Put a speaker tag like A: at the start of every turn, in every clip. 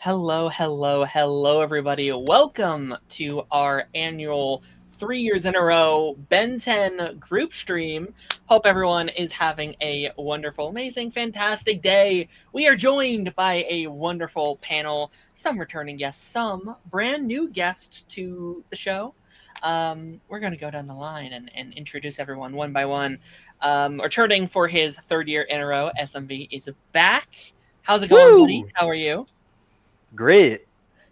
A: Hello, everybody. Welcome to our annual 3 years in a row Ben 10 group stream. Hope everyone is having a wonderful, amazing, fantastic day. We are joined by a wonderful panel, some returning guests, some brand new guests to the show. We're going to go down the line and introduce everyone one by one. Returning for his third year in a row, SMV is back. How's it going, buddy? How are you?
B: Great.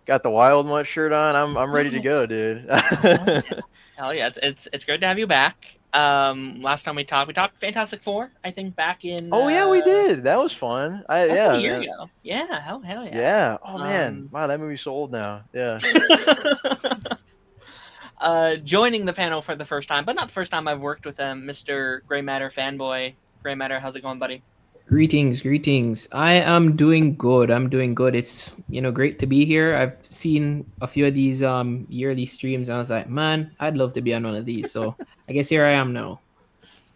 B: Got the Wild Mutt shirt on. I'm ready to go, dude.
A: Hell yeah, it's great to have you back. Last time we talked Fantastic Four, I think back in.
B: Oh yeah, we did. That was fun.
A: That's
B: Yeah,
A: a year
B: man.
A: ago. Yeah, hell yeah.
B: Yeah. Oh man, wow, that movie's so old now. Yeah.
A: Joining the panel for the first time, but not the first time I've worked with him, Mr. Gray Matter fanboy. Gray Matter, how's it going, buddy?
C: Greetings. I am doing good. It's great to be here. I've seen a few of these yearly streams and I was like, man, I'd love to be on one of these. So I guess here I am now.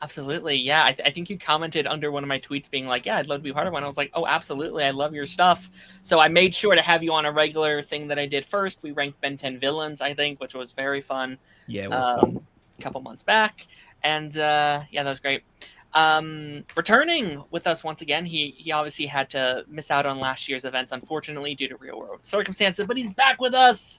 A: Absolutely, yeah. I think you commented under one of my tweets being like, yeah, I'd love to be part of one. I was like, oh, absolutely, I love your stuff. So I made sure to have you on a regular thing that I did first. We ranked Ben 10 villains, I think, which was very fun.
C: Yeah, it was fun.
A: A couple months back. And yeah, that was great. Returning with us once again, he obviously had to miss out on last year's events, unfortunately, due to real world circumstances, but he's back with us.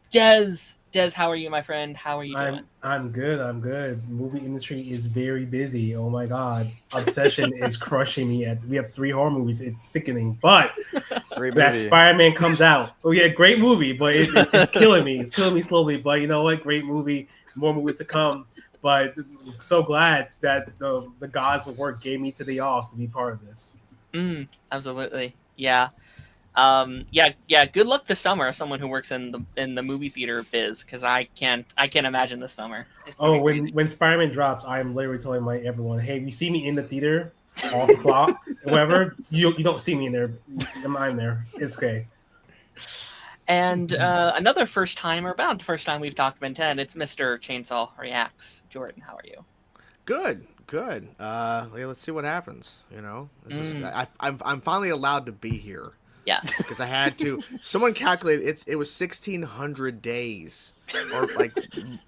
A: Des, how are you, my friend? How are you doing?
D: I'm good. Movie industry is very busy. Oh my god, Obsession is crushing me. We have 3 horror movies. It's sickening, but that Spider-Man comes out. Oh yeah, great movie, but it's killing me. It's killing me slowly, but you know what? Great movie. More movies to come. But I'm so glad that the gods of work gave me to the offs to be part of this.
A: Absolutely, yeah. Yeah. Good luck this summer, as someone who works in the movie theater biz, because I can't imagine this summer.
D: When Spider-Man drops, I am literally telling everyone, hey, you see me in the theater, off the clock, whatever. You don't see me in there. I'm there. It's okay.
A: And another first time, or about the first time we've talked Ben 10, it's Mr. Chainsaw Reacts. Jordan, how are you?
E: Good. Let's see what happens. I'm finally allowed to be here.
A: Yes,
E: because I had to. Someone calculated it was 1,600 days, or like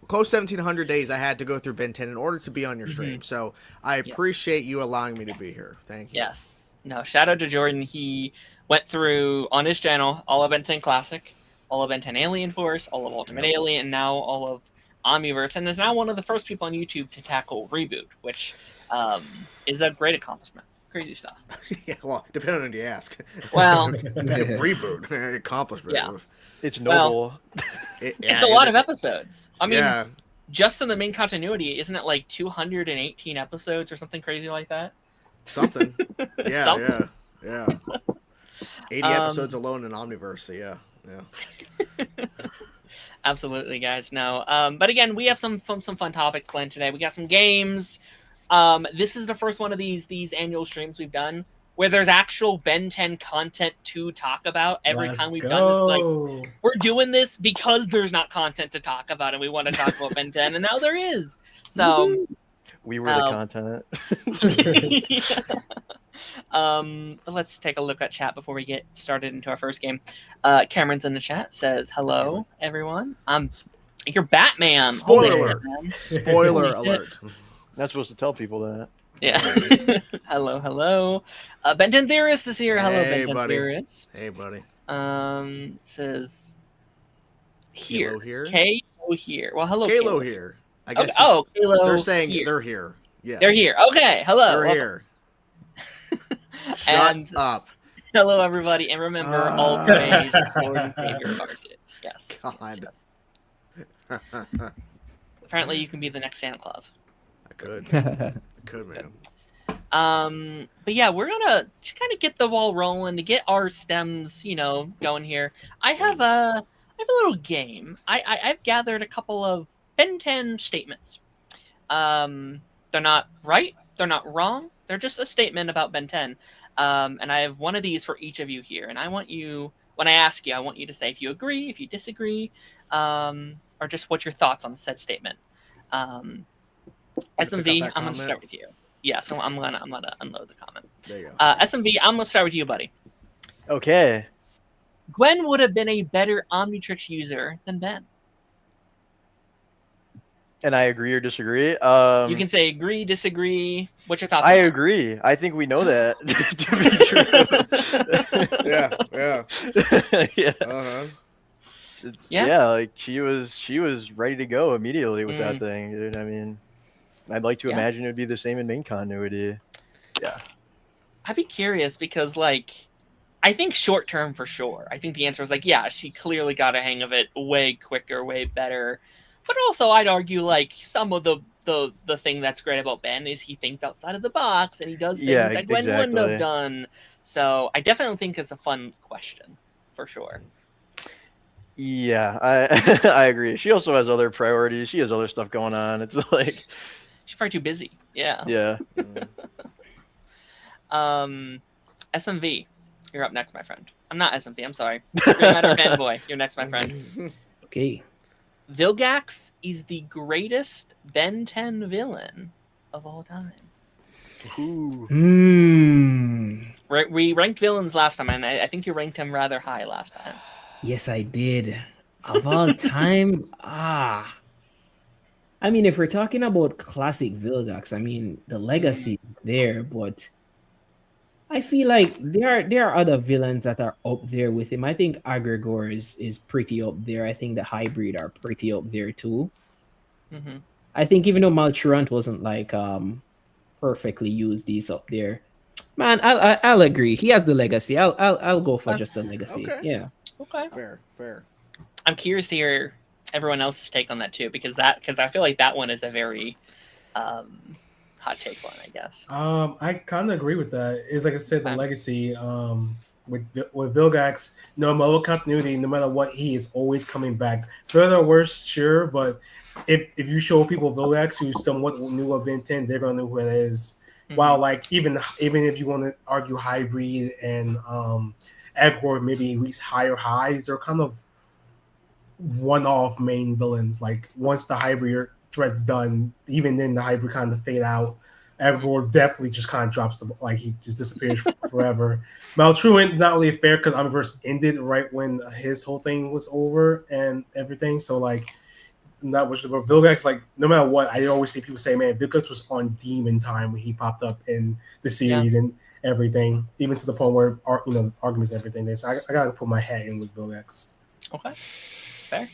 E: close 1,700 days. I had to go through Ben 10 in order to be on your stream. So I appreciate you allowing me to be here. Thank you.
A: Yes. No, shout out to Jordan. He went through on his channel all of Ben 10 Classic, all of Ben 10 Alien Force, all of Ultimate Alien, and now all of Omniverse, and is now one of the first people on YouTube to tackle Reboot, which is a great accomplishment. Crazy stuff.
E: Yeah, well, depending on who you ask.
A: Well,
E: Reboot accomplishment.
A: Yeah.
B: It's noble.
A: Well, it's a lot of episodes. I mean, just in the main continuity, isn't it like 218 episodes or something crazy like that?
E: Something. Yeah. 80 episodes alone in Omniverse. So yeah.
A: Absolutely, guys. No, but again, we have some fun topics planned today. We got some games. This is the first one of these annual streams we've done where there's actual Ben 10 content to talk about. Every time we've done this, like, we're doing this because there's not content to talk about, and we want to talk about Ben 10, and now there is. So
B: we were the
A: content. But let's take a look at chat before we get started into our first game. Cameron's in the chat, says hello, everyone. You're Batman.
E: Spoiler alert.
B: Not supposed to tell people that.
A: Yeah. hello. Ben 10 Theorist is here. Hello,
E: hey,
A: Ben 10
E: buddy.
A: Theorist.
E: Hey, buddy.
A: Says here.
E: Kalo here.
A: Kalo here. Well, hello.
E: Kalo here. I guess.
A: Okay. Kalo.
E: They're saying they're here. Yes.
A: They're here. Okay. Hello.
E: They're here. Shut up.
A: Hello, everybody, and remember, all praise Lord Savior Market. Yes.
E: God.
A: Yes. Apparently, you can be the next Santa Claus.
E: I could, man.
A: But yeah, we're gonna kind of get the ball rolling to get our stems, going here. I have a little game. I've gathered a couple of Ben 10 statements. They're not right. They're not wrong. They're just a statement about Ben 10. And I have one of these for each of you here. And I want you, when I ask you, I want you to say if you agree, if you disagree, or just what's your thoughts on said statement. SMV, I'm going to start with you. Yes, I'm gonna unload the comment.
E: There you go.
A: SMV, I'm going to start with you, buddy.
B: Okay.
A: Gwen would have been a better Omnitrix user than Ben.
B: And I agree or disagree.
A: You can say agree, disagree. What's your thoughts?
B: I agree. I think we know that to be true.
E: Yeah.
B: Yeah.
E: Yeah.
B: Yeah, like she was ready to go immediately with that thing, dude. I mean, I'd like to imagine it would be the same in main continuity. Yeah.
A: I'd be curious because, like, I think short term for sure. I think the answer is like, yeah, she clearly got a hang of it way quicker, way better. But also, I'd argue like some of the thing that's great about Ben is he thinks outside of the box and he does things that Gwen wouldn't have done. So I definitely think it's a fun question for sure.
B: Yeah, I agree. She also has other priorities. She has other stuff going on. It's like
A: she's probably too busy. Yeah.
B: Yeah.
A: SMV, you're up next, my friend. I'm not SMV. I'm sorry. You're a matter fanboy. You're next, my friend.
C: Okay.
A: Vilgax is the greatest Ben 10 villain of all time. We ranked villains last time, and I think you ranked him rather high last time.
C: Yes, I did. Of all time, I mean, if we're talking about classic Vilgax, I mean, the legacy is there, but I feel like there are other villains that are up there with him. I think Agregor is pretty up there. I think the Hybrid are pretty up there too.
A: Mm-hmm.
C: I think even though Malturant wasn't like perfectly used, he's up there. Man, I'll agree. He has the legacy. I'll go for just the legacy.
E: Okay.
C: Yeah.
A: Okay.
E: Fair.
A: I'm curious to hear everyone else's take on that too, because I feel like that one is a very hot take one, I guess.
D: I kind of agree with that. It's like I said, the legacy. With Vilgax, no matter continuity, no matter what, he is always coming back. Further or worse, sure, but if you show people Vilgax who somewhat knew of Ben 10, they're gonna know who it is. Mm-hmm. While like even if you want to argue Hybrid and Agor maybe reach higher highs, they're kind of one-off main villains. Like once the Hybrid threat's done, even then the Hybrid kind of fade out. Agor definitely just kind of drops he just disappears forever. Maltruant not really fair because Omniverse ended right when his whole thing was over and everything. So like not much about Vilgax. Like no matter what, I always see people say, "Man, Vilgax was on demon time when he popped up in the series and everything, even to the point where the arguments and everything." So I gotta put my hat in with Vilgax.
A: Okay, fair.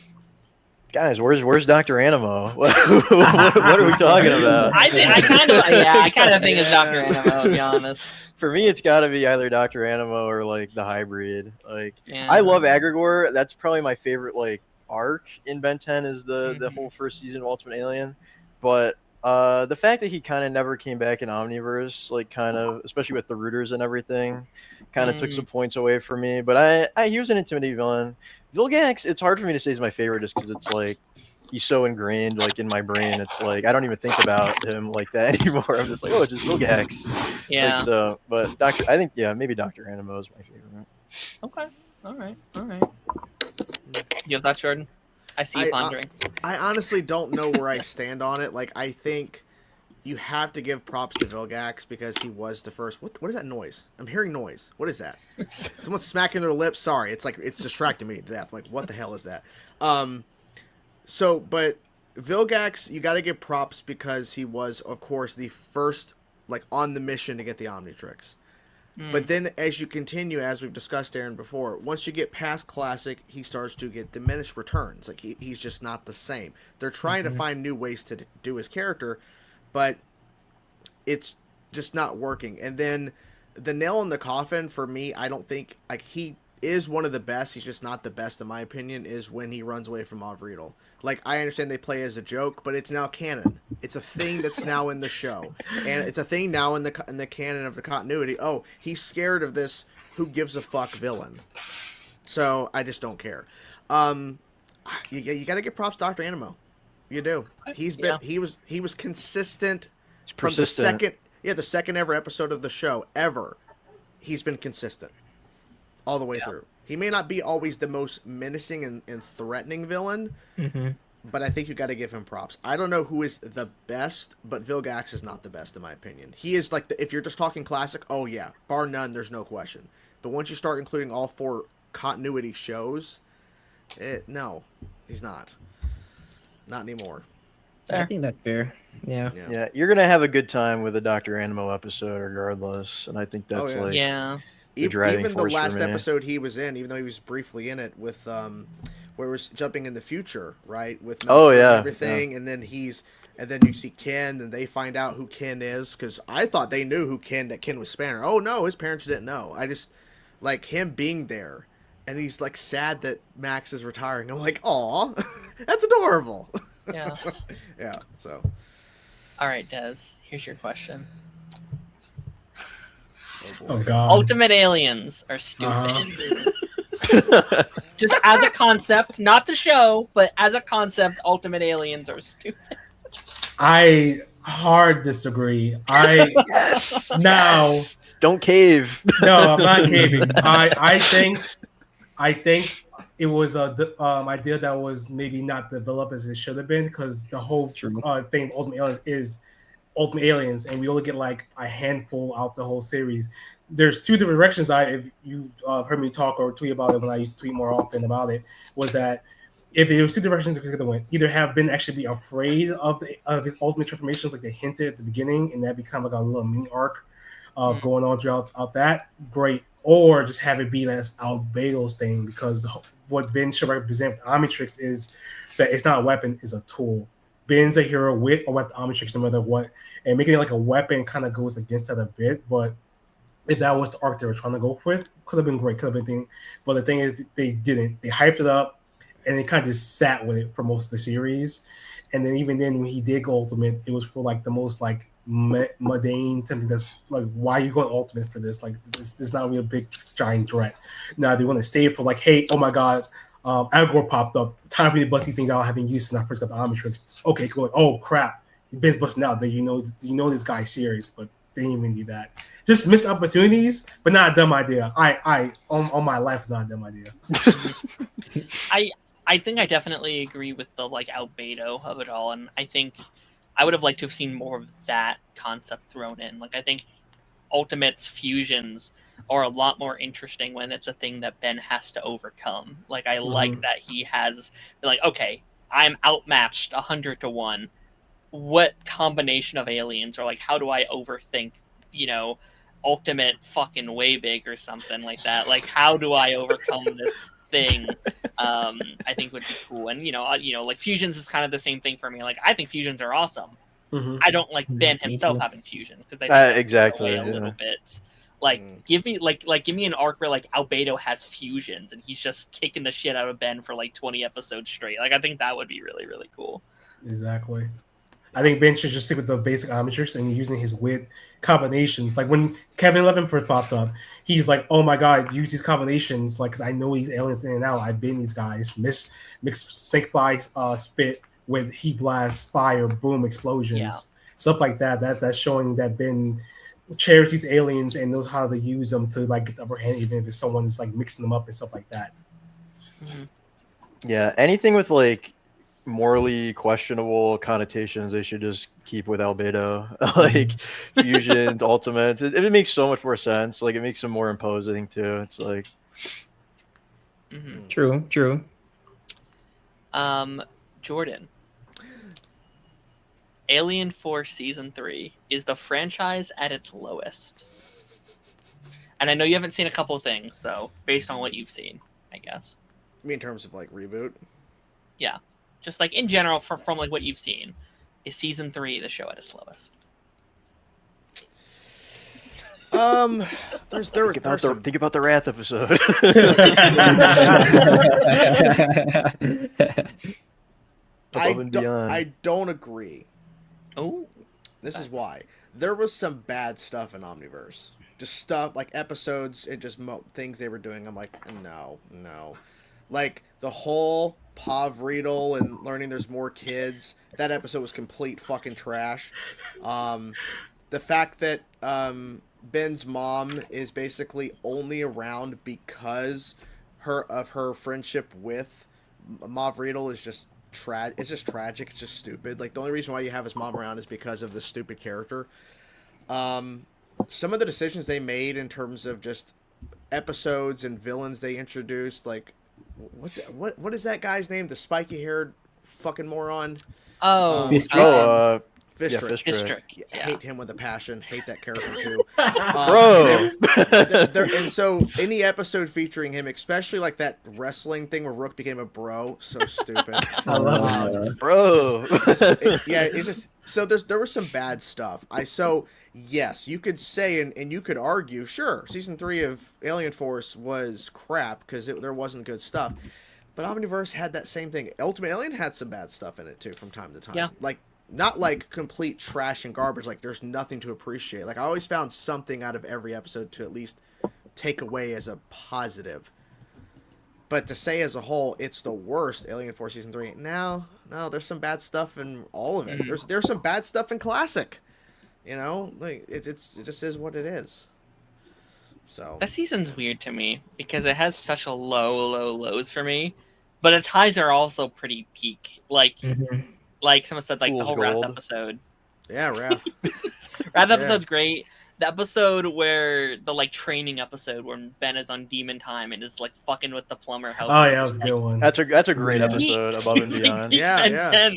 B: Guys, where's Dr. Animo? What are we talking about?
A: I kind of think it's Dr. Animo, to be honest.
B: For me, it's got to be either Dr. Animo or like the Hybrid. Like I love Agregor. That's probably my favorite like arc in Ben 10 is the whole first season of Ultimate Alien. But the fact that he kind of never came back in Omniverse, like kind of, especially with the rooters and everything, kind of took some points away from me. But he was an intimidating villain. Vilgax, it's hard for me to say he's my favorite just because it's like he's so ingrained like in my brain. It's like I don't even think about him like that anymore. I'm just like, oh, it's just Vilgax.
A: Yeah.
B: Like, so, but I think maybe Dr. Animo is my favorite.
A: Okay. All right. You have that, Jordan? I see you pondering.
E: I honestly don't know where I stand on it. Like I think you have to give props to Vilgax because he was the first. What is that noise? I'm hearing noise. What is that? Someone's smacking their lips. Sorry, it's distracting me to death. Like, what the hell is that? But Vilgax, you got to give props because he was, of course, the first, like, on the mission to get the Omnitrix. But then as you continue, as we've discussed, Darren, before, once you get past Classic, he starts to get diminished returns. Like, he's just not the same. They're trying to find new ways to do his character, but it's just not working. And then the nail in the coffin for me, I don't think, like, he is one of the best. He's just not the best, in my opinion, is when he runs away from Avriedel. Like, I understand they play as a joke, but it's now canon. It's a thing that's now in the show. And it's a thing now in the canon of the continuity. Oh, he's scared of this who gives a fuck villain. So, I just don't care. You got to give props to Dr. Animo. You do. He was consistent from the second ever episode of the show ever. He's been consistent all the way through. He may not be always the most menacing and threatening villain, but I think you got to give him props. I don't know who is the best, but Vilgax is not the best in my opinion. He is like if you're just talking classic, oh yeah, bar none, there's no question. But once you start including all four continuity shows, no, he's not anymore.
C: Fair. I think that's fair. Yeah,
B: you're gonna have a good time with a Dr. Animo episode regardless, and I think that's
E: even the last episode he was in, even though he was briefly in it with where it was jumping in the future, right, with Melcher and everything, and then you see Ken, and they find out who Ken is, because I thought they knew that Ken was Spanner. Oh no, his parents didn't know. I just like him being there, and he's like sad that Max is retiring. I'm like, aw, that's adorable.
A: Yeah.
E: Yeah. So.
A: All right, Des. Here's your question.
D: Oh God.
A: Ultimate Aliens are stupid. Just as a concept, not the show, but as a concept, Ultimate Aliens are stupid.
D: I hard disagree.
B: Don't cave.
D: No, I'm not caving. I think it was a idea that was maybe not developed as it should have been, because the whole thing of Ultimate Aliens is Ultimate Aliens, and we only get like a handful out the whole series. There's two different directions. If you heard me talk or tweet about it when I used to tweet more often about it, was that if there was two directions it could went, either have been actually be afraid of his ultimate transformations, like they hinted at the beginning, and that become like a little mini arc of going on throughout that, great, or just have it be that's Albedo's thing, because what Ben should represent with Omnitrix is that it's not a weapon, it's a tool. Ben's a hero with or without Omnitrix, no matter what, and making it like a weapon kind of goes against that a bit. But if that was the arc they were trying to go with, could have been great, could have been thing. But the thing is, they didn't. They hyped it up, and they kind of just sat with it for most of the series. And then even then, when he did go Ultimate, it was for like the most like mundane something that's like, why are you going Ultimate for this? Like, this is not really a big giant threat. Now they want to save for like, hey, oh my God, Algor popped up. Time for me to bust these things out I haven't used since I first got the Omnitrix. Okay, cool. Like, oh crap, Ben's busting out. That you know this guy's serious, but they didn't even do that. Just missed opportunities, but not a dumb idea. I on my life is not a dumb idea.
A: I think I definitely agree with the like Albedo of it all, and I think I would have liked to have seen more of that concept thrown in. Like, I think Ultimate's fusions are a lot more interesting when it's a thing that Ben has to overcome. Like, I like that he has, like, okay, I'm outmatched 100-1. What combination of aliens, or like, how do I overthink, Ultimate fucking way big or something like that? Like, how do I overcome this thing? I think would be cool. And like fusions is kind of the same thing for me. Like, I think fusions are awesome. I don't like Ben himself having fusions, because I think
B: exactly
A: a little bit. Like, give me an arc where like Albedo has fusions and he's just kicking the shit out of Ben for like 20 episodes straight. Like, I think that would be really, really cool.
D: Exactly. I think Ben should just stick with the basic Omnitrix and using his wit combinations. Like when Kevin Levin first popped up, he's like, "Oh my God, use these combinations!" Like, because I know these aliens in and out. I've been these guys. Mix snakefly spit with heat blast, fire, boom, explosions, stuff like that. That's showing that Ben charities aliens and knows how to use them to like get the upper hand, even if someone's like mixing them up and stuff like that.
B: Yeah, anything with like morally questionable connotations they should just keep with Albedo. Like fusions, ultimates, it makes so much more sense. Like, it makes them more imposing too. It's like
C: True.
A: Jordan, Alien Force Season 3 is the franchise at its lowest, and I know you haven't seen a couple things, so based on what you've seen, I guess.
E: You mean in terms of like reboot?
A: Yeah. Just like in general, from like what you've seen, is Season 3 the show at its lowest?
B: Think about the Wrath episode.
E: I don't agree.
A: Oh,
E: this is why. There was some bad stuff in Omniverse. Just stuff like episodes and just things they were doing. I'm like, no. Like the whole Pav Riedel and learning there's more kids. That episode was complete fucking trash. The fact that Ben's mom is basically only around because of her friendship with Mav Riedel is just it's just tragic. It's just stupid. Like, the only reason why you have his mom around is because of this stupid character. Some of the decisions they made in terms of just episodes and villains they introduced. Like, what is that guy's name? The spiky haired fucking moron.
A: Oh,
E: Fistrick.
A: Yeah.
E: Hate him with a passion. Hate that character too.
B: Bro.
E: And so any episode featuring him, especially like that wrestling thing where Rook became a bro, so stupid.
D: I love it.
B: Bro.
E: It's just so there was some bad stuff. Yes, you could say and you could argue, sure, season 3 of Alien Force was crap because there wasn't good stuff. But Omniverse had that same thing. Ultimate Alien had some bad stuff in it too from time to time.
A: Yeah.
E: Like not like complete trash and garbage, like there's nothing to appreciate. Like I always found something out of every episode to at least take away as a positive. But to say as a whole it's the worst Alien Force season 3, no, there's some bad stuff in all of it.
A: Mm-hmm.
E: There's some bad stuff in Classic. You know, like it just is what it is. So
A: that season's weird to me because it has such a lows for me, but its highs are also pretty peak. Like someone said, like the whole Wrath episode.
E: Yeah, Wrath.
A: Wrath episode's great. The episode where the like training episode where Ben is on demon time and is like fucking with the plumber.
D: Oh yeah, that was a good one.
B: That's a great episode. Above and Beyond.
E: Yeah.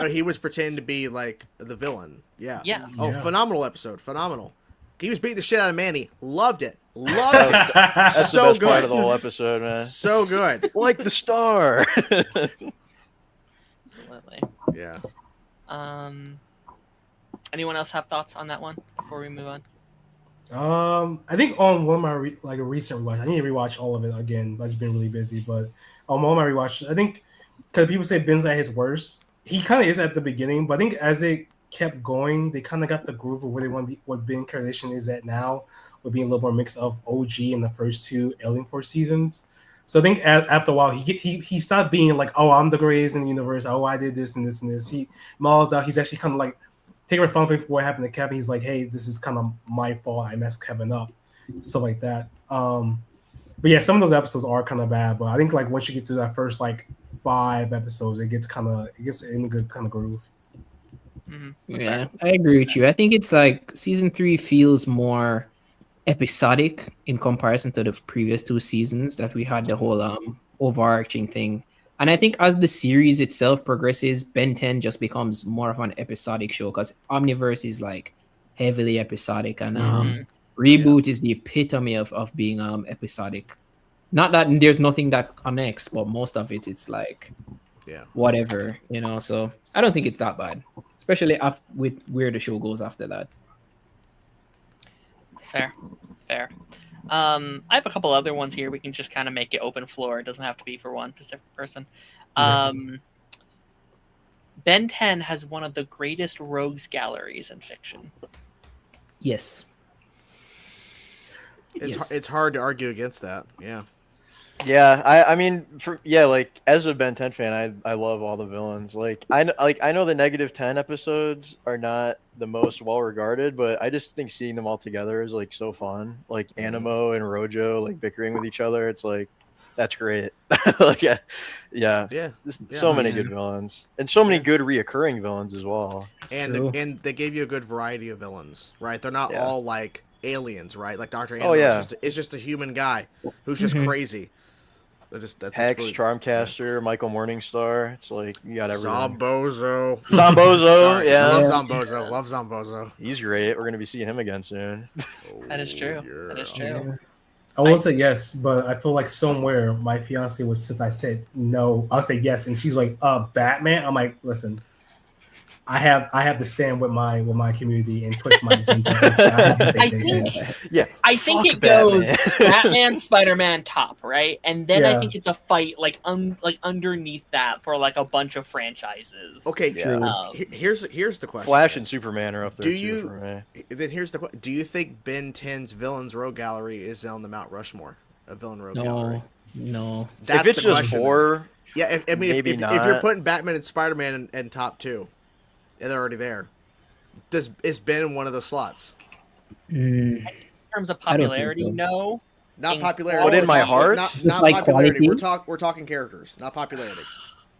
E: He was pretending to be like the villain. Yeah.
A: Yeah.
E: Oh, phenomenal episode. Phenomenal. He was beating the shit out of Manny. Loved it. That's
B: so the best part of the whole episode, man.
E: So good.
B: Like the star.
A: Absolutely.
E: Yeah.
A: Anyone else have thoughts on that one before we move on?
D: I think on one of my a recent rewatch, I need to rewatch all of it again. I've just been really busy, but on one of my rewatches, I think because people say Ben's at his worst, he kind of is at the beginning, but I think as it kept going, they kind of got the groove of where they want to be, what Ben Carnation is at now, with being a little more mix of OG in the first 2 Alien Force seasons. So I think after a while, he stopped being like, oh, I'm the greatest in the universe. Oh, I did this and this and this. He mellows out. He's actually kind of like taking responsibility for what happened to Kevin. He's like, hey, this is kind of my fault. I messed Kevin up. Stuff like that. But yeah, some of those episodes are kind of bad. But I think like once you get to that first like 5 episodes, it gets in a good kind of groove.
A: Mm-hmm.
C: Yeah, I agree with you. I think it's like season 3 feels more episodic in comparison to the previous 2 seasons that we had the whole overarching thing. And I think as the series itself progresses, Ben 10 just becomes more of an episodic show because Omniverse is like heavily episodic, and Reboot is the epitome of being episodic. Not that there's nothing that connects, but most of it's like whatever, you know. So I don't think it's that bad, especially with where the show goes after that.
A: Fair. I have a couple other ones here. We can just kind of make it open floor. It doesn't have to be for one specific person. Ben 10 has one of the greatest rogues galleries in fiction.
C: Yes.
E: It's hard to argue against that. Yeah.
B: Yeah, I mean, like as a Ben 10 fan, I love all the villains. I know the -10 episodes are not the most well regarded, but I just think seeing them all together is like so fun. Like Animo and Rojo like bickering with each other, it's like that's great. So many good villains and so many good reoccurring villains as well.
E: And they gave you a good variety of villains, right? They're not all like aliens, right? Like Dr. Animo is just a human guy who's just crazy. That's
B: Hex,
E: really...
B: Charmcaster, Michael Morningstar. It's like you got everything.
E: Zombozo,
B: yeah.
E: Love Zombozo.
B: He's great. We're gonna be seeing him again soon.
A: That is true.
E: Yeah.
A: That is true.
D: I will say yes, but I feel like somewhere my fiance was, since I said no, I'll say yes, and she's like, Batman. I'm like, listen, I have to stand with my community and push my agenda.
A: I think it goes Batman, Spider-Man top, right? And then I think it's a fight like underneath that for like a bunch of franchises.
E: Okay, true. Here's the question.
B: Flash and Superman are up there too for me.
E: Then here's the question. Do you think Ben 10's Villains Rogue Gallery is on the Mount Rushmore of Villain Rogue Gallery?
C: No.
E: That's
B: if it's
E: the
B: just
E: question.
B: 4,
E: if you're putting Batman and Spider-Man in top 2, they're already there. Is Ben one of those slots?
A: In terms of popularity, no.
E: Not popularity.
B: But in my heart,
E: not
C: like
E: popularity.
C: quality?
E: We're talking characters, not popularity.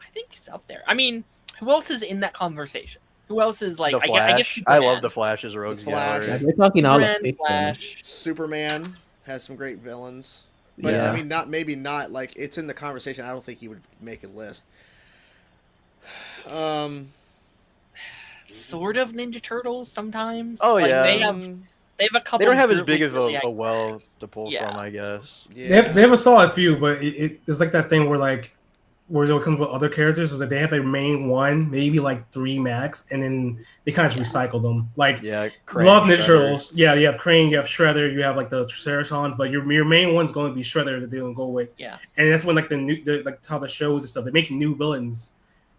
A: I think it's up there. I mean, who else is in that conversation? Who else is like?
B: The Flash. I love the Flash's Rogues Gallery.
C: We're talking all of
A: Flash,
E: Superman. has some great villains. But
C: Yeah.
E: I mean, not like it's in the conversation. I don't think he would make a list.
A: Sort of Ninja Turtles sometimes.
B: Oh,
A: like,
B: yeah.
A: they have a couple.
B: They don't have as
A: really,
B: big of
A: really
B: a well to pull
A: Yeah.
B: from, I guess.
E: Yeah.
D: They have a solid few, but it's like that thing where like where it comes with other characters is that they have their main one, maybe like 3 max, and then they kind of just recycle them. Like
B: Crane,
D: love Ninja
B: Shredder.
D: Turtles. Yeah, you have Crane, you have Shredder, you have like the Triceratons, but your main one's going to be Shredder that they don't go with.
A: Yeah.
D: And that's when like like how the shows and stuff, they're making new villains.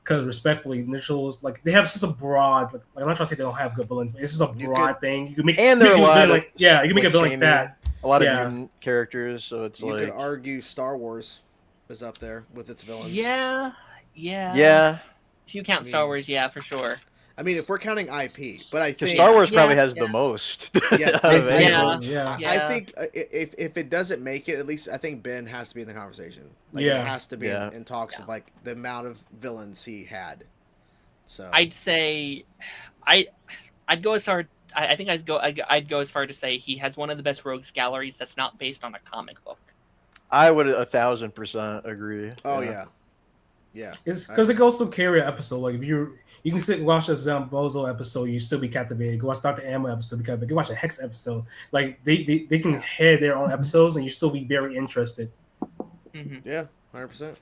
D: Because respectfully, Ninja Turtles, like they have such a broad. Like, I'm not trying to say they don't have good villains, but it's just a broad thing. You can make
B: and there are a lot
D: like you can make a villain like that.
B: A lot of mutant characters, so it's
E: you
B: like
E: could argue Star Wars is up there with its villains.
A: Yeah. If you count Star Wars, yeah, for sure.
E: I mean, if we're counting IP, but I think
B: Star Wars probably has the most.
E: Yeah,
A: I
E: think if it doesn't make it, at least I think Ben has to be in the conversation. Like,
D: Yeah.
E: it has to be in talks of like the amount of villains he had. So
A: I'd say, I'd go as far. I think I'd go as far to say he has one of the best rogues galleries that's not based on a comic book.
B: I would 1,000% agree.
E: Oh yeah.
D: It's because it goes to carry an episode. Like if you can sit and watch a Zambozo episode, you still be captivated. You can watch Dr. Ammo episode because you can watch a Hex episode. Like they can head their own episodes and you still be very interested.
A: Mm-hmm.
E: Yeah, 100%.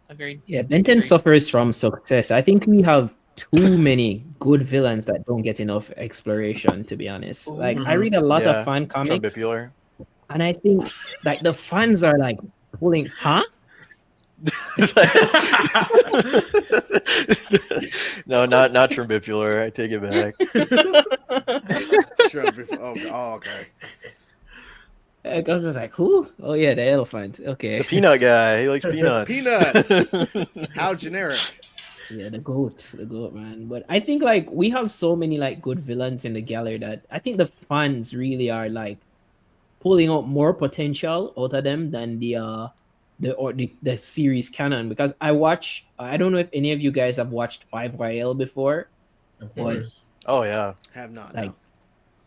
A: Agreed.
C: Yeah, Ben 10 suffers from success. I think we have too many good villains that don't get enough exploration, to be honest. Like I read a lot of fan comics, and I think like the fans are like pulling, huh?
B: No, not Trumbipular. I take it back.
E: Oh, okay.
C: I was like, who? Oh yeah, the elephant. Okay.
B: The peanut guy. He likes peanuts.
E: Peanuts. How generic.
C: Yeah, the goat, man. But I think like we have so many like good villains in the gallery that I think the fans really are like pulling out more potential out of them than the series canon. Because I don't know if any of you guys have watched 5YL before.
D: Of course.
B: Oh yeah.
E: Have not.
C: Like,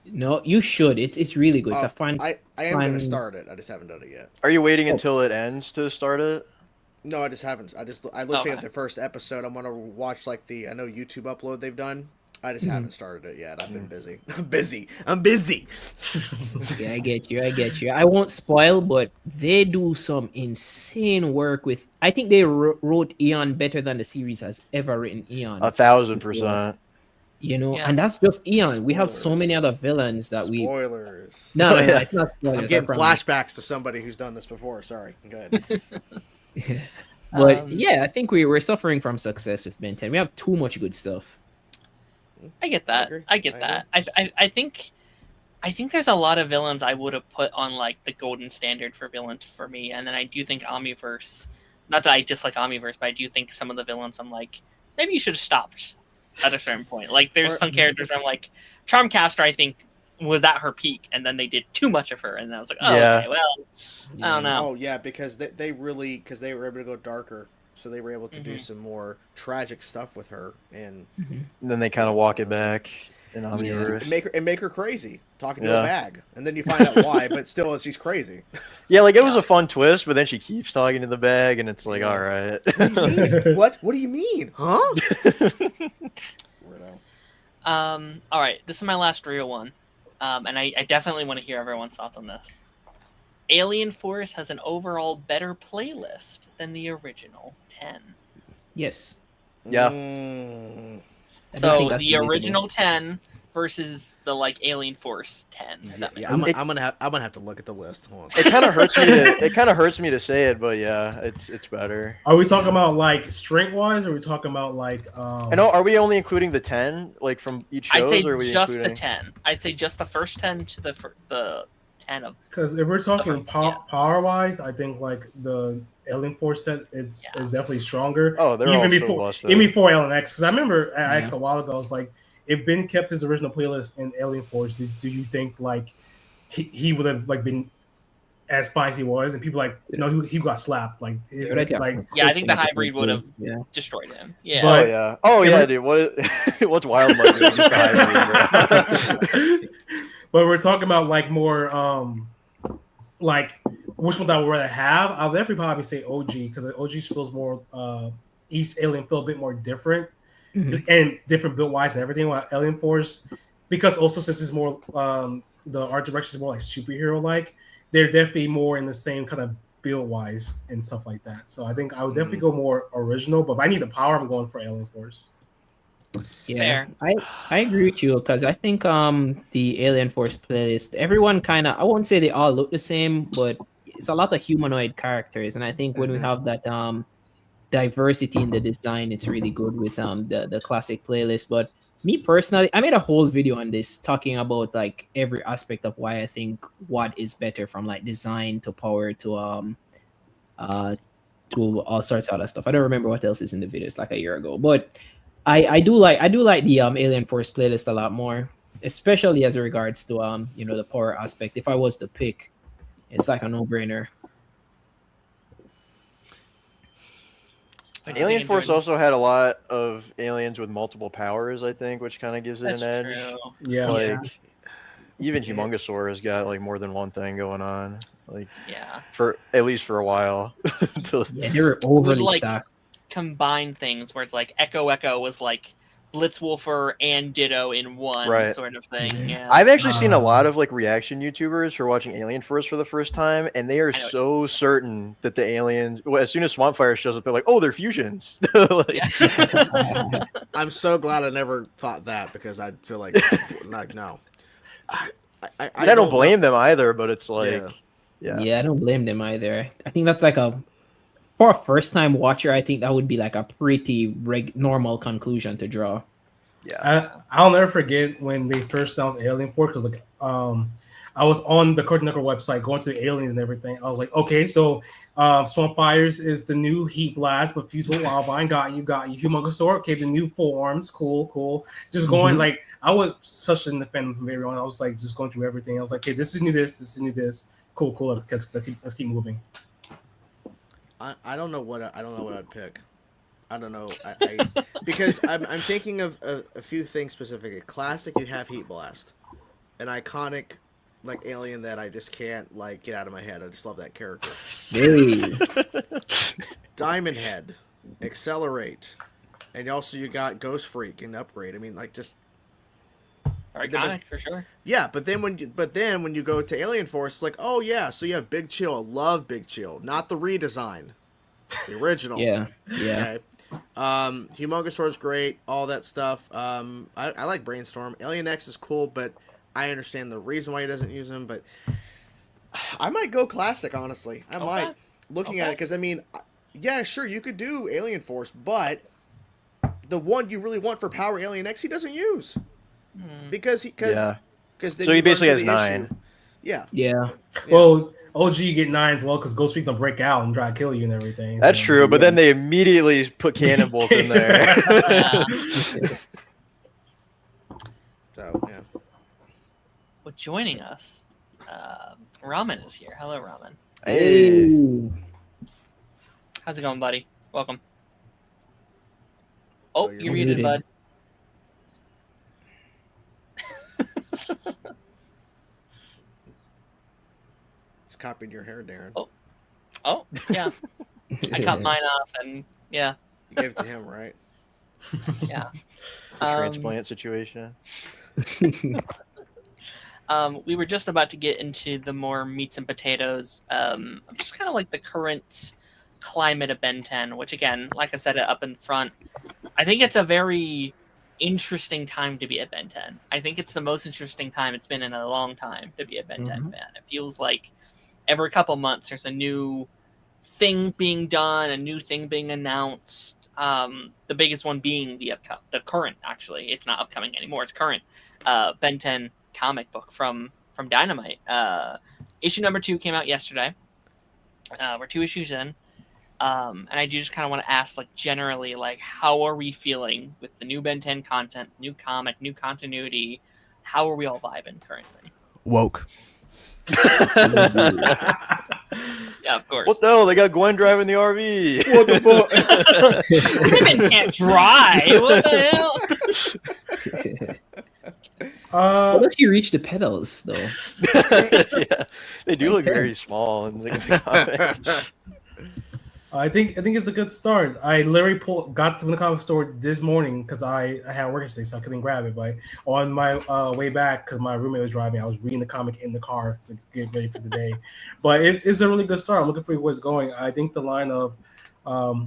C: no, you should. It's really good. It's a fun.
E: I am going to start it. I just haven't done it yet.
B: Are you waiting until it ends to start it?
E: No, I just haven't. I literally have the first episode. I'm gonna watch like I know YouTube upload they've done. I just haven't started it yet. I've been busy. I'm busy.
C: Yeah, I get you. I won't spoil, but they do some insane work with. I think they wrote Eon better than the series has ever written Eon.
B: 1,000%.
C: You know, and that's just Eon. We have so many other villains that
E: Spoilers.
C: No, it's not spoilers.
E: I'm getting flashbacks to somebody who's done this before. Sorry. Go ahead.
C: But I think we're suffering from success with Ben 10. We have too much good stuff.
A: I get that. I think there's a lot of villains I would have put on like the golden standard for villains for me, and then I do think Omniverse. Not that I dislike Omniverse, but I do think some of the villains I'm like, maybe you should have stopped at a certain point. Like there's some characters where I'm like, Charmcaster, I think was at her peak, and then they did too much of her, and I was like, okay, well, I don't know.
E: Oh yeah, because they were able to go darker, so they were able to do some more tragic stuff with her, and
B: then they kind of walk it back in Omniverse.
E: Make her crazy, talking to a bag, and then you find out why, but still she's crazy.
B: Yeah, like it was a fun twist, but then she keeps talking to the bag, and it's like, all right.
E: What do you mean? Huh?
A: All right, this is my last real one. And I definitely want to hear everyone's thoughts on this. Alien Force has an overall better playlist than the original 10.
C: Yes.
B: Yeah.
A: So the original 10 versus the like Alien Force 10.
E: Yeah, I'm gonna have to look at the list. Hold on.
B: It kind of hurts me. It kind of hurts me to say it, but yeah, it's better.
D: Are we talking about like strength wise, or are we talking about like?
B: I know. Are we only including the 10 like from each show?
A: I'd say
B: or are we
A: just
B: including...
A: the 10. I'd say just the first 10 to the 10 of.
D: Because if we're talking power wise, I think like the Alien Force 10 is definitely stronger.
B: Oh, they're
D: even before Alien X. Because I remember I asked a while ago, I was like, if Ben kept his original playlist in Alien Force, do you think like he would have like been as spicy as he was? And people like, no, he got slapped. Like,
A: I think the hybrid would have destroyed him. Yeah.
B: But, dude. What's Wildlife doing against the hybrid, bro?
D: But we're talking about like more like which one I would rather have, I'll definitely probably say OG because OG feels more. Each alien feel a bit more different and different build wise and everything. While Alien Force, because also since it's more the art direction is more like superhero like, they're definitely more in the same kind of build wise and stuff like that. So I think I would definitely go more original. But if I need the power, I'm going for Alien Force.
C: Yeah, I agree with you because I think the Alien Force playlist, everyone kind of, I won't say they all look the same, but it's a lot of humanoid characters, and I think when we have that diversity in the design, it's really good with the classic playlist. But me personally, I made a whole video on this talking about like every aspect of why I think what is better, from like design to power to all sorts of other stuff. I don't remember what else is in the video. It's like a year ago, but I do like the Alien Force playlist a lot more, especially as regards to the power aspect. If I was to pick, it's like a no-brainer.
B: Alien Force also had a lot of aliens with multiple powers, I think, which kind of gives it an edge.
A: True.
D: Yeah,
B: like even Humongosaur has got like more than one thing going on. Like for at least for a while.
C: They were overly stacked.
A: Combine things where it's like Echo was like Blitzwolfer and Ditto in one sort of thing. Yeah.
B: I've actually seen a lot of like reaction YouTubers who are watching Alien Force for the first time, and they are so certain that the aliens, as soon as Swampfire shows up, they're like, "Oh, they're fusions."
E: I'm so glad I never thought that because I feel like no.
B: I don't blame them either, but it's like,
C: yeah, I don't blame them either. I think that's like for a first-time watcher, I think that would be like a pretty normal conclusion to draw.
B: Yeah,
D: I'll never forget when they first announced Alien Force because like I was on the Cartoon Network website going to the aliens and everything. I was like, okay, so Swampfires is the new Heat Blast, but fused with Wildvine. Got you, Humongosaur. Okay, the new forms, cool. Just going like I was such an fan from everyone. I was like just going through everything. I was like, okay, this is new. This is new. This cool. Let's keep moving.
E: I don't know what I'd pick. I don't know. Because I'm thinking of a few things specifically. Classic, you have Heat Blast, an iconic like alien that I just can't like get out of my head. I just love that character. Diamond Head, Accelerate, and also you got Ghost Freak and Upgrade. I mean, like just
A: iconic for sure.
E: Yeah, but then when you go to Alien Force, it's like, oh yeah, so you have Big Chill. I love Big Chill, not the redesign, the original.
C: Yeah.
E: Okay. Humongosaur's great, all that stuff. I like Brainstorm. Alien X is cool, but I understand the reason why he doesn't use them. But I might go classic, honestly. I might looking at it because I mean, yeah, sure, you could do Alien Force, but the one you really want for power, Alien X, he doesn't use. Because he
B: basically has 9.
C: Yeah.
D: Well, OG you get 9 as well because Ghost Freak don't break out and try to kill you and everything.
B: That's true, but then they immediately put Cannonbolt in there.
E: So yeah.
A: Well, joining us, Ramen is here. Hello, Ramen.
B: Hey.
A: How's it going, buddy? Welcome. Oh, you're muted, bud.
E: He's copied your hair, Darren.
A: Oh, yeah. I cut mine off, and yeah.
E: You gave it to him, right?
A: Yeah.
B: Transplant situation.
A: We were just about to get into the more meats and potatoes. Just kind of like the current climate of Ben 10, which again, like I said it up in front, I think it's a very interesting time to be a Ben 10. I think it's the most interesting time it's been in a long time to be a Ben 10 fan. It feels like every couple months there's a new thing being done, a new thing being announced. The biggest one being the current, actually, it's not upcoming anymore, it's current Ben 10 comic book from Dynamite. Issue number 2 came out yesterday. We're 2 issues in. And I do just kind of want to ask, like, generally, like, how are we feeling with the new Ben 10 content, new comic, new continuity? How are we all vibing currently?
E: Woke.
A: Yeah, of course.
B: What the hell? They got Gwen driving the RV.
E: What the
A: fuck? Women can't drive. What the hell?
C: What if you reach the pedals, though?
B: Yeah. They do look very small in the comic.
D: I think it's a good start. I literally got from the comic store this morning because I had work today, so I couldn't grab it. But on my way back, because my roommate was driving, I was reading the comic in the car to get ready for the day. But it's a really good start. I'm looking for where it's going. I think the line of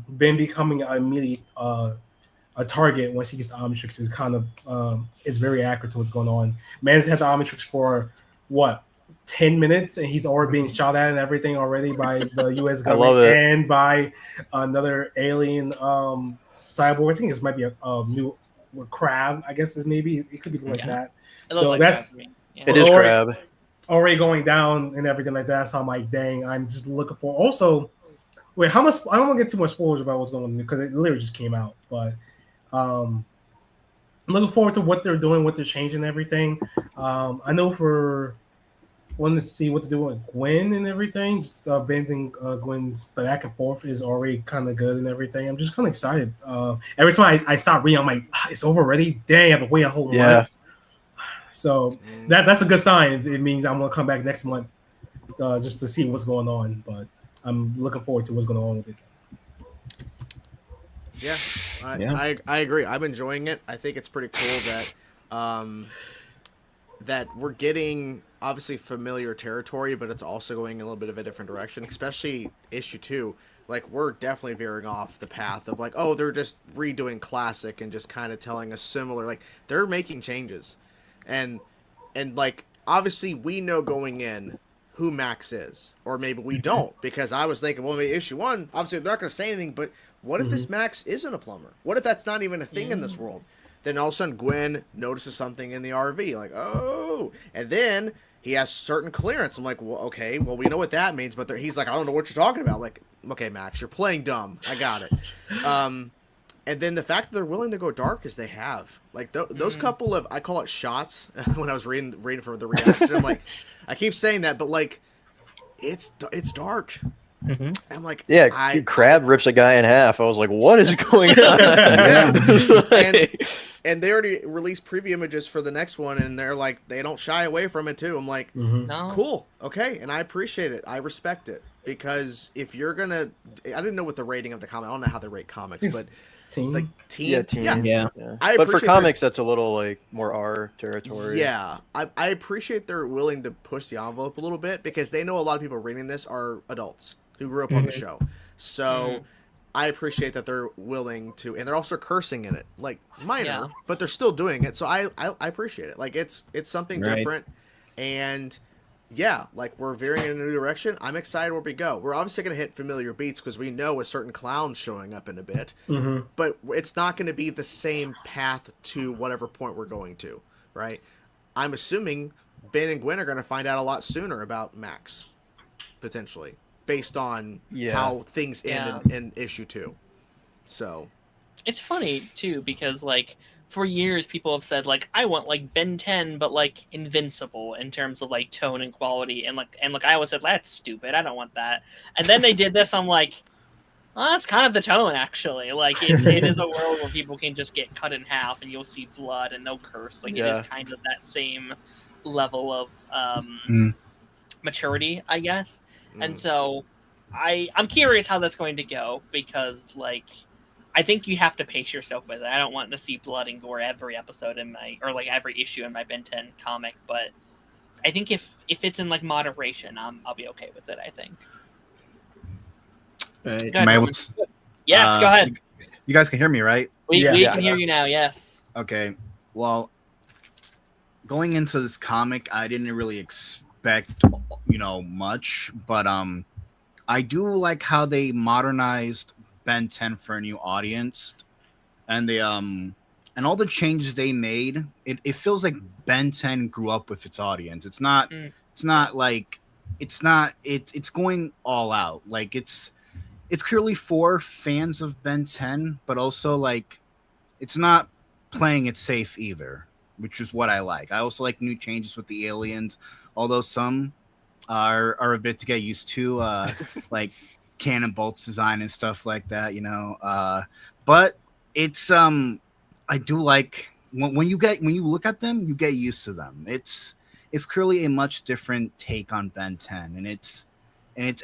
D: Ben becoming an immediate a target once he gets the Omnitrix is kind of is very accurate to what's going on. Man's had the Omnitrix for what? 10 minutes and he's already being shot at and everything already by the U.S. government and by another alien cyborg. I think this might be a new crab. I guess is maybe it could be like that. So like that's
B: it is crab
D: already going down and everything like that. So I'm like, dang, I'm just looking for. Also, wait, how much? I don't want to get too much spoilers about what's going on because it literally just came out, but. I'm looking forward to what they're doing, what they're changing, everything. I know for wanting to see what to do with Gwen and everything, just bending Gwen's back and forth is already kind of good and everything. I'm just kind of excited. Every time I stop reading, I'm like, it's over already? Dang, I have to wait a whole month. So that's a good sign. It means I'm going to come back next month just to see what's going on. But I'm looking forward to what's going on with it.
E: Yeah, I agree. I'm enjoying it. I think it's pretty cool that that we're getting obviously familiar territory, but it's also going a little bit of a different direction, especially issue 2. Like, we're definitely veering off the path of like, oh, they're just redoing classic and just kind of telling a similar, like, they're making changes. And like, obviously we know going in who Max is, or maybe we don't, because I was thinking, well, maybe issue 1, obviously they're not going to say anything, but what if this Max isn't a plumber? What if that's not even a thing in this world? Then all of a sudden Gwen notices something in the RV, like, oh, and then he has certain clearance. I'm like, well, okay, well, we know what that means, but he's like, I don't know what you're talking about. Like, okay, Max, you're playing dumb. I got it. And then the fact that they're willing to go dark as they have, like those couple of, I call it shots when I was reading for the reaction. I'm like, I keep saying that, but like, it's dark. I'm like,
B: Crab rips a guy in half. I was like, what is going on?
E: And they already released preview images for the next one, and they're like, they don't shy away from it too. I'm like, cool, okay, and I appreciate it. I respect it, because if you're gonna, I didn't know what the rating of the comic. I don't know how they rate comics, but
D: teen.
E: Like teen,
B: yeah. But for comics, that's a little like more R territory.
E: Yeah, I appreciate they're willing to push the envelope a little bit, because they know a lot of people reading this are adults who grew up on the show. So I appreciate that they're willing to, and they're also cursing in it, like minor, but they're still doing it. So I appreciate it. Like it's something different, and yeah, like we're veering in a new direction. I'm excited where we go. We're obviously going to hit familiar beats because we know a certain clown showing up in a bit, but it's not going to be the same path to whatever point we're going to, right? I'm assuming Ben and Gwen are going to find out a lot sooner about Max, potentially, based on how things end in issue 2. So
A: it's funny too, because like for years people have said like, I want like Ben 10 but like Invincible in terms of like tone and quality, and I always said that's stupid, I don't want that. And then they did this, I'm like, well, that's kind of the tone actually. Like it is a world where people can just get cut in half and you'll see blood and no curse. Like it is kind of that same level of maturity, I guess. And so I'm curious how that's going to go, because like I think you have to pace yourself with it. I don't want to see blood and gore every episode like every issue in my Ben 10 comic, but I think if it's in like moderation, I'll be okay with it, I think. Yes, go ahead.
F: You guys can hear me, right?
A: We can hear you now, yes.
F: Okay. Well, going into this comic, I didn't really expect, much, but I do like how they modernized Ben 10 for a new audience, and they and all the changes they made. It feels like Ben 10 grew up with its audience. It's going all out. Like it's clearly for fans of Ben 10, but also like it's not playing it safe either, which is what I like. I also like new changes with the aliens, although some are a bit to get used to, like Cannon Bolt's design and stuff like that, but it's I do like when you look at them, you get used to them. It's it's clearly a much different take on Ben 10, and it's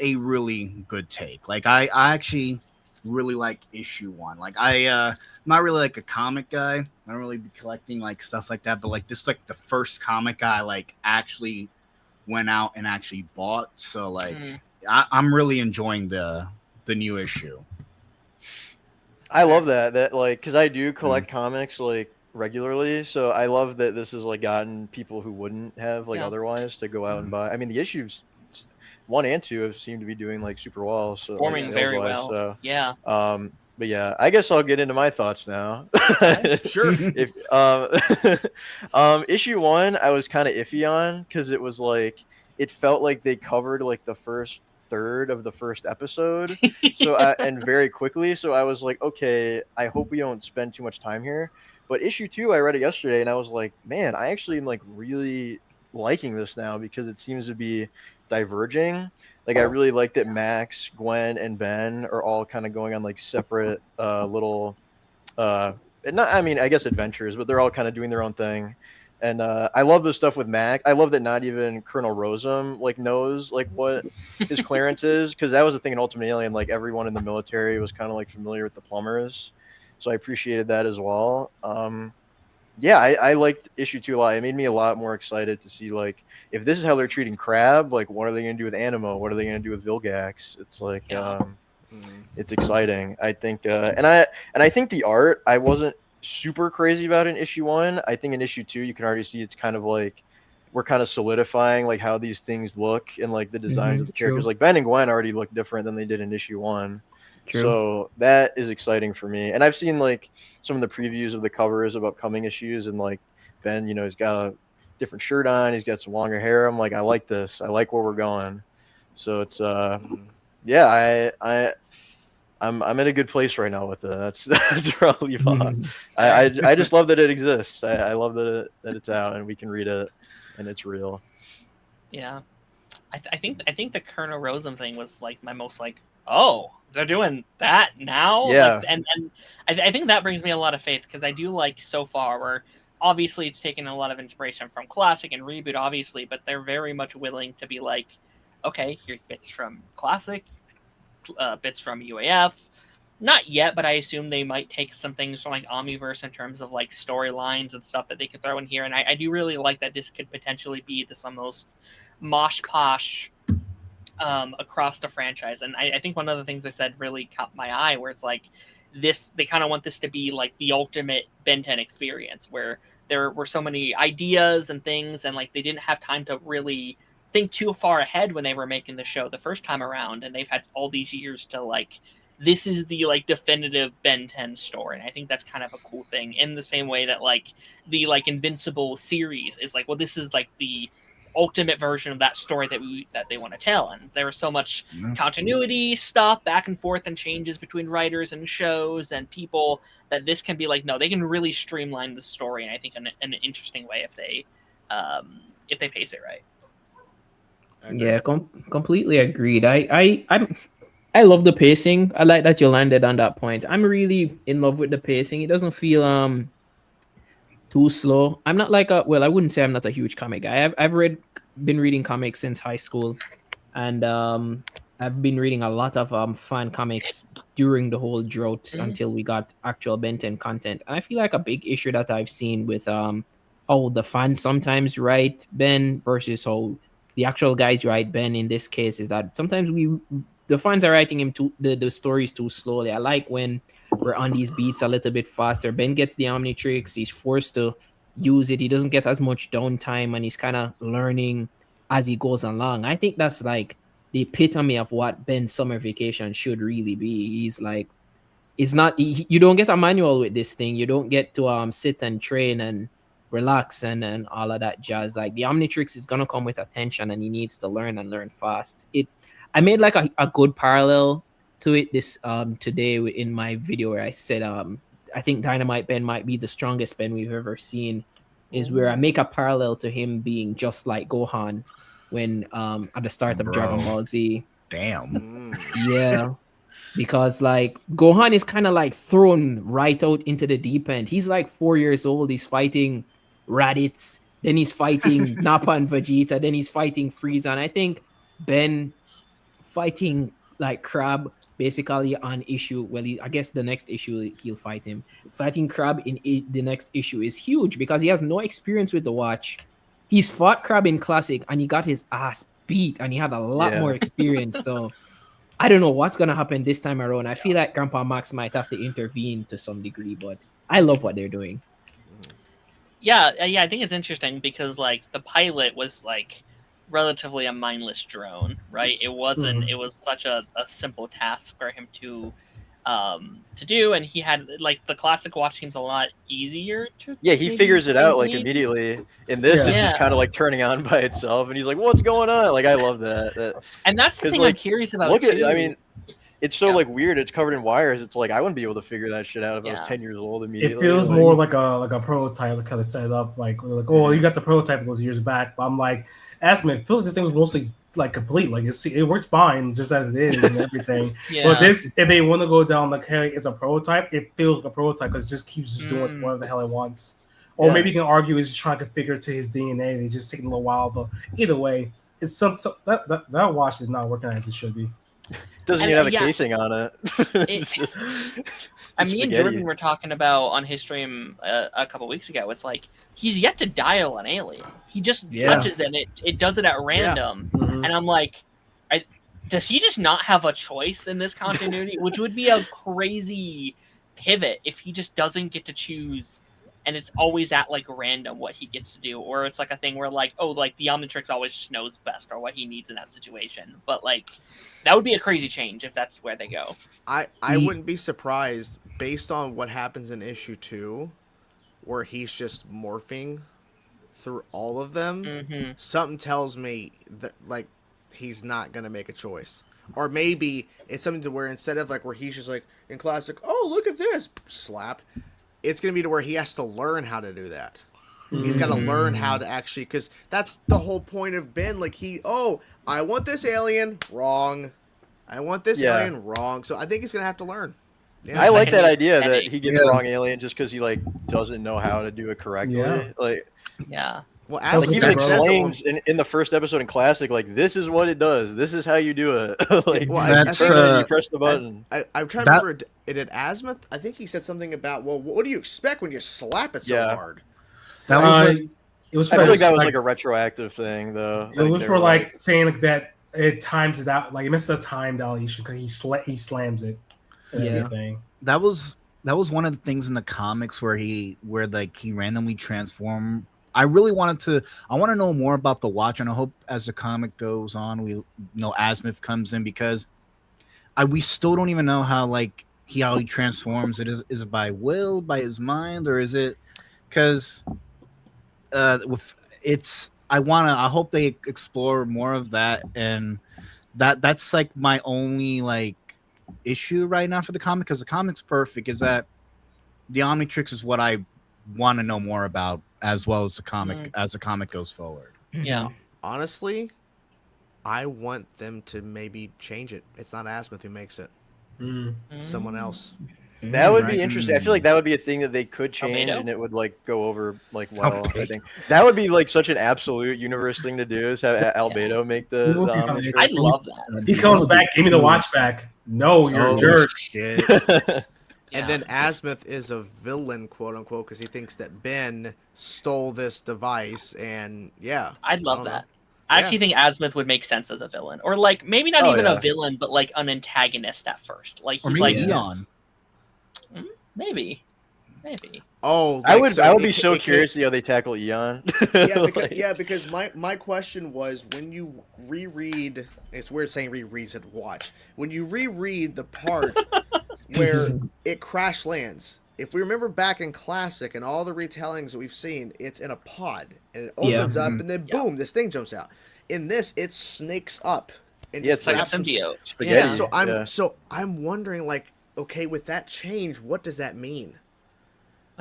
F: a really good take. Like I actually really like issue 1. Like I'm not really like a comic guy. I don't really be collecting like stuff like that, but like this is like the first comic I like actually went out and actually bought. So like I'm really enjoying the new issue.
B: I love that like, because I do collect comics like regularly, so I love that this has like gotten people who wouldn't have like otherwise to go out and buy. I mean, the issues 1 and 2 have seemed to be doing like super well, so
A: performing
B: like,
A: very well.
B: So
A: yeah.
B: But yeah, I guess I'll get into my thoughts now.
E: Sure.
B: If issue 1, I was kind of iffy on because it was like it felt like they covered like the first third of the first episode, so and very quickly. So I was like, okay, I hope we don't spend too much time here. But issue 2, I read it yesterday, and I was like, man, I actually am like really liking this now because it seems to be diverging. Like I really like that Max, Gwen, and Ben are all kind of going on like separate little not, I mean, I guess adventures, but they're all kind of doing their own thing. And I love the stuff with Mac. I love that not even Colonel Rosum like knows like what his clearance is, because that was the thing in Ultimate Alien. Like everyone in the military was kind of like familiar with the plumbers, so I appreciated that as well. Yeah, I liked issue 2 a lot. It made me a lot more excited to see like if this is how they're treating Crab, like what are they gonna do with Animo? What are they gonna do with Vilgax? It's like it's exciting. I think and I think the art I wasn't super crazy about in issue 1. I think in issue 2 you can already see it's kind of like we're kind of solidifying like how these things look and like the designs of the characters. Like Ben and Gwen already look different than they did in issue 1. True. So that is exciting for me. And I've seen like some of the previews of the covers of upcoming issues, and like Ben, you know, he's got a different shirt on, he's got some longer hair. I'm like, I like this. I like where we're going. So it's yeah, I'm in a good place right now with it. That's probably fun. I just love that it exists. I love that it's out and we can read it and it's real.
A: Yeah, I think the Colonel Rosum thing was like my most like, oh, they're doing that now.
B: Yeah,
A: like, and I think that brings me a lot of faith, because I do like so far where obviously it's taken a lot of inspiration from Classic and Reboot, obviously, but they're very much willing to be like, okay, here's bits from Classic, bits from UAF. Not yet, but I assume they might take some things from like Omniverse in terms of like storylines and stuff that they could throw in here. And I do really like that this could potentially be some of those mosh posh across the franchise. And I think one of the things they said really caught my eye, where it's like they kind of want this to be like the ultimate Ben 10 experience, where there were so many ideas and things, and like they didn't have time to really think too far ahead when they were making the show the first time around, and they've had all these years to like, this is the like definitive Ben 10 story. And I think that's kind of a cool thing, in the same way that like the like Invincible series is like, well, this is like the ultimate version of that story that they want to tell. And there was so much continuity stuff back and forth and changes between writers and shows and people, that this can be like, no, they can really streamline the story, and I think in an interesting way if they pace it right.
C: Yeah, completely agreed. I love the pacing. I like that you landed on that point. I'm really in love with the pacing. It doesn't feel too slow. I'm not like I wouldn't say I'm not a huge comic guy. I've been reading comics since high school, and I've been reading a lot of fan comics during the whole drought until we got actual Ben 10 content. And I feel like a big issue that I've seen with how the fans sometimes write Ben versus how the actual guys write Ben in this case is that sometimes the fans are writing him the stories too slowly. I like when we're on these beats a little bit faster. Ben gets the Omnitrix. He's forced to use it. He doesn't get as much downtime, and he's kind of learning as he goes along. I think that's like the epitome of what Ben's summer vacation should really be. He's like, it's not, you don't get a manual with this thing. You don't get to sit and train and relax and all of that jazz. Like the Omnitrix is going to come with attention, and he needs to learn and learn fast. I made like a good parallel to it this today in my video, where I said I think Dynamite Ben might be the strongest Ben we've ever seen, is where I make a parallel to him being just like Gohan when at the start of Dragon Ball Z.
F: Damn.
C: Yeah, because like Gohan is kind of like thrown right out into the deep end. He's like 4 years old. He's fighting Raditz. then he's fighting Nappa and Vegeta, then he's fighting Frieza. And I think Ben fighting like Crab basically on issue. Well, I guess the next issue he'll fight him. Fighting Crab in the next issue is huge because he has no experience with the watch. He's fought Crab in Classic and he got his ass beat and he had a lot more experience. So I don't know what's gonna happen this time around. I feel like Grandpa Max might have to intervene to some degree, but I love what they're doing.
A: Yeah, I think it's interesting because like the pilot was like relatively a mindless drone, right? It wasn't. It was such a simple task for him to do, and he had like the classic watch seems a lot easier to.
B: Yeah, he figures it out like immediately. In this, it's just kind of like turning on by itself, and he's like, "What's going on?" Like I love that.
A: And that's the thing, like, I'm curious about.
B: Look at, I mean, it's so like weird. It's covered in wires. It's like I wouldn't be able to figure that shit out if I was 10 years old immediately.
D: It feels more like a prototype kind of set up. Like oh, you got the prototype those years back. But I'm like, it feels like this thing was mostly like complete. Like it works fine just as it is and everything. But this, if they want to go down like, hey, it's a prototype, it feels like a prototype because it just keeps doing whatever the hell it wants. Or maybe you can argue it's just trying to configure to his DNA. And it's just taking a little while. But either way, it's that watch is not working as it should be.
B: Doesn't even have a casing on it.
A: And me and Jordan were talking about on his stream a couple weeks ago. It's like he's yet to dial an alien. He just touches it. And it does it at random. And I'm like, does he just not have a choice in this continuity? Which would be a crazy pivot if he just doesn't get to choose. And it's always at like random what he gets to do, or it's like a thing where like, oh, like the Omnitrix always just knows best or what he needs in that situation. But like, that would be a crazy change if that's where they go.
E: I wouldn't be surprised based on what happens in issue 2, where he's just morphing through all of them. Something tells me that like he's not gonna make a choice, or maybe it's something to where instead of like where he's just like in classic, oh look at this slap. It's going to be to where he has to learn how to do that. He's got to learn how to actually, because that's the whole point of Ben. Like I want this alien, wrong. I want this alien, wrong. So I think he's going to have to learn.
B: Yeah. I like that idea that he gets the wrong alien just because he like doesn't know how to do it correctly. Well, like even explains in the first episode in Classic, like this is what it does. This is how you do it. Like you press the button.
E: I'm trying to remember. Did Azimuth? I think he said something about, well, what do you expect when you slap it so hard?
D: It was.
B: I feel like that was like a retroactive thing, though.
D: It was for like saying that it times it out. Like it missed the time dilation because he slams it. Everything.
F: That was one of the things in the comics where he randomly transformed. I want to know more about the watch, and I hope as the comic goes on, Azimuth comes in because we still don't even know how he transforms. Is it by will, by his mind, or is it because I hope they explore more of that, and that's like my only issue right now for the comic, because the comic's perfect. Is that the Omnitrix is what I want to know more about, as well as the comic as the comic goes forward.
A: Yeah.
E: Honestly, I want them to maybe change it. It's not Azimuth who makes it. Someone else.
B: That would be interesting. I feel like that would be a thing that they could change, and it would go over well. I think that would be such an absolute universe thing to do, is have Albedo make the
A: I'd love that.
D: He comes back, give me the watch back. No, you're a jerk.
E: Shit. And then Azimuth is a villain, quote unquote, because he thinks that Ben stole this device, and
A: I'd love that. I actually think Azimuth would make sense as a villain, or maybe not even a villain, but an antagonist at first. He's
F: Eon.
A: Maybe.
E: Oh,
B: I would be so curious to see how they tackle Eon.
E: Because my question was, when you reread, it's weird saying reread, said watch. When you reread the part where it crash lands, if we remember back in Classic and all the retellings that we've seen, it's in a pod and it opens up and then boom, this thing jumps out. In this, it snakes up and
A: it's like a symbiote.
E: So I'm wondering, okay, with that change, what does that mean?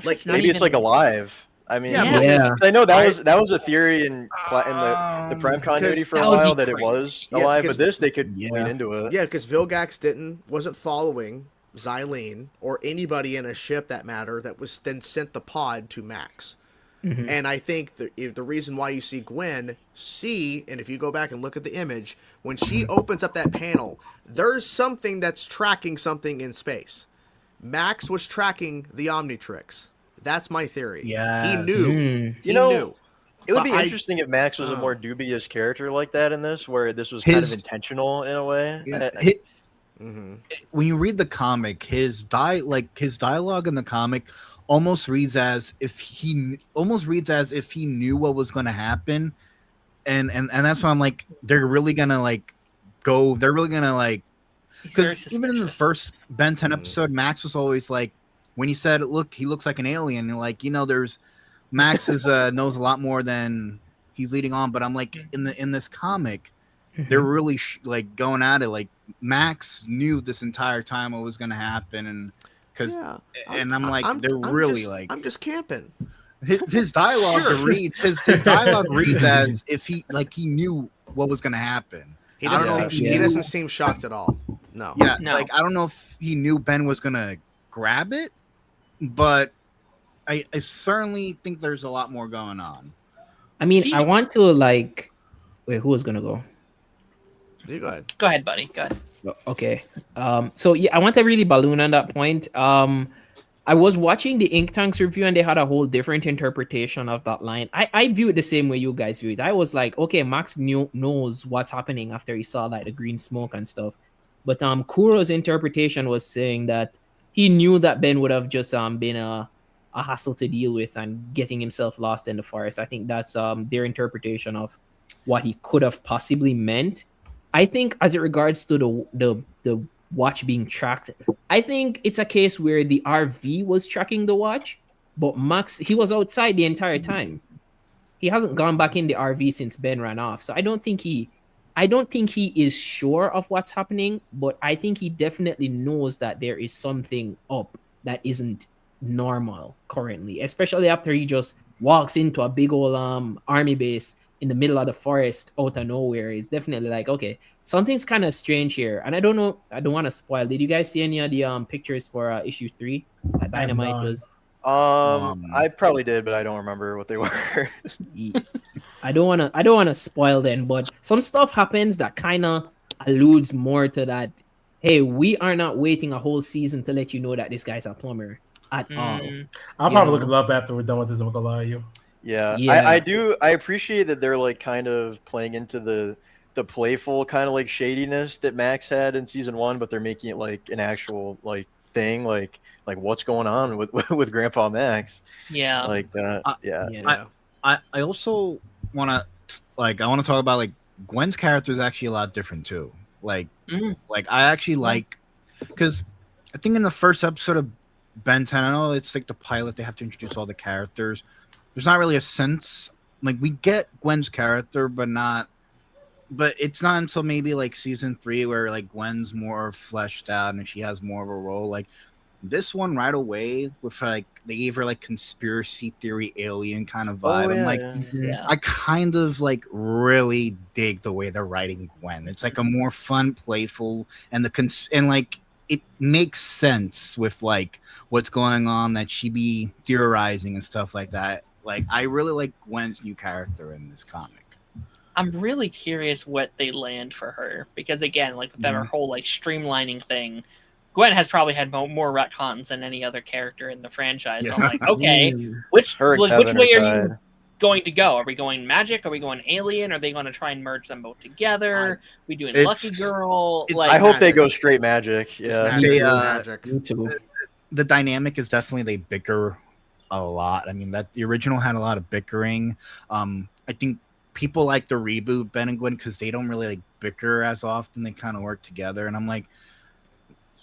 B: Maybe it's alive. I mean, I know that was a theory in the Prime continuity for a while that it was alive, but this they could lean into it.
E: Yeah, because Vilgax wasn't following Xylene or anybody in a ship that was then sent the pod to Max. Mm-hmm. And I think the reason why you see Gwen and if you go back and look at the image, when she opens up that panel, there's something that's tracking something in space. Max was tracking the Omnitrix. That's my theory.
F: Yeah.
E: He knew. He knew.
B: It would be interesting if Max was a more dubious character like that in this, where this was kind of intentional in a way.
F: Yeah, when you read the comic, his dialogue in the comic almost reads as if he knew what was going to happen, and that's why I'm like, they're really gonna because even in the first Ben 10 episode, Max was always like, when he said, "Look, he looks like an alien," and like, there's Max knows a lot more than he's leading on, but I'm like, in this comic, they're really going at it like Max knew this entire time what was going to happen, and I'm just camping. His dialogue reads as if he knew what was going to happen.
E: He doesn't seem shocked at all. No.
F: Yeah, no. Like I don't know if he knew Ben was going to grab it, but I certainly think there's a lot more going on.
C: I mean, I want to wait, who was going to go?
E: You go ahead.
A: Go ahead, buddy. Go ahead.
C: Okay. So yeah, I want to really balloon on that point. I was watching the Ink Tanks review and they had a whole different interpretation of that line. I view it the same way you guys view it. I was like, okay, Max knows what's happening after he saw the green smoke and stuff. But Kuro's interpretation was saying that he knew that Ben would have just been a hassle to deal with and getting himself lost in the forest. I think that's their interpretation of what he could have possibly meant. I think as it regards to the watch being tracked, I think it's a case where the RV was tracking the watch, but Max, he was outside the entire time. He hasn't gone back in the RV since Ben ran off. So I don't think he is sure of what's happening, but I think he definitely knows that there is something up that isn't normal currently, especially after he just walks into a big old army base in the middle of the forest out of nowhere. Is definitely like, okay, something's kind of strange here. And I don't know, I don't want to spoil. Did you guys see any of the pictures for issue 3 that Dynamite was?
B: I probably did, but I don't remember what they were.
C: I don't want to spoil them, but some stuff happens that kind of alludes more to that. Hey, we are not waiting a whole season to let you know that this guy's a plumber at all.
D: I'll probably look it up after we're done with this. I'm gonna lie to you.
B: Yeah. I appreciate that they're like kind of playing into the playful kind of like shadiness that Max had in season 1, but they're making it like an actual like thing, like what's going on with Grandpa Max.
A: Yeah.
B: Like that.
F: I also want to talk about like Gwen's character is actually a lot different too. Like I actually because I think in the first episode of Ben 10, I know it's like the pilot, they have to introduce all the characters. There's not really a sense, like we get Gwen's character, but it's not until maybe like season 3 where like Gwen's more fleshed out and she has more of a role. Like this one right away with like they gave her like conspiracy theory alien kind of vibe. I kind of like really dig the way they're writing Gwen. It's like a more fun, playful, and like it makes sense with like what's going on that she be theorizing and stuff like that. Like I really like Gwen's new character in this comic.
A: I'm really curious what they land for her because again, like with that whole like streamlining thing, Gwen has probably had more retcons than any other character in the franchise. So I'm like, okay, which way are you going to go? Are we going magic? Are we going alien? Are they going to try and merge them both together? We doing Lucky Girl? Like,
B: I hope they go straight magic. Yeah,
E: magic.
F: The dynamic is definitely they bicker a lot. I mean, that the original had a lot of bickering. I think people like the reboot Ben and Gwen because they don't really like bicker as often. They kind of work together, and I'm like,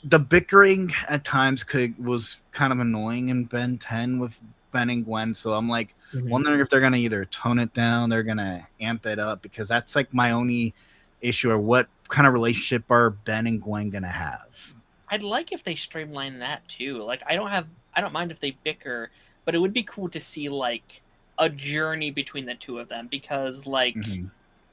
F: the bickering at times was kind of annoying in Ben 10 with Ben and Gwen. So I'm like wondering if they're gonna either tone it down, they're gonna amp it up, because that's like my only issue. Or what kind of relationship are Ben and Gwen gonna have?
A: I'd like if they streamline that too. Like I don't mind if they bicker, but it would be cool to see like a journey between the two of them, because like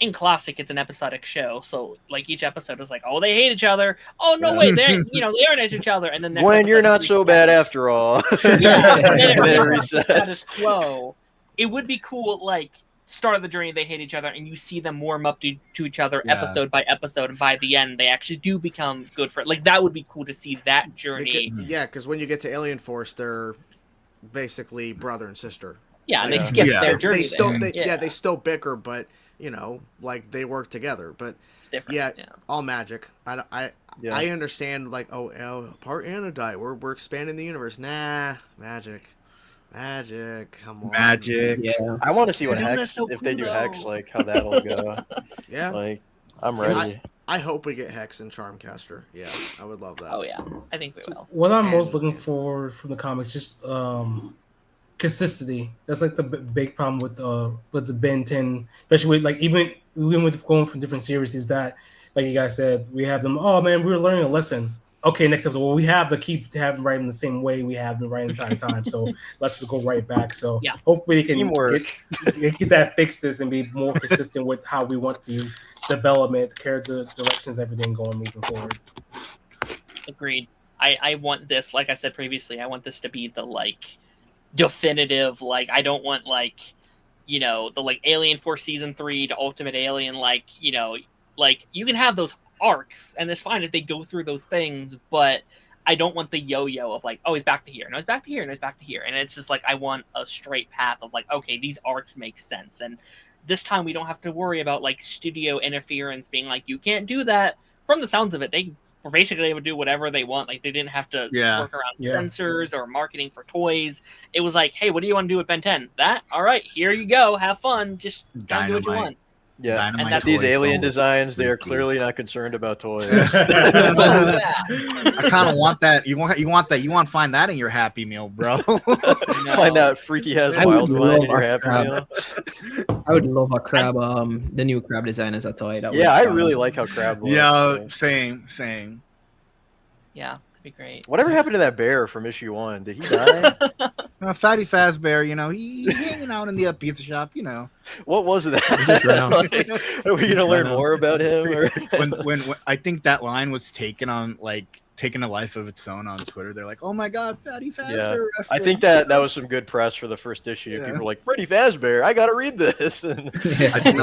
A: in classic it's an episodic show, so like each episode is like, oh, they hate each other, oh no wait, they they are nice to each other, and then next
B: when you're not so bad after all.
A: and then it status quo. it would be cool, like, start of the journey they hate each other and you see them warm up to each other episode by episode, and by the end they actually do become good friends. Like, that would be cool to see that journey.
E: Because when you get to Alien Force, they're basically brother and sister.
A: Yeah, and they skip their journey.
E: They still bicker, but like they work together. But
A: it's different.
E: Yeah, all magic. I understand, like, part Anna died. We're expanding the universe. Nah, magic, come on,
F: magic.
B: Yeah, I want to see what Hex, if they do Hex, like how that'll go.
E: Yeah,
B: like I'm ready.
E: I hope we get Hex and Charmcaster. Yeah, I would love that.
A: Oh yeah, I think we will.
D: What I'm most looking for from the comics, just consistency. That's like the big problem with the Ben 10, especially with, like, even with going from different series, is that, like you guys said, we have them. Oh man, we're learning a lesson. Okay, next episode. Well, we have to keep having writing the same way we have been writing the entire time. So let's just go right back. So hopefully they can get that fixed and be more consistent with how we want these development, character directions, everything going moving forward.
A: Agreed. I want this, like I said previously, I want this to be the, like, definitive, like, I don't want, like, the, like, Alien Force Season 3 to Ultimate Alien, like, like, you can have those arcs, and it's fine if they go through those things, but I don't want the yo-yo of, like, oh, he's back to here, and he's back to here, and he's back to here, and it's just, like, I want a straight path of, like, okay, these arcs make sense, and this time we don't have to worry about, like, studio interference being like, you can't do that. From the sounds of it, they were basically able to do whatever they want. Like, they didn't have to work around censors or marketing for toys. It was like, hey, what do you want to do with Ben 10? That? All right, here you go. Have fun. Just do what you want.
B: Yeah,
F: Dynamite,
B: and these alien designs, they are clearly not concerned about toys.
F: I kind of want that. You want that. You want to find that in your Happy Meal, bro.
B: Find that Freaky has wild vine in your Happy Meal.
C: I would love a crab. The new crab design as a toy.
B: I really like how crab looks.
F: Yeah, same.
A: Yeah, that'd be great.
B: Whatever happened to that bear from issue 1? Did he die?
F: Fatty Fazbear, he's hanging out in the pizza shop,
B: What was that? Like, are we gonna learn more about him? Or?
F: when I think that line was taken a life of its own on Twitter. They're like, "Oh my God, Fatty Fazbear!"
B: Yeah. I think that was some good press for the first issue. Yeah. People were like, "Freddy Fazbear, I gotta read this." And
F: I think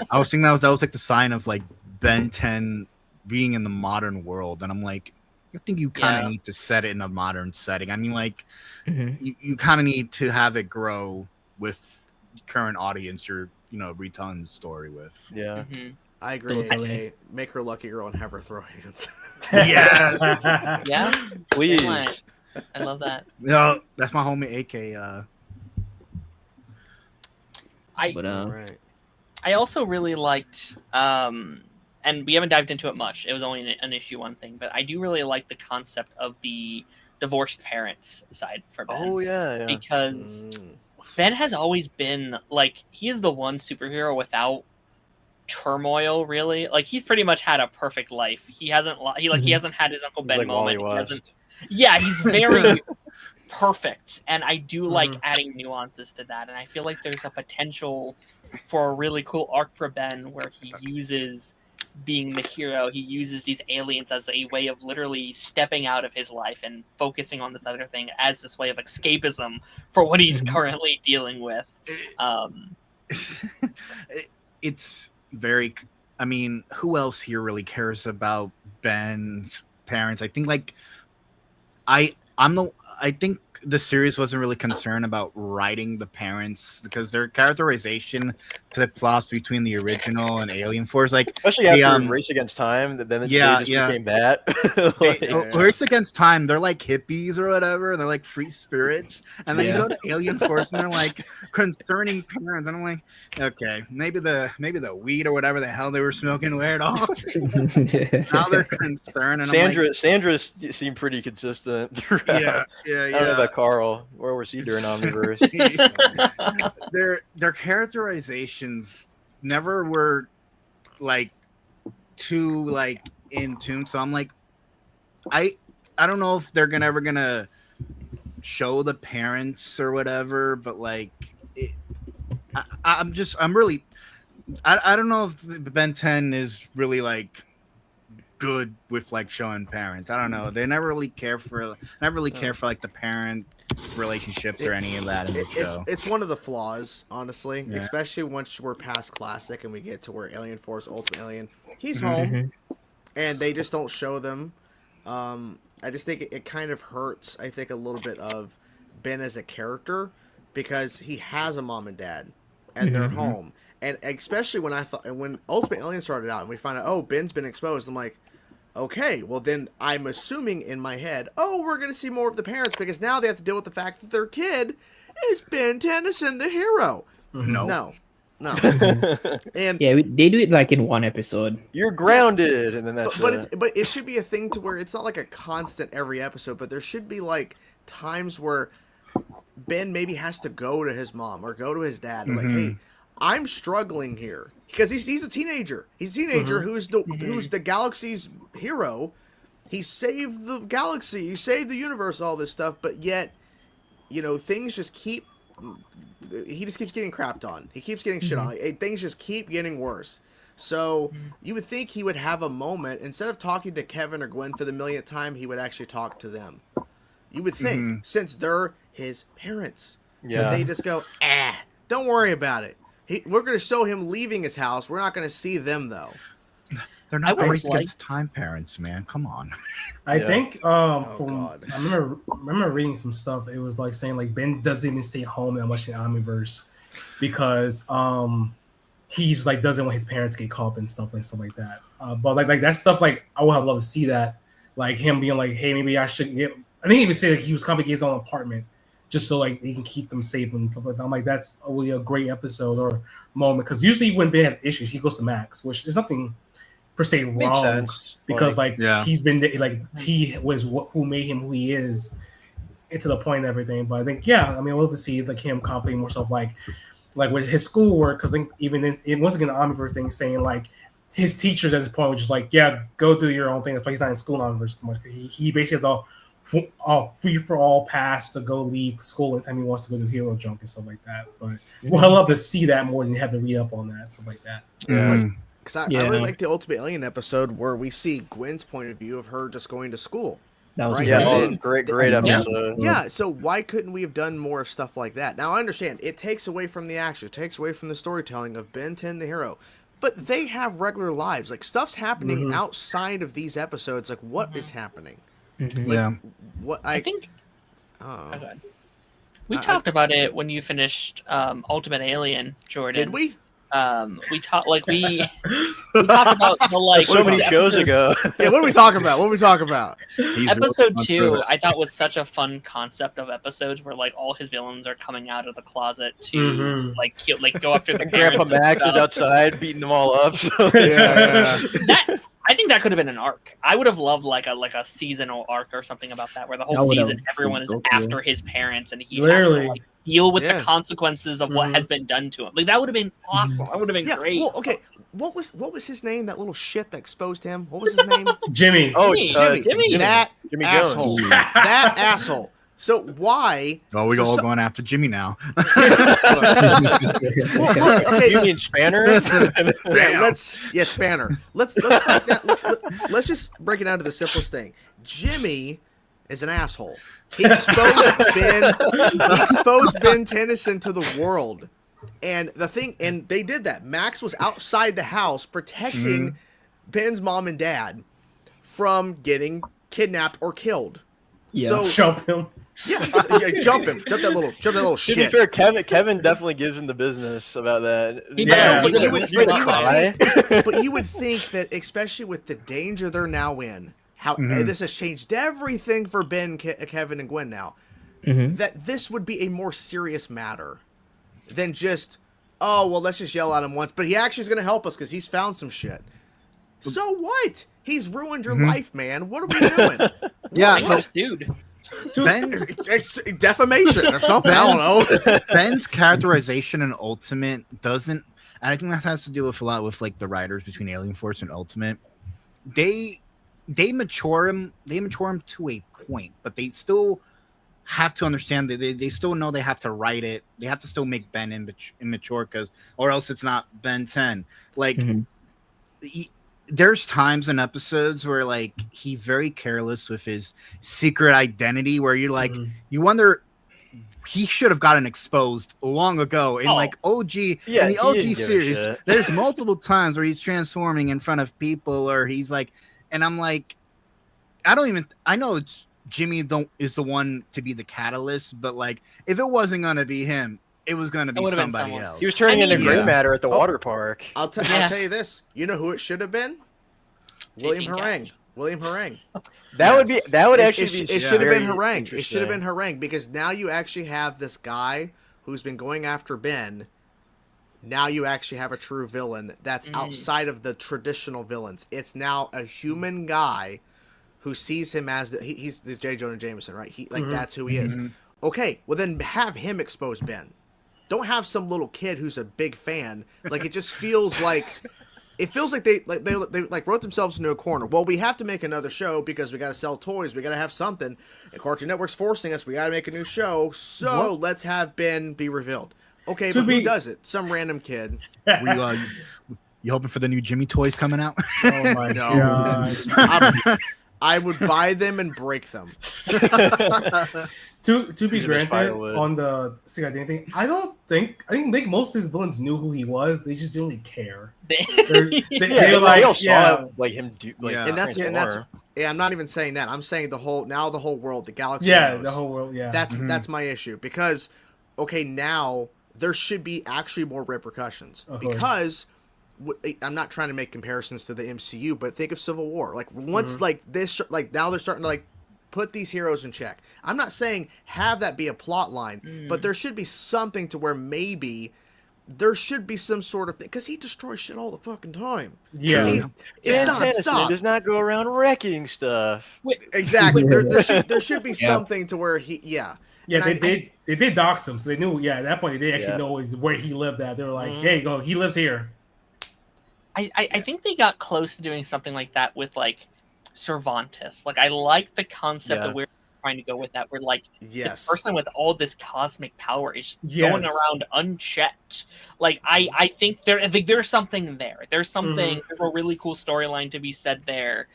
F: I was thinking that was like the sign of, like, Ben 10 being in the modern world, and I'm like, I think you kind of need to set it in a modern setting. I mean, like, you kind of need to have it grow with current audience you're, retelling the story with.
B: Yeah.
E: I agree. Totally. Make her Lucky Girl and have her throw hands.
F: Yes.
A: Yeah.
B: Please.
A: I love that.
F: No, that's my homie AK.
A: I also really liked and we haven't dived into it much. It was only an issue 1 thing, but I do really like the concept of the divorced parents side for Ben.
B: Oh yeah.
A: Because Ben has always been, like, he is the one superhero without turmoil, really. Like, he's pretty much had a perfect life. He hasn't he hasn't had his Uncle Ben
B: like
A: moment.
B: Wally West.
A: He's very perfect, and I do like adding nuances to that, and I feel like there's a potential for a really cool arc for Ben where he uses being the hero, he uses these aliens as a way of literally stepping out of his life and focusing on this other thing as this way of escapism for what he's currently dealing with.
F: It's very, I mean, who else here really cares about Ben's parents? I think, like, I think the series wasn't really concerned about writing the parents because their characterization flip-flops between the original and Alien Force. Like,
B: especially after Race Against Time, then they just became that.
F: Race Against Time, they're like hippies or whatever. They're like free spirits. And then you go to Alien Force and they're like concerning parents. And I'm like, okay, maybe the weed or whatever the hell they were smoking wear it off. Now they're concerned. And
B: Sandra seemed pretty consistent throughout. I don't know about Carl. Where was he during Omniverse?
F: Their characterizations never were like too like in tune. So I'm like, I don't know if they're ever gonna show the parents or whatever, but like, I don't know if Ben 10 is really like good with like showing parents. I don't know. They never really care for like the parent relationships or any of that in the show.
E: It's one of the flaws, honestly, especially once we're past Classic and we get to where Alien Force, Ultimate Alien, he's home, and they just don't show them. I just think it kind of hurts, I think, a little bit of Ben as a character, because he has a mom and dad, and they're home. And especially when Ultimate Alien started out and we find out, oh, Ben's been exposed, I'm like, okay, well then I'm assuming in my head, oh, we're going to see more of the parents, because now they have to deal with the fact that their kid is Ben Tennyson, the hero. No. And
C: yeah, they do it like in one episode.
B: You're grounded, and then that's
E: but it should be a thing to where it's not like a constant every episode, but there should be like times where Ben maybe has to go to his mom or go to his dad, like, hey, I'm struggling here, because he's a teenager. He's a teenager who's the galaxy's hero. He saved the galaxy. He saved the universe. All this stuff, but yet, things just keep. He just keeps getting crapped on. He keeps getting shit on. Things just keep getting worse. So you would think he would have a moment, instead of talking to Kevin or Gwen for the millionth time, he would actually talk to them. You would think, since they're his parents, but they just go, don't worry about it. We're going to show him leaving his house. We're not going to see them, though.
F: They're not raised against time parents, man. Come on.
D: I think I remember reading some stuff. It was like saying like Ben doesn't even stay home that much in Omniverse because he's like doesn't want his parents to get caught up and stuff like that. But like that stuff, like I would have loved to see that. Like him being like, hey, maybe I should get. I think he even said like he was coming to get his own apartment just so like he can keep them safe and stuff like that. I'm like, that's really a great episode or moment, because usually when Ben has issues, he goes to Max, which is nothing per se wrong, because he's been like he was who made him who he is, and to the point and everything. But I think I mean, I love to see like him complimenting more stuff like with his schoolwork, because I think even it wasn't an Omniverse thing, saying like his teachers at this point were just like, go do your own thing. That's why he's not in school in Omniverse so much. He basically has a free for all pass to go leave school anytime he wants to go do hero junk and stuff like that. But I love to see that more than have to read up on that stuff like that.
E: Because I really like the Ultimate Alien episode where we see Gwen's point of view of her just going to school.
C: That was
B: great episode.
E: Yeah, so why couldn't we have done more stuff like that? Now, I understand it takes away from the action, it takes away from the storytelling of Ben 10, the hero. But they have regular lives. Like, stuff's happening outside of these episodes. Like, what is happening? What I think.
A: We talked about it when you finished Ultimate Alien, Jordan.
E: Did we?
A: We talked we talked about the
B: so many shows ago.
E: Yeah, what are we talking about?
A: Episode 2, I thought was such a fun concept of episodes where like all his villains are coming out of the closet to go after the parents.
B: Grandpa Max is outside beating them all up. So.
A: I think that could have been an arc. I would have loved like a seasonal arc or something about that, where the whole season everyone is after his parents and he has to like deal with the consequences of what has been done to him. Like that would have been awesome. That would have been great.
E: Well, okay. What was his name? That little shit that exposed him. What was his name?
D: Jimmy.
E: Oh, Jimmy. That asshole. That asshole. So why?
F: Oh, we're all going after Jimmy now.
B: You mean Spanner?
E: Spanner. Let's just break it down to the simplest thing. Jimmy is an asshole. He exposed Ben Tennyson to the world. And they did that. Max was outside the house protecting Ben's mom and dad from getting kidnapped or killed.
D: Yeah, so, jump him.
E: Yeah, jump him. Jump that little shit.
B: To be fair, Kevin definitely gives him the business about that.
E: But you would think that, especially with the danger they're now in, how this has changed everything for Ben, Kevin, and Gwen now, that this would be a more serious matter than just, let's just yell at him once. But he actually is going to help us because he's found some shit. So what? He's ruined your life, man. What are we doing?
A: Dude.
E: It's defamation or something. I don't know.
F: Ben's characterization in Ultimate doesn't, and I think that has to do with a lot with like the writers between Alien Force and Ultimate. They mature him to a point, but they still have to understand that they still know they have to write it. They have to still make Ben immature or else it's not Ben 10. Like there's times in episodes where like he's very careless with his secret identity, where you're like, you wonder. He should have gotten exposed long ago in like OG in the OG series. There's multiple times where he's transforming in front of people, or he's like, and I'm like, I know it's Jimmy is the one to be the catalyst, but like if it wasn't gonna be him, it was gonna be somebody else.
B: He was turning into gray matter at the water park.
E: I'll tell you this. You know who it should have been? William Harang.
B: That would actually be.
E: It should have been Harang. It should have been Harang, because now you actually have this guy who's been going after Ben. Now you actually have a true villain that's outside of the traditional villains. It's now a human guy who sees him as he's this J. Jonah Jameson, right? That's who he is. Okay, well then have him expose Ben. Don't have some little kid who's a big fan. Like, it just feels like. It feels like they wrote themselves into a corner. Well, we have to make another show because we got to sell toys. We got to have something. And Cartoon Network's forcing us. We got to make a new show. So let's have Ben be revealed. Okay, but who does it? Some random kid.
F: You hoping for the new Jimmy toys coming out?
D: Oh my god!
E: I would buy them and break them.
D: To be granted, on the secret identity thing, I think most of his villains knew who he was. They just didn't really care. They were like,
B: him do,
E: and that's I'm not even saying that. I'm saying the whole world, the galaxy.
D: Yeah,
E: knows.
D: the whole world. Yeah,
E: that's my issue, because now there should be actually more repercussions, because. I'm not trying to make comparisons to the MCU, but think of Civil War. Like, once now they're starting to put these heroes in check. I'm not saying have that be a plot line, but there should be something to where maybe there should be some sort of thing, because he destroys shit all the fucking time.
B: Yeah, it's non-stop. Does not go around wrecking stuff.
E: Exactly. There should be something to where he. Yeah,
D: they did dox him, so they knew. Yeah, at that point they actually know where he lived at. They were like, "Hey, go. He lives here."
A: I think they got close to doing something like that with like Cervantes. Like, I like the concept that we're trying to go with that. Where like this person with all this cosmic power is going around unchecked. Like, I think there's something there. There's something. There's a really cool storyline to be said there,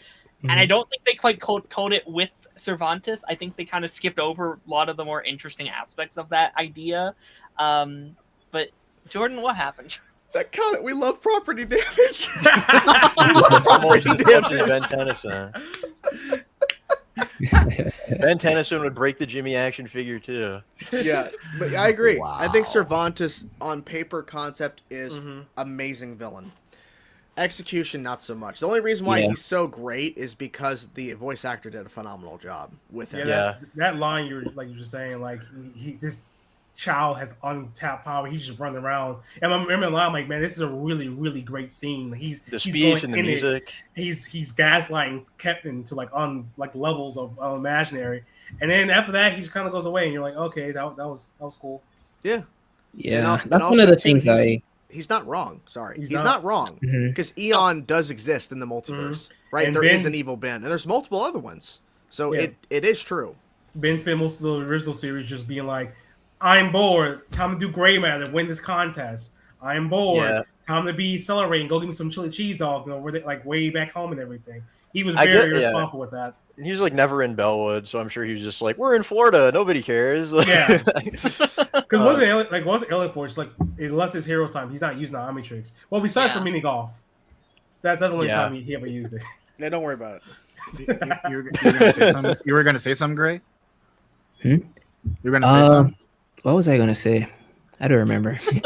A: and I don't think they quite told it with Cervantes. I think they kind of skipped over a lot of the more interesting aspects of that idea. But Jordan, what happened?
E: That comment, we love property damage. We love property damage.
B: Ben Tennyson. Ben Tennyson would break the Jimmy action figure too.
E: Yeah, but I agree. Wow. I think Cervantes on paper concept is amazing villain. Execution, not so much. The only reason why he's so great is because the voice actor did a phenomenal job with him.
D: That line you're just saying, like, this child has untapped power. He's just running around. And I remember the line, I'm like, man, this is a really, really great scene. He's
B: speech and the music.
D: He's gaslighting Captain to like levels of imaginary. And then after that, he just kind of goes away, and you're like, okay, that was cool.
E: Yeah.
C: Yeah, that's one of the things
E: he's not wrong. Sorry, he's not wrong, because Eon does exist in the multiverse, right? And there is an evil Ben, and there's multiple other ones. So it is true.
D: Ben spent most of the original series just being like, I'm bored. Time to do gray matter. Win this contest. I'm bored. Yeah. Time to be celebrating. Go give me some chili cheese dogs over there, like way back home and everything. He was very responsible with that.
B: He was like never in Bellwood, so I'm sure he was just like, we're in Florida. Nobody cares.
D: Yeah. Because wasn't Alien Force like unless it's hero time, he's not using the Omnitrix. Well, besides for mini golf, that's the only time he ever used it.
E: Yeah, don't worry about
F: it. You were gonna say something, Gray?
C: You
F: were gonna say something.
C: What was I going to say? I don't remember. Just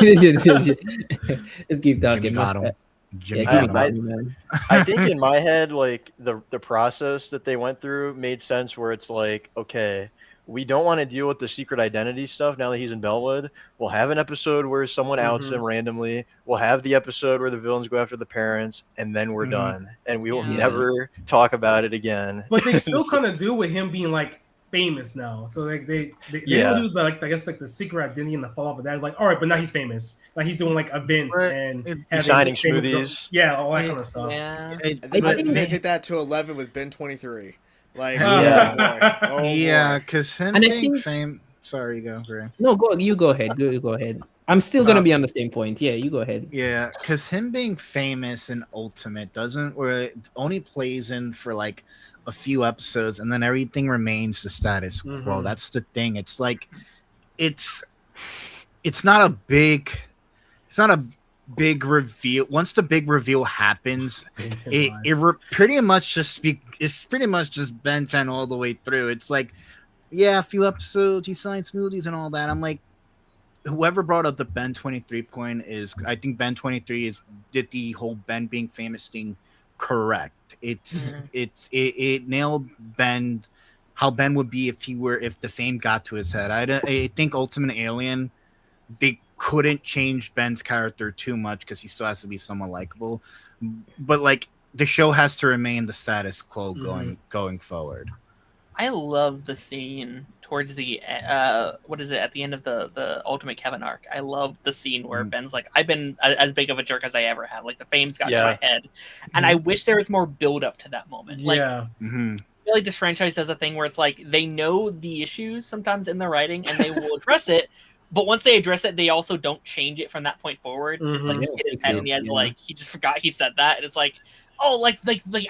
C: keep talking.
F: Jimmy got him.
B: I think in my head, like the process that they went through made sense, where it's like, okay, we don't want to deal with the secret identity stuff now that he's in Bellwood. We'll have an episode where someone outs him randomly. We'll have the episode where the villains go after the parents, and then we're done. And we will never talk about it again.
D: But they still kind of do with him being like famous now, so like they do the I guess the secret identity and the follow up of that. Like, all right, but now he's famous. Like he's doing like events and
B: signing smoothies.
D: All that kind of stuff. Yeah,
E: I think they take that to 11 with Ben 23. Like,
F: because him being fame. Sorry, go Gray.
C: No, you go ahead. Go ahead. I'm still gonna be on the same point. Yeah, you go ahead.
F: Yeah, because him being famous in Ultimate doesn't, or it only plays in for like a few episodes, and then everything remains the status quo. That's the thing. It's like it's not a big reveal. Once the big reveal happens, pretty much just Ben 10 all the way through. It's like, yeah, a few episodes, you sign smoothies and all that. I'm like, whoever brought up the Ben 23 point I think Ben 23 did the whole Ben being famous thing correct. It nailed Ben, how Ben would be if the fame got to his head. I think Ultimate Alien, they couldn't change Ben's character too much because he still has to be somewhat likable, but like the show has to remain the status quo going forward.
A: I love the scene towards the what is it, at the end of the Ultimate Kevin arc. I love the scene where Ben's like, I've been as big of a jerk as I ever have. Like the fame's got to my head, and I wish there was more build up to that moment. Like, I feel like this franchise does a thing where it's like they know the issues sometimes in the writing and they will address it. But once they address it, they also don't change it from that point forward. It's like his head, and he has like he just forgot he said that, and it's like, oh, like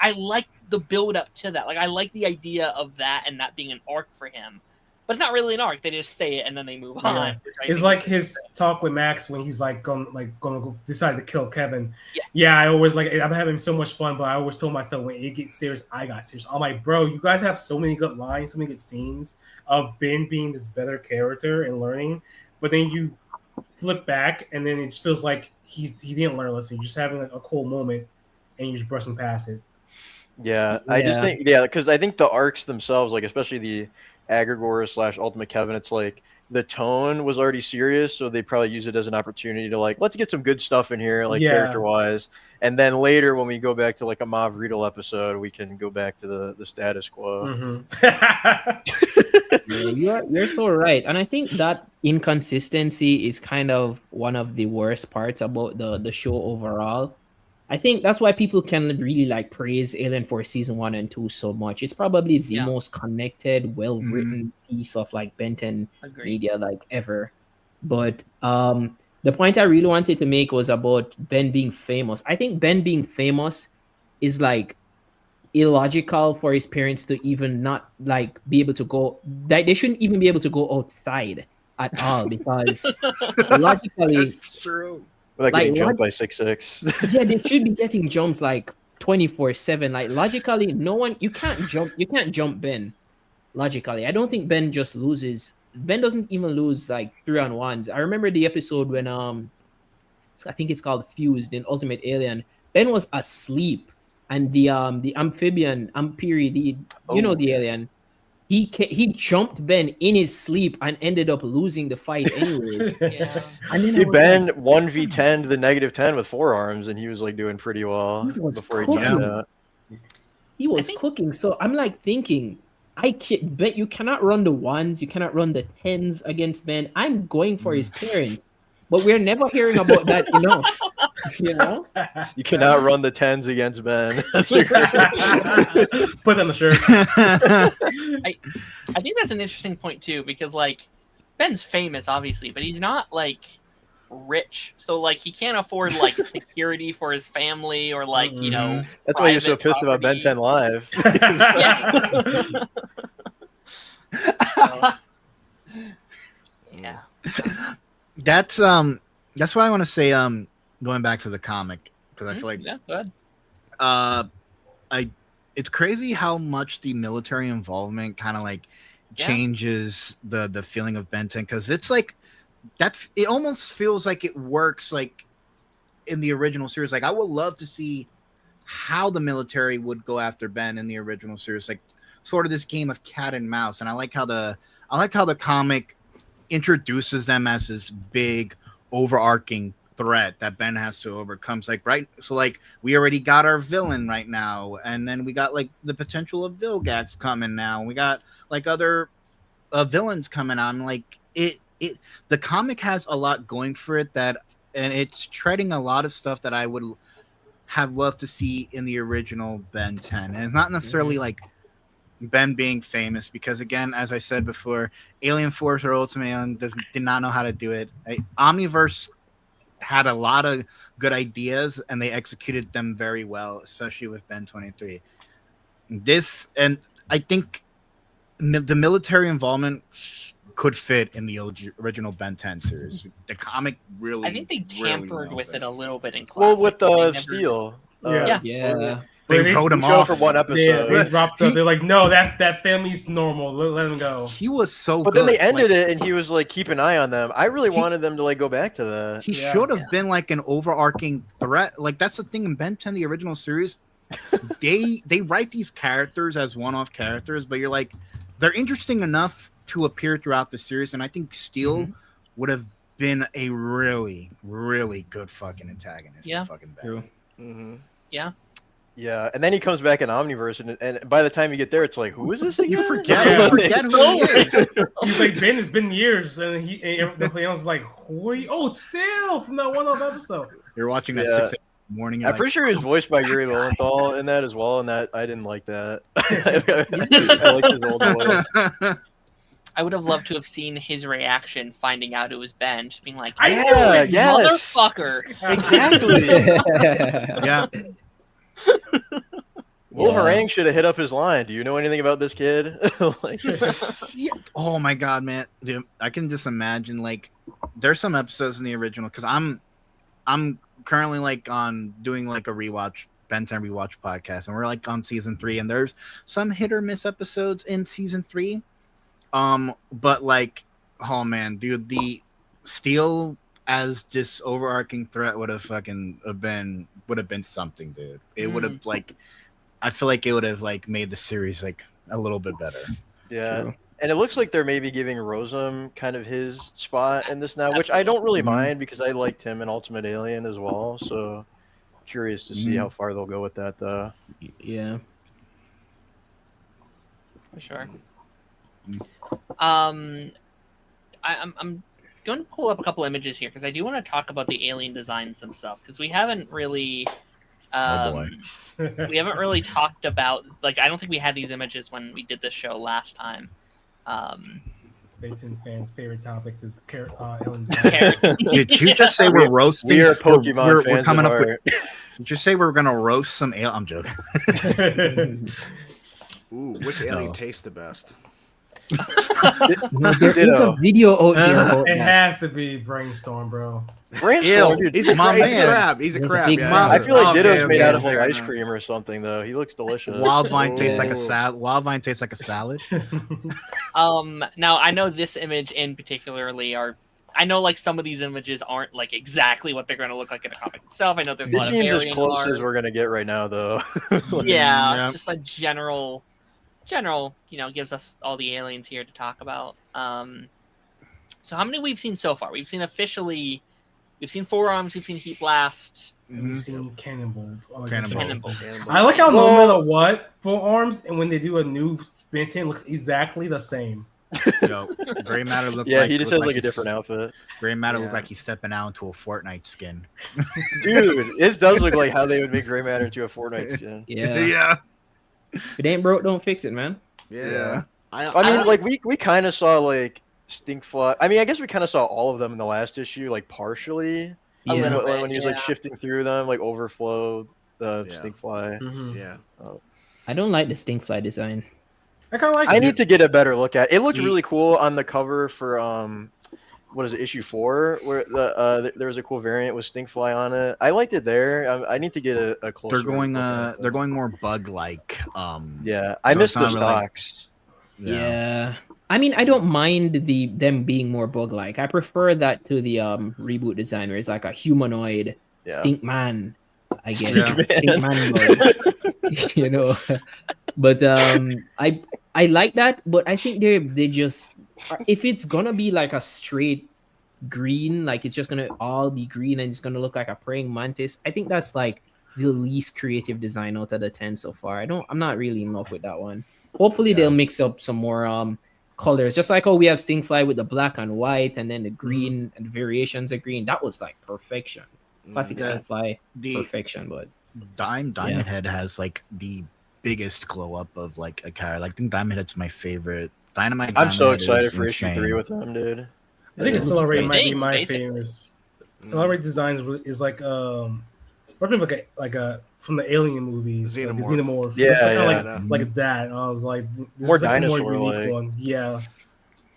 A: I like the build up to that. Like I like the idea of that and that being an arc for him. But it's not really an arc. They just say it and then they move on.
D: It's like his talk with Max when he's like going to decide to kill Kevin. Yeah, I always I'm having so much fun, but I always told myself when it gets serious, I got serious. I'm like, bro, you guys have so many good lines, so many good scenes of Ben being this better character and learning. But then you flip back, and then it just feels like he didn't learn a lesson. You're just having like a cool moment, and you're just brushing past it.
B: Yeah, I just think because I think the arcs themselves, like especially the Agrigor / Ultimate Kevin, it's like the tone was already serious, so they probably use it as an opportunity to like, let's get some good stuff in here, like character wise, and then later when we go back to like a Mav Riedel episode, we can go back to the status quo.
C: You're so right, and I think that inconsistency is kind of one of the worst parts about the show overall. I think that's why people can really like praise Alien Force season 1 and 2 so much. It's probably the most connected, well-written piece of like Ben 10 media like ever. But the point I really wanted to make was about Ben being famous. I think Ben being famous is like illogical for his parents to even not like be able to go. Like, they shouldn't even be able to go outside at all because logically,
F: it's true.
B: Like getting jumped by 6'6".
C: Yeah, they should be getting jumped like 24/7. Like logically, you can't jump Ben. Logically, I don't think Ben just loses. Ben doesn't even lose like 3-on-1s. I remember the episode when I think it's called Fused in Ultimate Alien. Ben was asleep, and the amphibian Ampiri, the alien, he jumped Ben in his sleep and ended up losing the fight anyways. And then
B: Ben 1v10 to the -10 with 4 arms, and he was like doing pretty well before he jumped out.
C: He was cooking. So I'm like thinking, Ben, you cannot run the 1s, you cannot run the 10s against Ben. I'm going for his parents. But we're never hearing about that enough. You know?
B: You cannot run the 10s against Ben.
D: Put on the shirt.
A: I think that's an interesting point too, because like Ben's famous, obviously, but he's not like rich. So like he can't afford like security for his family or like, you know.
B: That's why you're so pissed about Ben 10 Live.
A: Yeah.
F: That's why I want to say going back to the comic, because I feel like
A: go ahead.
F: It's crazy how much the military involvement kind of like changes the feeling of Ben 10, because it's like it almost feels like it works like in the original series. Like I would love to see how the military would go after Ben in the original series, like sort of this game of cat and mouse. And I like how the comic introduces them as this big overarching threat that Ben has to overcome. It's like, right, so like we already got our villain right now, and then we got like the potential of Vilgax coming now, and we got like other villains coming on. Like the comic has a lot going for it, and it's treading a lot of stuff that I would have loved to see in the original Ben 10. And it's not necessarily like Ben being famous because, again, as I said before, Alien Force or Ultimate Alien did not know how to do it. Omniverse had a lot of good ideas and they executed them very well, especially with Ben 23. This, and I think the military involvement could fit in the original Ben 10 series. The comic really,
A: I think they tampered with it a little bit in
B: Well,
A: classic.
B: with Steel.
C: Yeah.
F: They wrote him off
B: for one episode.
D: Yeah, they dropped. They're like, no, that family's normal. Let him go.
F: He was so
B: But
F: good.
B: then they ended it, and he was like, keep an eye on them. I really wanted them to like go back to that.
F: He should have been like an overarching threat. Like that's the thing in Ben 10, the original series. they write these characters as one-off characters, but you're like, they're interesting enough to appear throughout the series, and I think Steel would have been a really, really good fucking antagonist.
A: Yeah.
F: Fucking Ben.
E: Mm-hmm.
A: Yeah.
B: Yeah, and then he comes back in Omniverse, and by the time you get there, it's like, who is this again?
F: You forget who he is.
D: He's like, Ben, it's been years, and everybody else is like, who are you? Oh, Still from that one-off episode.
F: You're watching that 6 a.m. morning.
B: I'm pretty sure he was voiced by Yuri Lowenthal in that as well, and that I didn't like that. I liked his old voice.
A: I would have loved to have seen his reaction finding out it was Ben, just being like,
D: I knew it,
A: motherfucker.
B: Exactly.
F: Yeah.
B: Wolverine should have hit up his line. Do you know anything about this kid?
F: Oh my god, man, dude, I can just imagine like there's some episodes in the original because I'm currently like on doing like a rewatch Ben 10 rewatch podcast, and we're like on season 3, and there's some hit or miss episodes in season 3. But like, oh man, dude, the Steel as this overarching threat would have been something, dude. It would have like, I feel like it would have like made the series like a little bit better.
B: Yeah. True. And it looks like they're maybe giving Rosem kind of his spot in this now, which I don't really mind because I liked him in Ultimate Alien as well. So curious to see how far they'll go with that, though.
C: Yeah.
A: For sure. I'm going to pull up a couple images here because I do want to talk about the alien designs themselves because we haven't really we haven't really talked about, like, I don't think we had these images when we did this show last time.
D: Benton fans' favorite topic is alien design.
F: Did you just say we're roasting?
B: We are Pokemon fans.
F: We're coming up with, did you say we're gonna roast some alien? I'm joking.
E: Ooh, which alien tastes the best?
C: There is a video out there.
D: It has to be Brainstorm, bro.
B: Brainstorm, dude.
E: He's a crab. He's a crab. Yeah,
B: I feel like Ditto's made out of like ice cream or something, though. He looks delicious.
F: Wildvine tastes like a salad. Wildvine tastes like a salad.
A: Now I know this image in particularly I know like some of these images aren't like exactly what they're going to look like in a comic itself. I know there's a lot of
B: seems as
A: variant
B: close
A: art.
B: as we're going to get right now, though.
A: Just a general, gives us all the aliens here to talk about. So how many we've seen so far? We've seen Forearms, we've seen Heat Blast.
D: We've seen Cannonball.
A: Cannonball.
D: I like how no matter what, Forearms, and when they do a new Ben 10, looks exactly the same.
F: Gray Matter looked
B: like he just has like a different outfit.
F: Gray Matter looked like he's stepping out into a Fortnite skin.
B: Dude, it does look like how they would make Gray Matter into a Fortnite skin.
F: Yeah.
C: If it ain't broke, don't fix it, man.
B: Yeah. I mean, like we kind of saw like Stinkfly. I mean, I guess we kind of saw all of them in the last issue, like partially. When he was like shifting through them, like Overflow, the Stinkfly.
E: Mm-hmm. Yeah.
C: I don't like the Stinkfly design.
D: I kind of like it.
B: I need to get a better look at it. It looked really cool on the cover for what is it, issue 4, where there was a cool variant with Stinkfly on it. I liked it there. I need to get a closer.
F: They're going more bug-like.
B: Yeah, I missed the stocks.
C: Yeah. I mean, I don't mind them being more bug-like. I prefer that to the reboot design where it's like a humanoid stink man, I guess. Stink man bug. But I like that, but I think they just, if it's gonna be like a straight green, like it's just gonna all be green and it's gonna look like a praying mantis, I think that's like the least creative design out of the 10 so far. I'm not really in love with that one. Hopefully they'll mix up some more colors, just like we have Stinkfly with the black and white and then the green and variations of green. That was like perfection. Classic Stinkfly perfection. But
F: Diamond Head has like the biggest glow up of like a character. Like, I think Dynamite's my favorite. Dynamite.
B: I'm so
F: Dynamite
B: excited
F: is
B: for issue
F: insane.
B: 3 with them, dude.
D: I think Accelerate might be my
A: basically.
D: favorite. Accelerate Designs is like like a from the Alien movies,
E: Xenomorph.
D: Like the Xenomorph.
B: Yeah,
D: It's like,
B: yeah.
D: like that. And I was like, this
B: More
D: is like a more
B: dinosaur-like.
D: unique one. Yeah.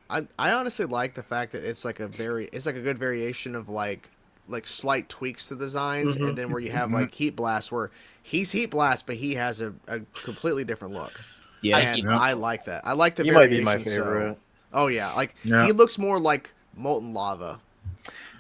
E: I honestly like the fact that it's like a good variation of like slight tweaks to designs, and then where you have like Heat Blast, where he's Heat Blast, but he has a completely different look.
C: Yeah,
E: and I like that. I like the
B: He might
E: variation.
B: be my favorite.
E: Oh yeah, like he looks more like molten lava.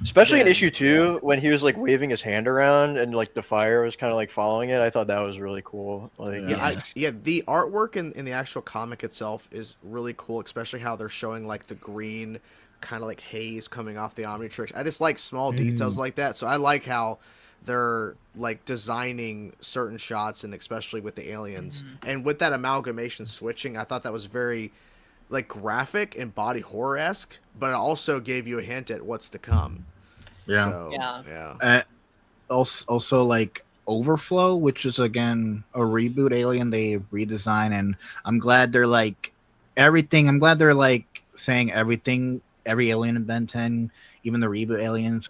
B: Especially in issue 2, when he was like waving his hand around and like the fire was kind of like following it. I thought that was really cool. Like,
E: The artwork in the actual comic itself is really cool, especially how they're showing like the green kind of like haze coming off the Omnitrix. I just like small details like that. So I like how they're like designing certain shots, and especially with the aliens and with that amalgamation switching. I thought that was very like graphic and body horror-esque, but it also gave you a hint at what's to come.
F: Yeah.
E: So,
F: Also like Overflow, which is again a reboot Alien they redesign, and I'm glad they're like everything. I'm glad they're like saying everything. Every alien in Ben 10, even the reboot aliens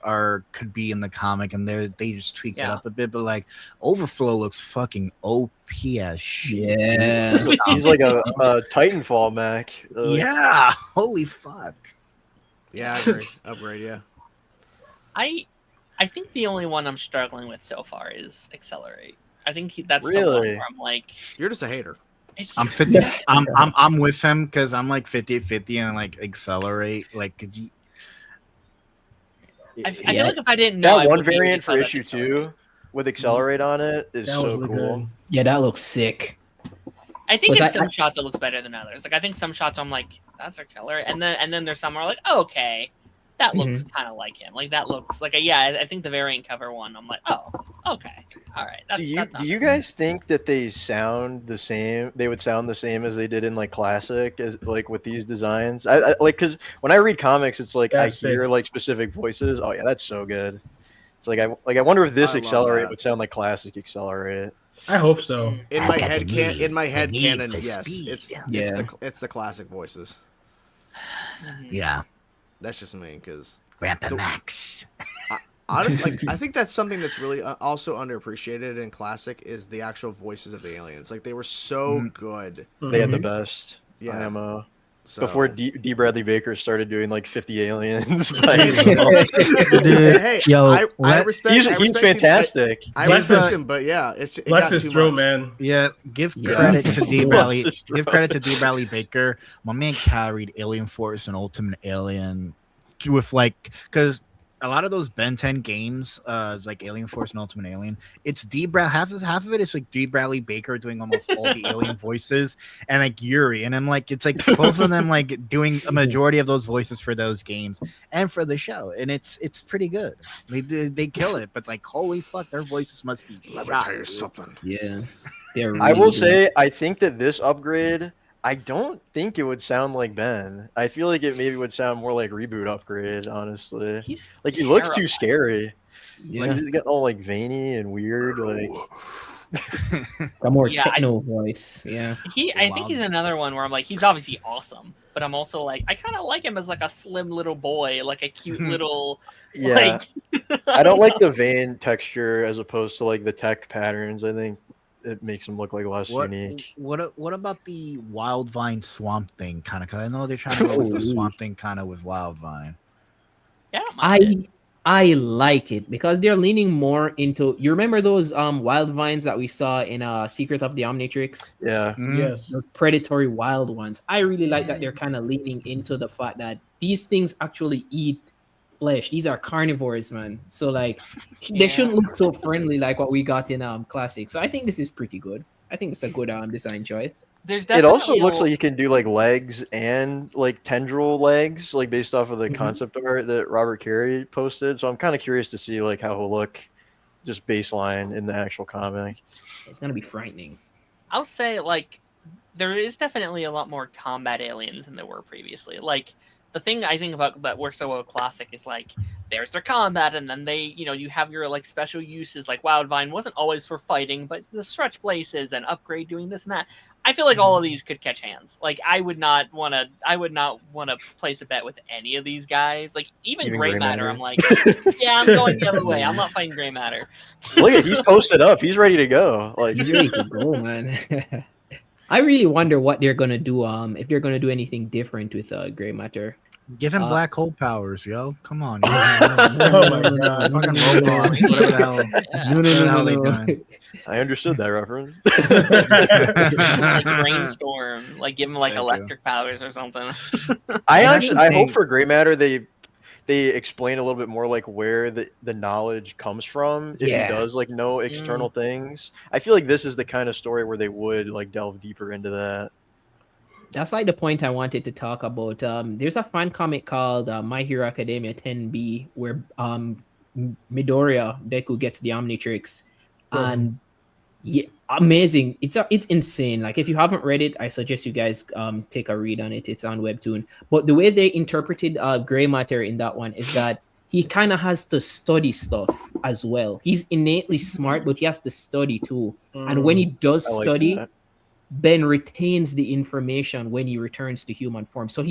F: could be in the comic, and they just tweaked it up a bit. But like Overflow looks fucking OP as shit.
C: Yeah,
B: he's like a Titanfall mech.
F: Yeah, holy fuck.
E: Yeah, I agree. Upgrade, yeah.
A: I think the only one I'm struggling with so far is Accelerate. I think that's the one
B: Really?
A: where I'm like,
E: You're just a hater.
F: I'm 50. I'm with him because I'm like 50-50 and like Accelerate. Like,
A: I feel like if I didn't know,
B: That
A: I
B: one
A: would be
B: variant for
A: excited
B: issue
A: Accelerate.
B: 2 with Accelerate on it is
D: That was
B: so
D: really
B: cool.
D: good.
C: yeah, that looks sick.
A: I think
C: But
A: in
C: I-
A: some shots it looks better than others. Like I think some shots I'm like, that's Accelerate, and then there's some where I'm like, oh, okay, that looks kind of like him. Like that looks like I think the variant cover one, I'm like, oh, okay, all right. That's,
B: Do you guys think that they sound the same? They would sound the same as they did in like classic, as like with these designs. I like because when I read comics, it's like
D: That's
B: I hear
D: sick.
B: like specific voices. Oh yeah, that's so good. It's like I wonder if this
E: I love
B: Accelerate
E: that.
B: would sound like classic Accelerate.
D: I hope so.
E: In my head canon,
F: for
E: yes,
F: speed.
E: it's the classic voices.
F: yeah,
E: That's just me because
F: Grandpa Max.
E: honestly, like, I think that's something that's really also underappreciated in classic is the actual voices of the aliens. Like they were so good.
B: They had the best
E: Yeah.
B: IMO.
E: So.
B: Before D. Bradley Baker started doing like 50 aliens.
E: Hey,
C: Yo,
E: I respect.
B: He's
E: I respect
B: fantastic.
E: I
D: Bless
E: respect
D: his-
E: him, but yeah, it
D: Bless
E: got
D: his
E: too
D: throat,
E: much.
D: man.
F: Yeah, give
C: Yeah.
F: credit to D. Bradley.
B: That's
F: Give credit to D. Bradley Baker. My man carried Alien Force and Ultimate Alien with like because a lot of those Ben 10 games, like Alien Force and Ultimate Alien, it's half of it is like D. Bradley Baker doing almost all the alien voices, and like Yuri, and I'm like, it's like both of them like doing a majority of those voices for those games and for the show, and it's pretty good. They kill it, but like holy fuck, their voices must be.
E: Let me
F: shot,
E: tell you
F: dude.
E: something.
C: Yeah, they're
B: I will
C: really good.
B: say, I think that this upgrade, I don't think it would sound like Ben. I feel like it maybe would sound more like Reboot Upgrade, honestly.
A: He's
B: Like, he looks too
A: terrifying.
B: scary.
C: Yeah,
B: Like, he's got all, like, veiny and weird, like...
C: a more
A: Yeah,
C: techno voice. Yeah,
A: I think he's another one where I'm like, he's obviously awesome, but I'm also like, I kind of like him as like a slim little boy, like a cute little,
B: Yeah.
A: like.
B: I don't like the vein texture as opposed to, like, the tech patterns. I think it makes him look, like, less unique.
F: What about the Wildvine Swamp Thing kind of? Cause I know they're trying to go with the Swamp Thing kind of with Wildvine.
A: Yeah, I don't mind it.
C: I like it because they're leaning more into. You remember those wild vines that we saw in Secret of the Omnitrix?
B: Yeah.
D: Yes.
C: Those predatory wild ones. I really like that they're kind of leaning into the fact that these things actually eat flesh. These are carnivores, man. So like they shouldn't look so friendly like what we got in classic. So I think this is pretty good. I think it's a good design choice.
A: There's
B: It
A: definitely
B: also looks like you can do like legs and like tendril legs, like based off of the concept art that Robert Carey posted. So I'm kind of curious to see like how he'll look just baseline in the actual comic.
C: It's gonna be frightening.
A: I'll say like there is definitely a lot more combat aliens than there were previously. Like the thing I think about that works so well with classic is like there's their combat, and then they, you have your like special uses. Like Wildvine wasn't always for fighting, but the stretch places and upgrade doing this and that. I feel like all of these could catch hands. Like I would not want to place a bet with any of these guys. Like even Gray Matter, I'm like, yeah, I'm going the other way. I'm not fighting Gray Matter.
B: Look at, he's posted up. He's ready to go. Like
C: he's ready to go, man. I really wonder what they're gonna do. If they're gonna do anything different with Gray Matter.
F: Give him black hole powers, yo. Come on.
D: Oh my god.
F: Fucking robots, whatever the hell.
C: No.
B: I understood that reference.
A: Like brainstorm, like give him like electric powers or something.
B: I hope for Gray Matter they explain a little bit more like where the knowledge comes from. If he does like know external things, I feel like this is the kind of story where they would like delve deeper into that.
C: That's like the point I wanted to talk about. There's a fan comic called My Hero Academia 10B where Midoriya Deku gets the Omnitrix, and amazing. It's insane. Like if you haven't read it, I suggest you guys take a read on it. It's on Webtoon. But the way they interpreted Gray Matter in that one is that he kind of has to study stuff as well. He's innately smart, but he has to study too. And when he does study, Ben retains the information when he returns to human form. So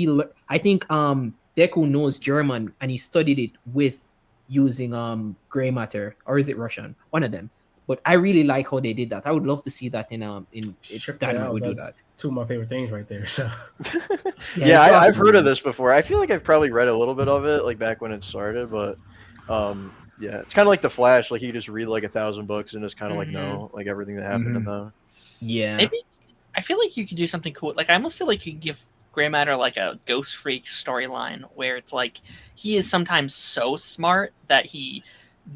C: I think Deku knows German and he studied it with using Gray Matter, or is it Russian? One of them. But I really like how they did that. I would love to see that in Dynamite would do that.
D: Two of my favorite things right there. So
B: I've heard of this before. I feel like I've probably read a little bit of it like back when it started, but yeah, it's kind of like the Flash. Like you just read like 1,000 books and just kind of like know like everything that happened in them.
C: Yeah.
A: Maybe I feel like you could do something cool. Like I almost feel like you could give Gray Matter like a Ghost Freak storyline where it's like he is sometimes so smart that he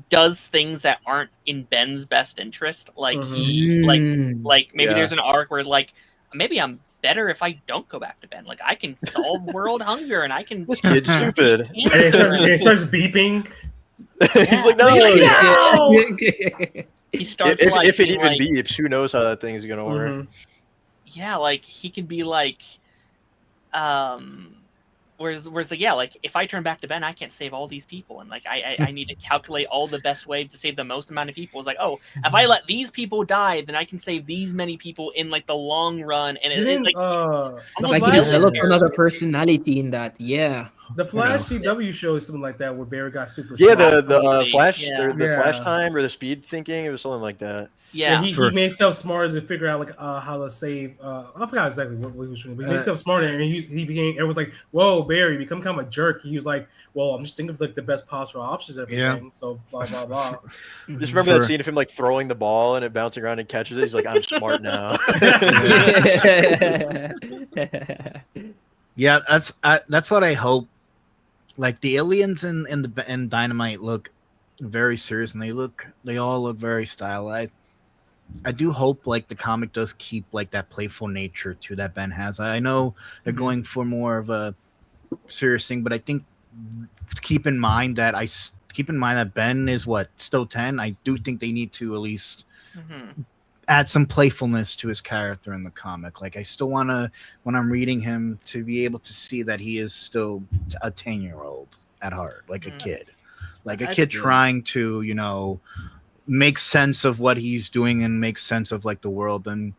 A: does things that aren't in Ben's best interest. Like he like maybe there's an arc where like maybe I'm better if I don't go back to Ben. Like I can solve world hunger and I can.
B: This kid's stupid.
D: And it starts beeping.
B: He's like, no.
A: He starts
B: if it even beeps, who knows how that thing is gonna work?
A: Yeah, like he could be like, whereas like like if I turn back to Ben, I can't save all these people, and like I need to calculate all the best way to save the most amount of people. It's like, oh, if I let these people die, then I can save these many people in like the long run, and it's
C: like he developed another personality in that. Yeah.
D: The Flash CW show is something like that where Barry got super.
B: Yeah, the Flash, the Flash time or the speed thinking, it was something like that.
A: Yeah,
D: he made himself smarter to figure out like how to save. I forgot exactly what he was doing, but he made himself smarter, and he became. Everyone's like, "Whoa, Barry, become kind of a jerk." He was like, "Well, I'm just thinking of like the best possible options, everything." Yeah. So blah blah blah.
B: Just remember that scene of him like throwing the ball and it bouncing around and catches it. He's like, "I'm smart now."
F: Yeah, that's what I hope. Like the aliens in Dynamite look very serious, and they all look very stylized. I do hope like the comic does keep like that playful nature to that Ben has. I know they're going for more of a serious thing, but I think keep in mind that Ben is still 10. I do think they need to at least add some playfulness to his character in the comic. Like I still want to, when I'm reading him, to be able to see that he is still a 10-year-old at heart, like a kid, like a kid trying to, make sense of what he's doing and make sense of like the world. And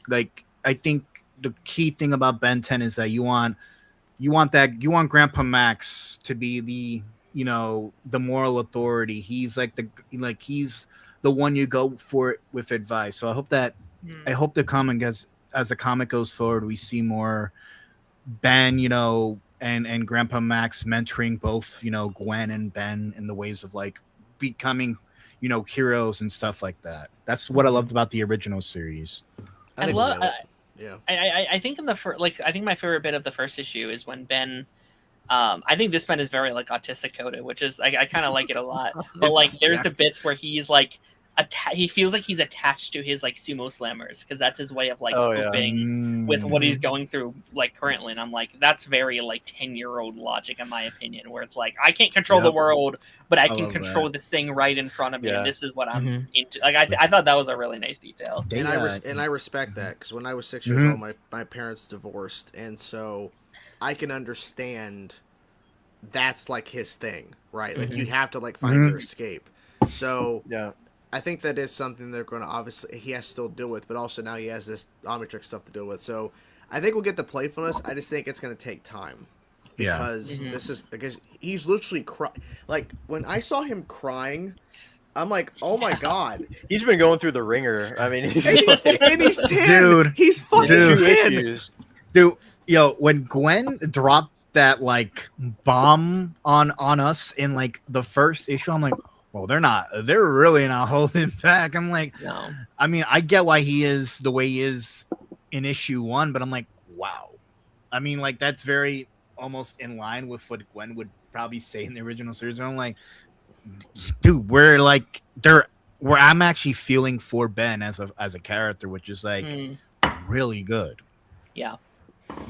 F: like I think the key thing about Ben 10 is that you want Grandpa Max to be the the moral authority. He's he's the one you go for with advice. So I hope the comic as the comic goes forward, we see more Ben and Grandpa Max mentoring both Gwen and Ben in the ways of like becoming heroes and stuff like that. That's what I loved about the original series.
A: I think in the first, I think my favorite bit of the first issue is when Ben, I think this Ben is very like autistic coded, which is I kind of like it a lot. But like there's the bits where he's like he feels like he's attached to his like sumo slammers because that's his way of like coping with what he's going through like currently. And I'm like, that's very like 10-year-old logic in my opinion, where it's like I can't control the world, but I can control this thing right in front of me, and this is what I'm into. Like I thought that was a really nice detail.
E: And I respect that because when I was 6 years old, my parents divorced, and so I can understand that's like his thing, right? Like you have to like find your escape. So
B: yeah,
E: I think that is something they're going to obviously he has to still deal with, but also now he has this Omnitrix stuff to deal with. So I think we'll get the playfulness. I just think it's going to take time because this is because he's literally like when I saw him crying. I'm like, oh my god,
B: he's been going through the ringer. I mean,
E: he's 10.
F: Dude,
E: he's fucking 10.
F: Dude, yo, when Gwen dropped that like bomb on us in like the first issue, I'm like, well, they're really not holding back. I'm like,
A: no.
F: I mean, I get why he is the way he is in issue 1, but I'm like, wow. I mean, like that's very almost in line with what Gwen would probably say in the original series. And I'm like, dude, I'm actually feeling for Ben as a character, which is like really good.
A: Yeah.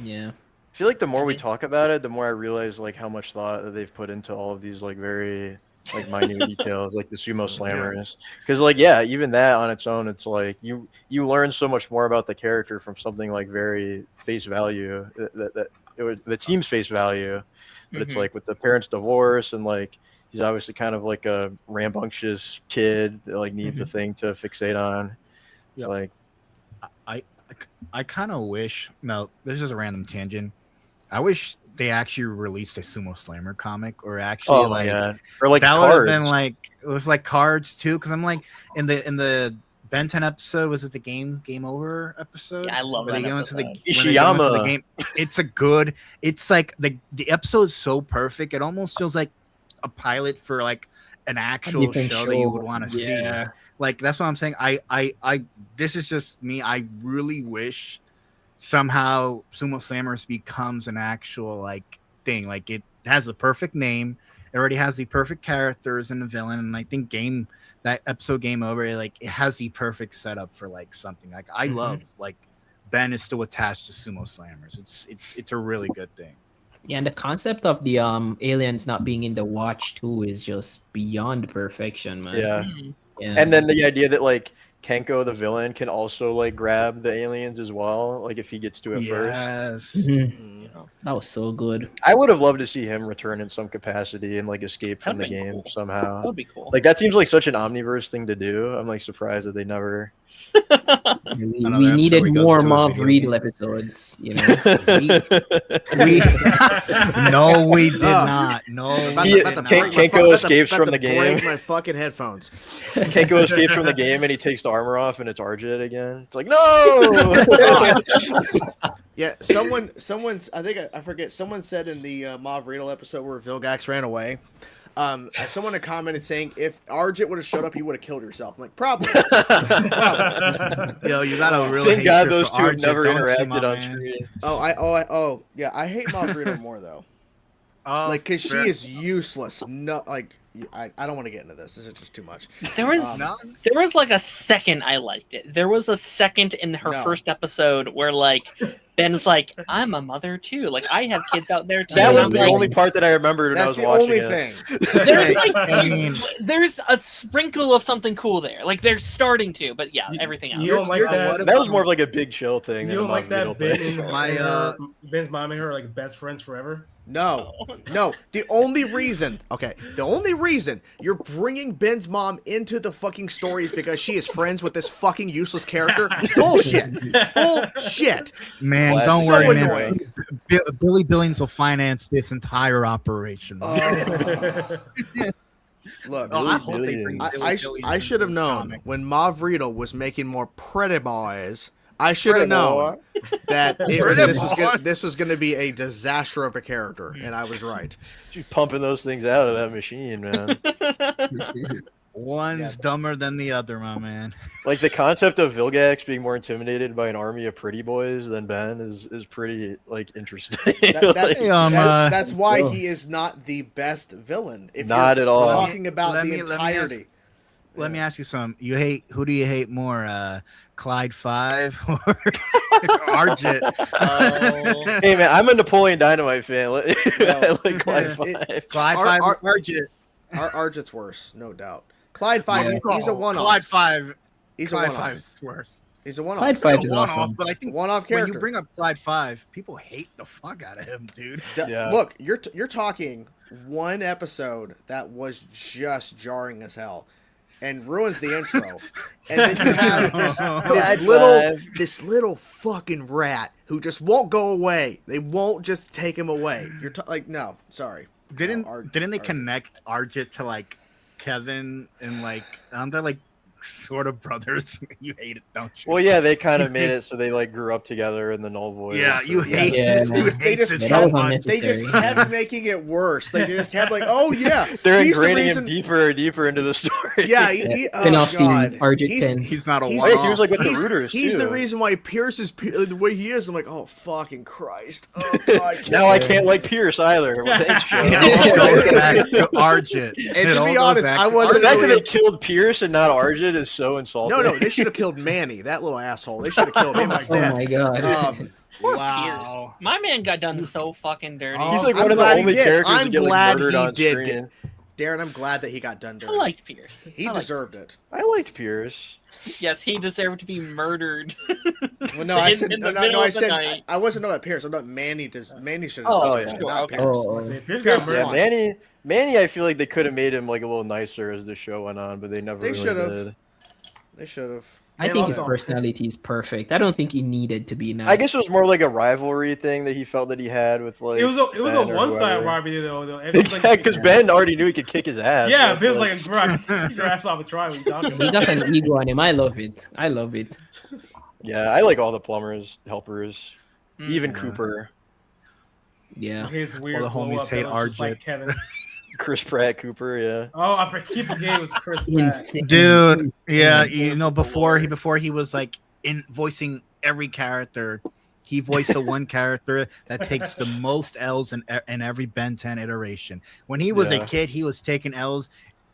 C: Yeah.
B: I feel like the more we talk about it, the more I realize like how much thought that they've put into all of these like very like minute details, like the sumo slammers. Because like even that on its own, it's like you learn so much more about the character from something like very face value that seems face value, but it's like with the parents' divorce and like. He's obviously kind of like a rambunctious kid that like needs a thing to fixate on. It's like
F: I kind of wish. No, this is a random tangent. I wish they actually released a Sumo Slammer comic, or actually
B: or like
F: that
B: cards.
F: would have been like with like cards too. Because I'm like in the Ben 10 episode, was it the game over episode?
A: Yeah, I love that episode.
B: Ishiyama.
F: It's like the episode's so perfect. It almost feels like a pilot for like an actual show that you would want to see. Like that's what I'm saying. I this is just me. I really wish somehow Sumo Slammers becomes an actual like thing. Like it has the perfect name. It already has the perfect characters and the villain. And I think that episode Game Over, like it has the perfect setup for like something. Like I love like Ben is still attached to Sumo Slammers. It's a really good thing.
C: Yeah, and the concept of the aliens not being in the watch too is just beyond perfection, man.
B: Yeah. And then the idea that like Kenko the villain can also like grab the aliens as well, like if he gets to it first.
C: That was so good.
B: I would have loved to see him return in some capacity and like escape from the game somehow.
A: That'd be cool.
B: Like that seems like such an omniverse thing to do. I'm like surprised that they never.
C: We needed more Mob Riddle episodes, you know.
F: No, we did not. No,
B: Kenko escapes from the game.
E: Break my fucking headphones.
B: Kenko escapes from the game and he takes the armor off and it's Arjit again. It's like no.
E: Yeah, someone's. I think I forget. Someone said in the Mob Riddle episode where Vilgax ran away. Someone had commented saying if Arjit would have showed up, you would have killed yourself. I'm like, probably.
F: Yo, you got a real.
B: Thank God those two have never interacted on screen.
E: Yeah, I hate Mob Riddle more though. Like, cause she is useless. No, like I don't want to get into this. This is just too much.
A: There was like a second I liked it. There was a second in her first episode where like Ben's like, I'm a mother too. Like I have kids out there too.
B: That was the only part that I remembered when I was watching it.
E: That's the
A: only thing. There's a sprinkle of something cool there. Like they're starting to, but yeah, everything else.
D: You don't like that?
B: That was more of like a big chill thing.
D: You don't like that Ben's mom and her are like best friends forever?
E: No. The only reason you're bringing Ben's mom into the fucking story is because she is friends with this fucking useless character. Bullshit.
F: Man, don't worry, man. Billy Billings will finance this entire operation.
E: Look, I should have known when Mob Riddle was making more Pretty Boys. I should have known that this was going to be a disaster of a character, and I was right.
B: She's pumping those things out of that machine, man.
F: One's dumber than the other, my man.
B: Like the concept of Vilgax being more intimidated by an army of pretty boys than Ben is pretty like interesting.
E: That's why he is not the best villain. If
B: not
E: you're
B: at all.
E: Talking about the entirety.
F: Let me ask you something. Who do you hate more, Clyde 5 or Arjit?
B: Hey man, I'm a Napoleon Dynamite fan. I like Clyde 5.
F: Clyde 5 Arjit.
E: Arjit's worse, no doubt. Clyde 5, he's a one-off.
F: Clyde 5.
E: He's
F: Clyde
E: a one-off.
F: 5 is worse.
E: He's a one-off.
C: Clyde 5 is
F: one-off,
C: awesome.
F: but I think
E: One-off
F: when
E: character.
F: you bring up Clyde 5, people hate the fuck out of him, dude.
B: Yeah.
E: Look, you're talking one episode that was just jarring as hell, and ruins the intro, and then you have this little fucking rat who just won't go away. They won't just take him away. You're like, no, sorry.
F: Didn't they connect Arjit to like Kevin and like aren't they like sort of brothers? You hate it, don't you?
B: Well, yeah, they kind of made it so they like grew up together in the Null Void.
F: Yeah, you hate
C: Yeah,
F: this.
E: They just kept making it worse. They just kept like, oh yeah,
B: They're
E: he's the
B: ingraining
E: reason.
B: him deeper and deeper into the story.
E: Yeah,
C: Spin-off
E: God.
C: team, Arjit 10.
F: He's not a
E: He's-
F: one-off.
B: He was like with the
E: He's,
B: rooters
E: he's
B: too.
E: the reason why Pierce is the way he is. I'm like, oh fucking Christ! Oh God!
B: Now I can't like Pierce either. Well, thanks, Joe.
F: It all goes back to Arjit.
E: And to be honest, I
B: The
E: wasn't
B: fact that
E: really.
B: they killed Pierce and not Arjit is so insulting.
E: No, they should have killed Manny, that little asshole. They should have killed him
C: Oh
E: instead.
C: my god.
A: Poor
F: Wow.
A: Pierce. My man got done so fucking dirty.
B: He's like
E: I'm
B: one of the
E: glad he
B: only
E: did.
B: characters
E: I'm
B: to get
E: glad
B: like murdered
E: he
B: on
E: did.
B: screen.
E: Darren, I'm glad that he got done
A: I
E: dirty.
A: liked Pierce.
E: He deserved it.
B: I liked Pierce.
A: Yes, he deserved to be murdered.
E: Well, no, I said
A: In the
E: no.
A: middle
E: I
A: of the
E: said
A: night.
E: I wasn't talking about Pierce. I'm talking about Manny. Manny should have
A: Oh,
E: deserved it,
A: sure,
E: not
A: okay.
E: Pierce.
D: Pierce
E: Pierce
D: got
E: is
B: Yeah,
D: murdered.
B: Manny, I feel like they could have made him like a little nicer as the show went on, but they never
E: They
B: really
E: should've.
B: did.
E: They should have.
C: I
D: And
C: think his
D: also-
C: personality is perfect. I don't think he needed to be nice.
B: I guess it was more like a rivalry thing that he felt that he had with like.
D: It was a
B: Ben or
D: one-sided
B: whoever.
D: rivalry though. It was
B: Exactly, because Ben already knew he could kick his ass.
D: Yeah,
B: so
D: Bill's
B: it's
D: like, bro, kick your ass off a try. What you talking
C: He
D: about?
C: got an ego on him. I love it. I love it.
B: yeah, I like all the plumbers, helpers, even
A: Mm.
B: Cooper,
C: Yeah.
D: His weird
F: All the homies
D: blow-up
F: hate
D: that was just like
F: Arjit.
D: Kevin.
B: Chris Pratt, Cooper. Yeah.
D: Oh, I keep forgetting it was Chris Pratt.
C: Insane.
F: Dude, yeah, you know, before he was like in voicing every character, he voiced the one character that takes the most L's in every Ben 10 iteration. When he was a
B: Yeah.
F: kid, he was taking L's.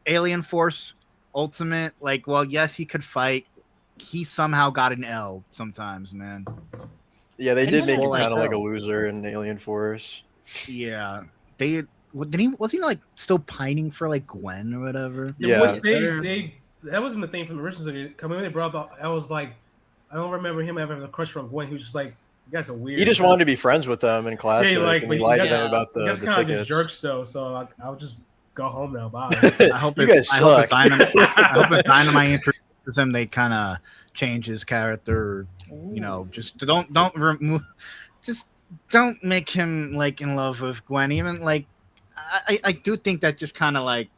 F: Alien Force Ultimate, like, well, yes, he could fight. He somehow got an L sometimes, man.
B: Yeah, they
A: And
B: did
A: he's
B: make him
F: like
B: kind of like a
F: hell.
B: loser in Alien Force.
F: Yeah, they was he like still pining for like Gwen or whatever?
B: Yeah.
D: Which that wasn't the thing from the original. Coming in, they brought up. I was like, I don't remember him having a crush on Gwen. He was just like, you guys are weird.
B: He just wanted to be friends with them in class,
D: Yeah, like,
B: and
D: but
B: he
D: you
B: lied to
D: guys-
B: them about
D: You
B: the
D: guys kind of just
B: tickets.
D: jerks though, so I'll just go home now. Bye.
F: I hope
B: you
F: if,
B: guys
F: I hope if
B: suck.
F: Dynamite introduces him, they kind of change his character. You know, just don't remove, just don't make him like in love with Gwen. Even like, I do think that just kind of like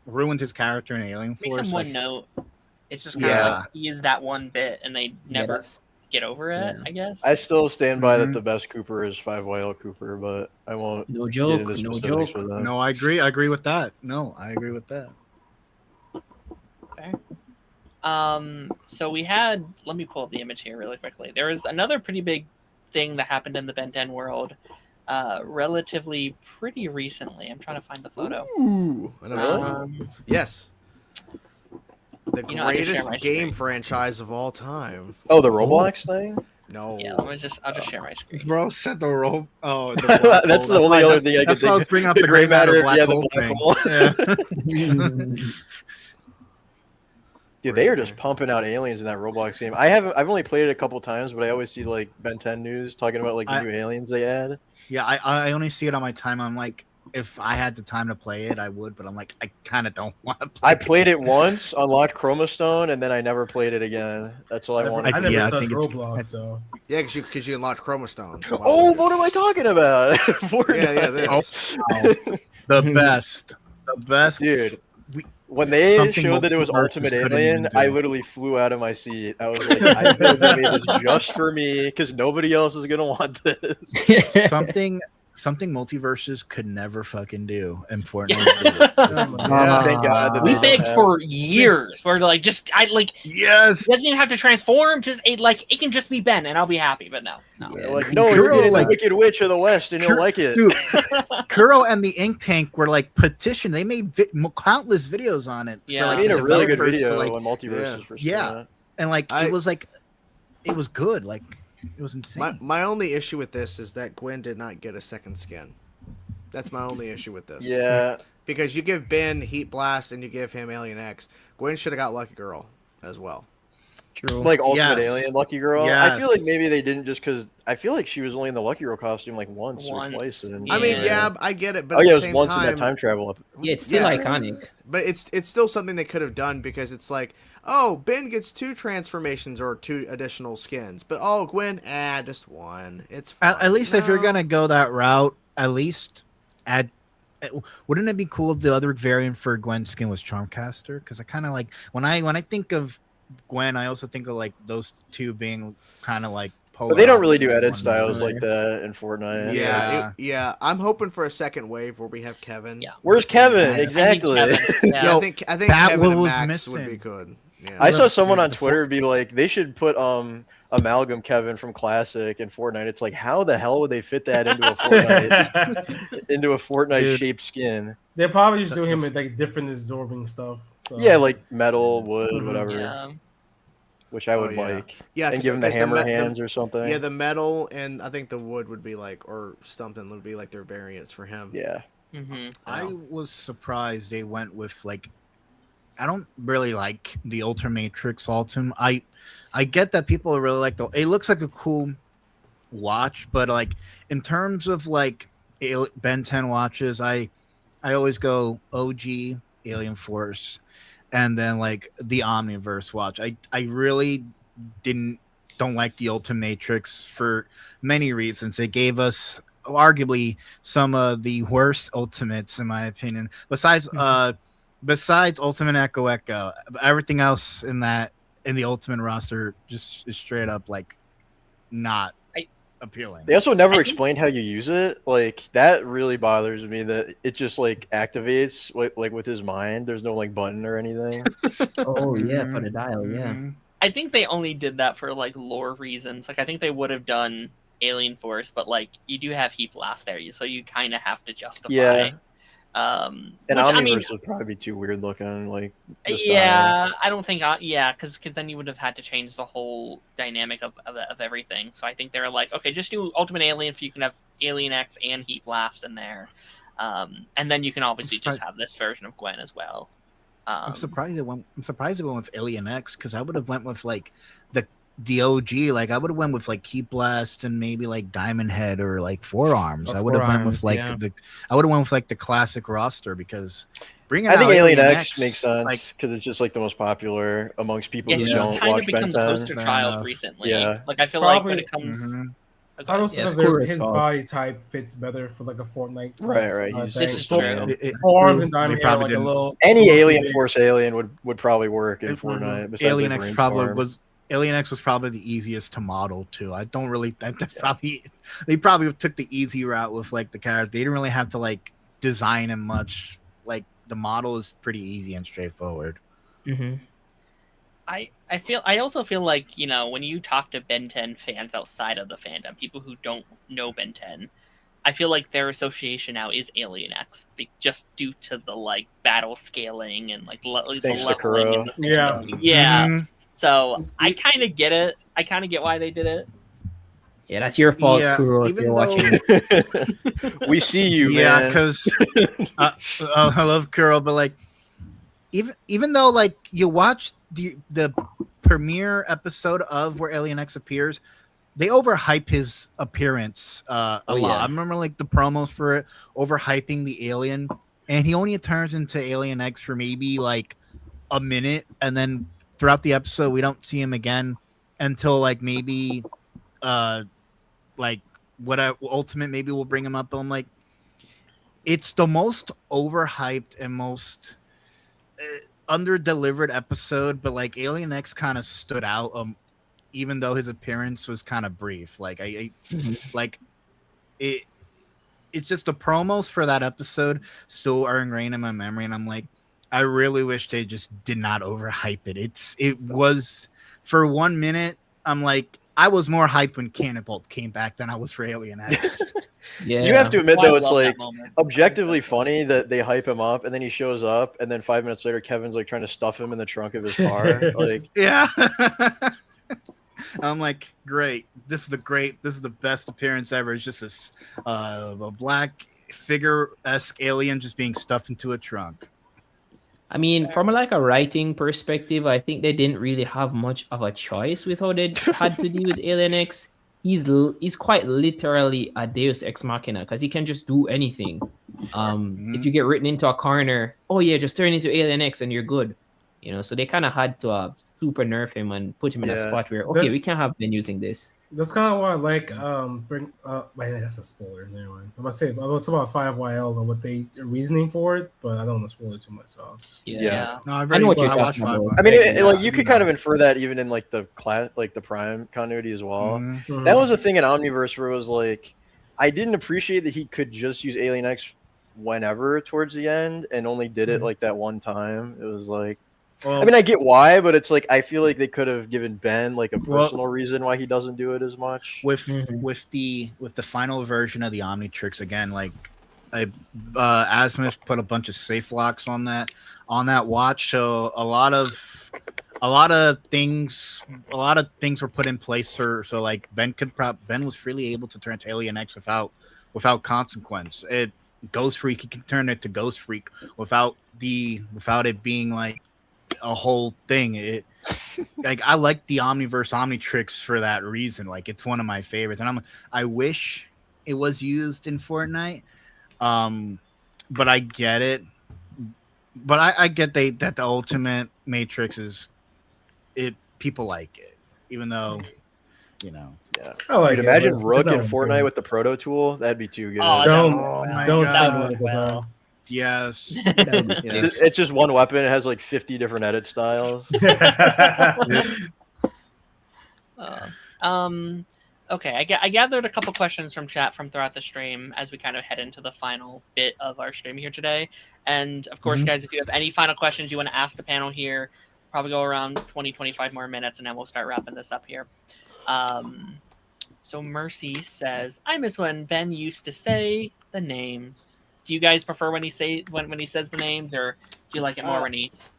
F: ruined his character in Alien
A: Makes
F: Force.
A: him one
F: Like,
A: note. It's just kind of
F: Yeah.
A: like he is that one bit, and they never get over it.
C: Yeah.
A: I guess.
B: I still stand by
F: Mhm.
B: that the best Cooper is 5YL Cooper, but I won't
C: No
B: get
C: joke.
B: into
C: No
B: specifics
C: joke.
B: with that.
F: no, I agree. I agree with that. No, I agree with that.
A: So we had. Let me pull up the image here really quickly. There was another pretty big thing that happened in the Ben 10 world, relatively pretty recently. I'm trying to find the photo.
E: Ooh, I know something.
A: Um,
E: Yes. The
A: You know, I can share
E: greatest
A: my
E: game
A: screen.
E: franchise of all time.
B: Oh, the Roblox thing?
E: No.
A: yeah, I'll just share my screen.
F: Bro, set the roll. Oh, the
B: That's the only other thing I could
F: That's why I
B: think
F: was bringing up
B: The
F: the
B: gray
F: gray matter
B: matter,
F: black
B: yeah, the
F: hole
B: black
F: thing.
B: hole.
F: Yeah.
B: Dude, they are just pumping out aliens in that Roblox game. I've only played it a couple times, but I always see like Ben 10 news talking about like the new aliens they add.
F: Yeah, I only see it on my time. I'm like, if I had the time to play it, I would, but I'm like, I kind of don't want to play
B: I played it once, unlocked Chroma Stone, and then I never played it again. That's all I wanted.
D: I never
F: yeah, I
D: touched
F: think it's-
D: Roblox, so
E: Yeah, because you unlocked Chroma Stone. So why
B: Oh,
E: would you?
B: what am I talking about?
E: Yeah,
B: Fortnite.
E: this.
F: The best. The best.
B: Dude,
F: We-
B: when they
F: something
B: showed that it was
F: multiverses
B: Ultimate
F: couldn't
B: Alien,
F: even do.
B: I literally flew out of my seat. I was like, I feel they made this just for me because nobody else is gonna want this.
F: Something multiverses could never fucking do, and Fortnite did it.
E: Yeah.
B: Thank God that
A: We
B: they
A: begged
B: have-
A: for years. We're like,
F: Yes.
A: it doesn't even have to transform. Just it can just be Ben, and I'll be happy. But no.
B: They're like, no, you're
F: Kuro,
B: getting
F: like-
B: the Wicked Witch of the West, and you'll
F: Kuro-
B: like it.
F: Dude, Kuro and the Ink Tank were like petitioned. They made countless videos on it.
A: Yeah.
F: for,
B: I
F: like,
B: made a
F: the
B: really good
F: developers to,
B: video
F: like,
B: when Multiverse was first came
F: yeah.
B: out.
F: and like
E: I-
F: it was good. Like it was insane.
E: My only issue with this is that Gwen did not get a second skin. That's my only issue with this.
B: Yeah,
E: Because you give Ben Heat Blast and you give him Alien X. Gwen should have got Lucky Girl as well.
C: True.
B: Like Ultimate
F: Yes.
B: Alien Lucky Girl. I feel like
F: Yes.
B: maybe they didn't just because I feel like she was only in the Lucky Girl costume like once or twice. And,
E: I mean,
A: Yeah.
E: yeah, I get it, but
B: oh
E: at
B: yeah,
E: the
B: it was
E: same
B: once in
E: time,
B: that time travel.
C: Yeah, it's still
E: Yeah.
C: iconic.
E: but it's still something they could have done because it's like, oh, Ben gets 2 transformations or 2 additional skins, but oh, Gwen, just 1. It's fine.
F: At least if you're
E: No.
F: gonna go that route, at least add. Wouldn't it be cool if the other variant for Gwen's skin was Charmcaster? Because I kind of like when I think of Gwen, I also think of like those two being kind of like polar.
B: But they don't really do
F: opposites of
B: edit
F: one
B: styles
F: another.
B: like that in Fortnite.
E: Yeah,
F: Yeah.
E: I'm hoping for a second wave where we have Kevin.
A: Yeah.
B: Where's Kevin?
A: I need
B: Exactly.
A: Kevin.
E: Yeah,
A: Yeah.
E: I think
F: that
E: Kevin and
F: was
E: Max would be
F: missing.
E: good. Yeah.
B: I saw
F: The-
B: someone on
F: the
B: Twitter be like, they should put Amalgam Kevin from Classic in Fortnite. It's like, how the hell would they fit that into a Fortnite shaped skin?
D: They're probably just doing him with like different absorbing stuff. So.
B: Yeah, like metal, wood,
D: Mhm.
B: whatever.
A: Yeah.
B: Which I would
E: yeah.
B: like.
E: Yeah,
B: And give him the hammer hands or something.
E: Yeah, the metal and I think the wood would be like, or something would be like their variants for him.
B: Yeah.
A: Mm-hmm.
F: I was surprised they went with like. I don't really like the Ultimatrix Ultim. I get that people really like the. It looks like a cool watch, but like in terms of like Ben 10 watches, I always go OG Alien Force, and then like the Omniverse watch. I really don't like the Ultimatrix for many reasons. It gave us arguably some of the worst ultimates in my opinion. Besides Ultimate Echo, everything else in the Ultimate roster just is straight up like not appealing.
B: They also never explained how you use it. Like that really bothers me that it just like activates like with his mind. There's no like button or anything.
C: Oh yeah, for the dial. Yeah.
A: I think they only did that for like lore reasons. Like I think they would have done Alien Force, but like you do have Heat Blast there, so you kind of have to justify.
B: Yeah.
A: And
B: Omniverse would probably be too weird looking. Like the
A: yeah, I don't think. Because then you would have had to change the whole dynamic of everything. So I think they're like, okay, just do Ultimate Alien if you can have Alien X and Heat Blast in there, and then you can obviously just have this version of Gwen as well.
F: I'm surprised it went with Alien X because I would have went with like the OG. Like I would have went with like Heat Blast and maybe like Diamond Head or like Forearms. I would have went with like the classic roster because bringing.
B: I think
F: out
B: Alien X makes sense
F: like,
B: because it's just like the most popular amongst people who
A: he's
B: don't
A: kind
B: watch
A: of become
B: Ben
A: the
B: 10.
A: poster child recently.
B: Yeah.
A: Like I feel
D: Probably-
A: like when it comes.
D: I also
C: Yeah,
D: know
C: Squirrel
D: his
C: Talk.
D: body type fits better for like a Fortnite.
B: Right. He's
A: This
B: just
A: is true.
D: Forearms and Diamond
F: They
D: Head,
F: probably
D: like a
F: didn't-
D: little.
B: any
D: little
B: Alien
D: too big.
B: Force alien would probably work in Fortnite. besides,
F: Alien
B: like,
F: X
B: Rainstorm.
F: Alien X was probably the easiest to model too. I don't really. That's probably they probably took the easy route with like the character. They didn't really have to like design him much. Like the model is pretty easy and straightforward.
C: Mm-hmm.
A: I also feel like, you know, when you talk to Ben 10 fans outside of the fandom, people who don't know Ben 10, I feel like their association now is Alien X, just due to the like battle scaling and like the leveling. In the fandom. Yeah.
F: Mhm.
A: So I kind of get it. I kind of get why they did it.
C: Yeah, that's your fault,
F: Yeah,
C: Kuro, if
F: even
C: you're
F: though-
B: watching. We see you,
F: Yeah,
B: man.
F: because I love Kuro, but like even though like you watch the premiere episode of where Alien X appears, they overhype his appearance a lot.
C: Yeah.
F: I remember like the promos for it overhyping the alien, and he only turns into Alien X for maybe like a minute, and then throughout the episode we don't see him again until like maybe like what Ultimate maybe will bring him up. But I'm like, it's the most overhyped and most under-delivered episode, but like Alien X kind of stood out even though his appearance was kind of brief. Like I like it's just the promos for that episode still are ingrained in my memory, and I'm like, I really wish they just did not overhype it. It was for 1 minute, I'm like, I was more hyped when Cannonbolt came back than I was for Alien X.
C: Yeah.
B: You have to admit,
A: Oh, I
B: though, it's
A: love that
B: like
A: moment.
B: objectively funny that they hype him up and then he shows up and then 5 minutes later Kevin's like trying to stuff him in the trunk of his car. Like,
F: Yeah. I'm like, great. This is the best appearance ever. It's just a black figure-esque alien just being stuffed into a trunk.
C: I mean, from like a writing perspective, I think they didn't really have much of a choice with how they had to deal with Alien X. He's quite literally a Deus Ex Machina because he can just do anything. If you get written into a corner, oh yeah, just turn into Alien X and you're good. You know, so they kind of had to super nerf him and put him in a spot where we can't have been using this.
D: That's kind of why I like man, that's a spoiler. Never mind. I'm gonna talk about 5YL and what they reasoning for it, but I don't want to spoil it too much. So
C: yeah.
F: No,
C: I know what you're talking about.
B: I mean, like you could kind of infer that even in like the Prime continuity as well.
F: Mm-hmm.
B: That was a thing in Omniverse where it was like, I didn't appreciate that he could just use Alien X whenever towards the end and only did it like that one time. It was like, I mean, I get why, but it's like I feel like they could have given Ben like a personal reason why he doesn't do it as much.
F: With the final version of the Omnitrix again, like Asmus put a bunch of safe locks on that watch, so a lot of things were put in place so like Ben was freely able to turn to Alien X without consequence. Ghost Freak, he can turn it to Ghost Freak without it being like a whole thing. Like I like the Omniverse Omnitrix for that reason. Like it's one of my favorites, and I wish it was used in Fortnite. But I get it. But I get that the Ultimate Matrix is it. People like it, even though you know.
B: Yeah.
D: I like
B: Dude, imagine Rook in Fortnite with the Proto Tool. That'd be too good.
D: Don't tell me well.
F: Yes.
B: It's just one weapon. It has like 50 different edit styles.
A: Okay, I gathered a couple questions from chat from throughout the stream as we kind of head into the final bit of our stream here today. And of course, guys, if you have any final questions you want to ask the panel here, probably go around 20-25 more minutes and then we'll start wrapping this up here. So Mercy says, I miss when Ben used to say the names. Do you guys prefer when he says the names, or do you like it more when he's?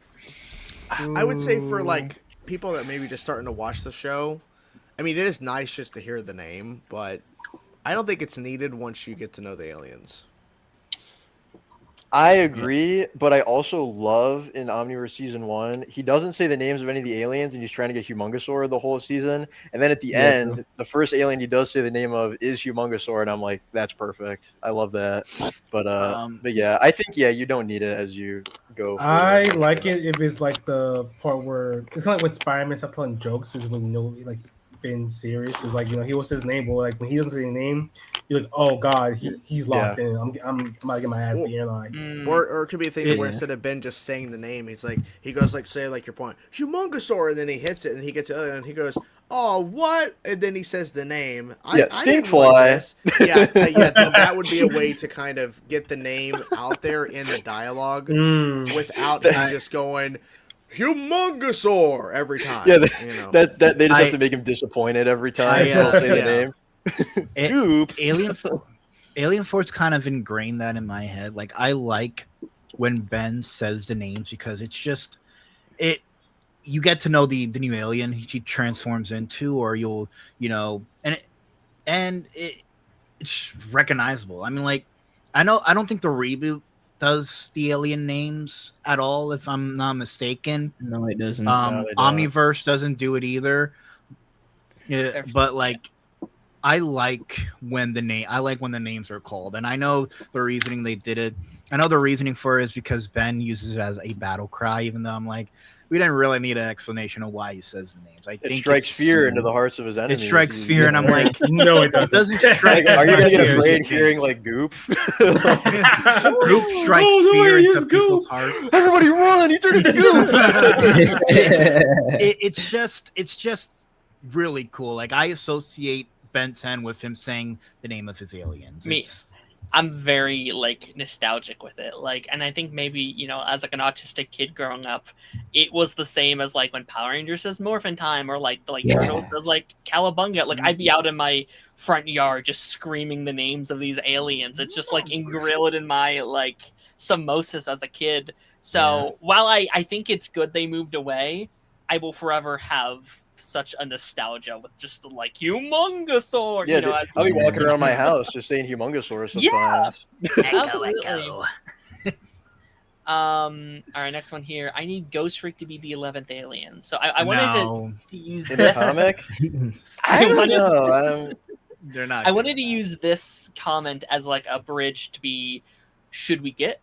E: I would say for like people that maybe just starting to watch the show, I mean, it is nice just to hear the name, but I don't think it's needed once you get to know the aliens.
B: I agree, but I also love in Omniverse Season 1, he doesn't say the names of any of the aliens, and he's trying to get Humongosaur the whole season. And then at the end, the first alien he does say the name of is Humongosaur, and I'm like, that's perfect. I love that. But yeah, I think, you don't need it as you go.
D: I like it if it's like the part where it's kind of like when Spider-Man stopped telling jokes, is when like been serious. It's like, he was his name, but like when he doesn't say the name, you're like, oh god, he's locked in. I'm about to get my ass beat.
E: Or it could be a thing where instead of Ben just saying the name, he goes like, say like your point, Humongosaur, and then he hits it and he gets it and he goes, oh what? And then he says the name.
B: Stinkfly.
E: Like that would be a way to kind of get the name out there in the dialogue without him just going Humongosaur every time.
B: Yeah, that they just have to make him disappointed every time. He'll say the name.
F: Alien Force kind of ingrained that in my head. Like I like when Ben says the names because it's just you get to know the new alien he transforms into, or it's recognizable. I mean, like I don't think the reboot does the alien names at all, if I'm not mistaken.
C: No, it doesn't.
F: Omniverse doesn't do it either. Yeah, but like I like when the names are called, and I know the reasoning they did it. I know the reasoning for it is because Ben uses it as a battle cry, even though I'm like, we didn't really need an explanation of why he says the names. I think
B: it strikes fear into the hearts of his enemies.
F: It strikes fear, and I'm like,
D: no, it doesn't.
F: It doesn't strike.
B: Are you gonna get afraid hearing like Goop?
F: Goop strikes fear into people's hearts.
B: Everybody run! He turned into Goop.
F: It's just really cool. Like I associate Ben 10 with him saying the name of his aliens.
A: I'm very like nostalgic with it, like, and I think maybe as like an autistic kid growing up, it was the same as like when Power Rangers says Morphin Time, or like Turtles says like Cowabunga. Like I'd be out in my front yard just screaming the names of these aliens. It's just like ingrained in my like osmosis as a kid. So while I think it's good they moved away, I will forever have such a nostalgia with just like Humongosaur.
B: Yeah, I'll be walking around my house just saying Humongosaur sometimes.
A: Absolutely. All right, next one here. I need Ghost Freak to be the 11th alien. So I wanted to use
B: in the
A: this
B: comic. I don't know.
F: They're not.
A: I wanted to use this comment as like a bridge to be: should we get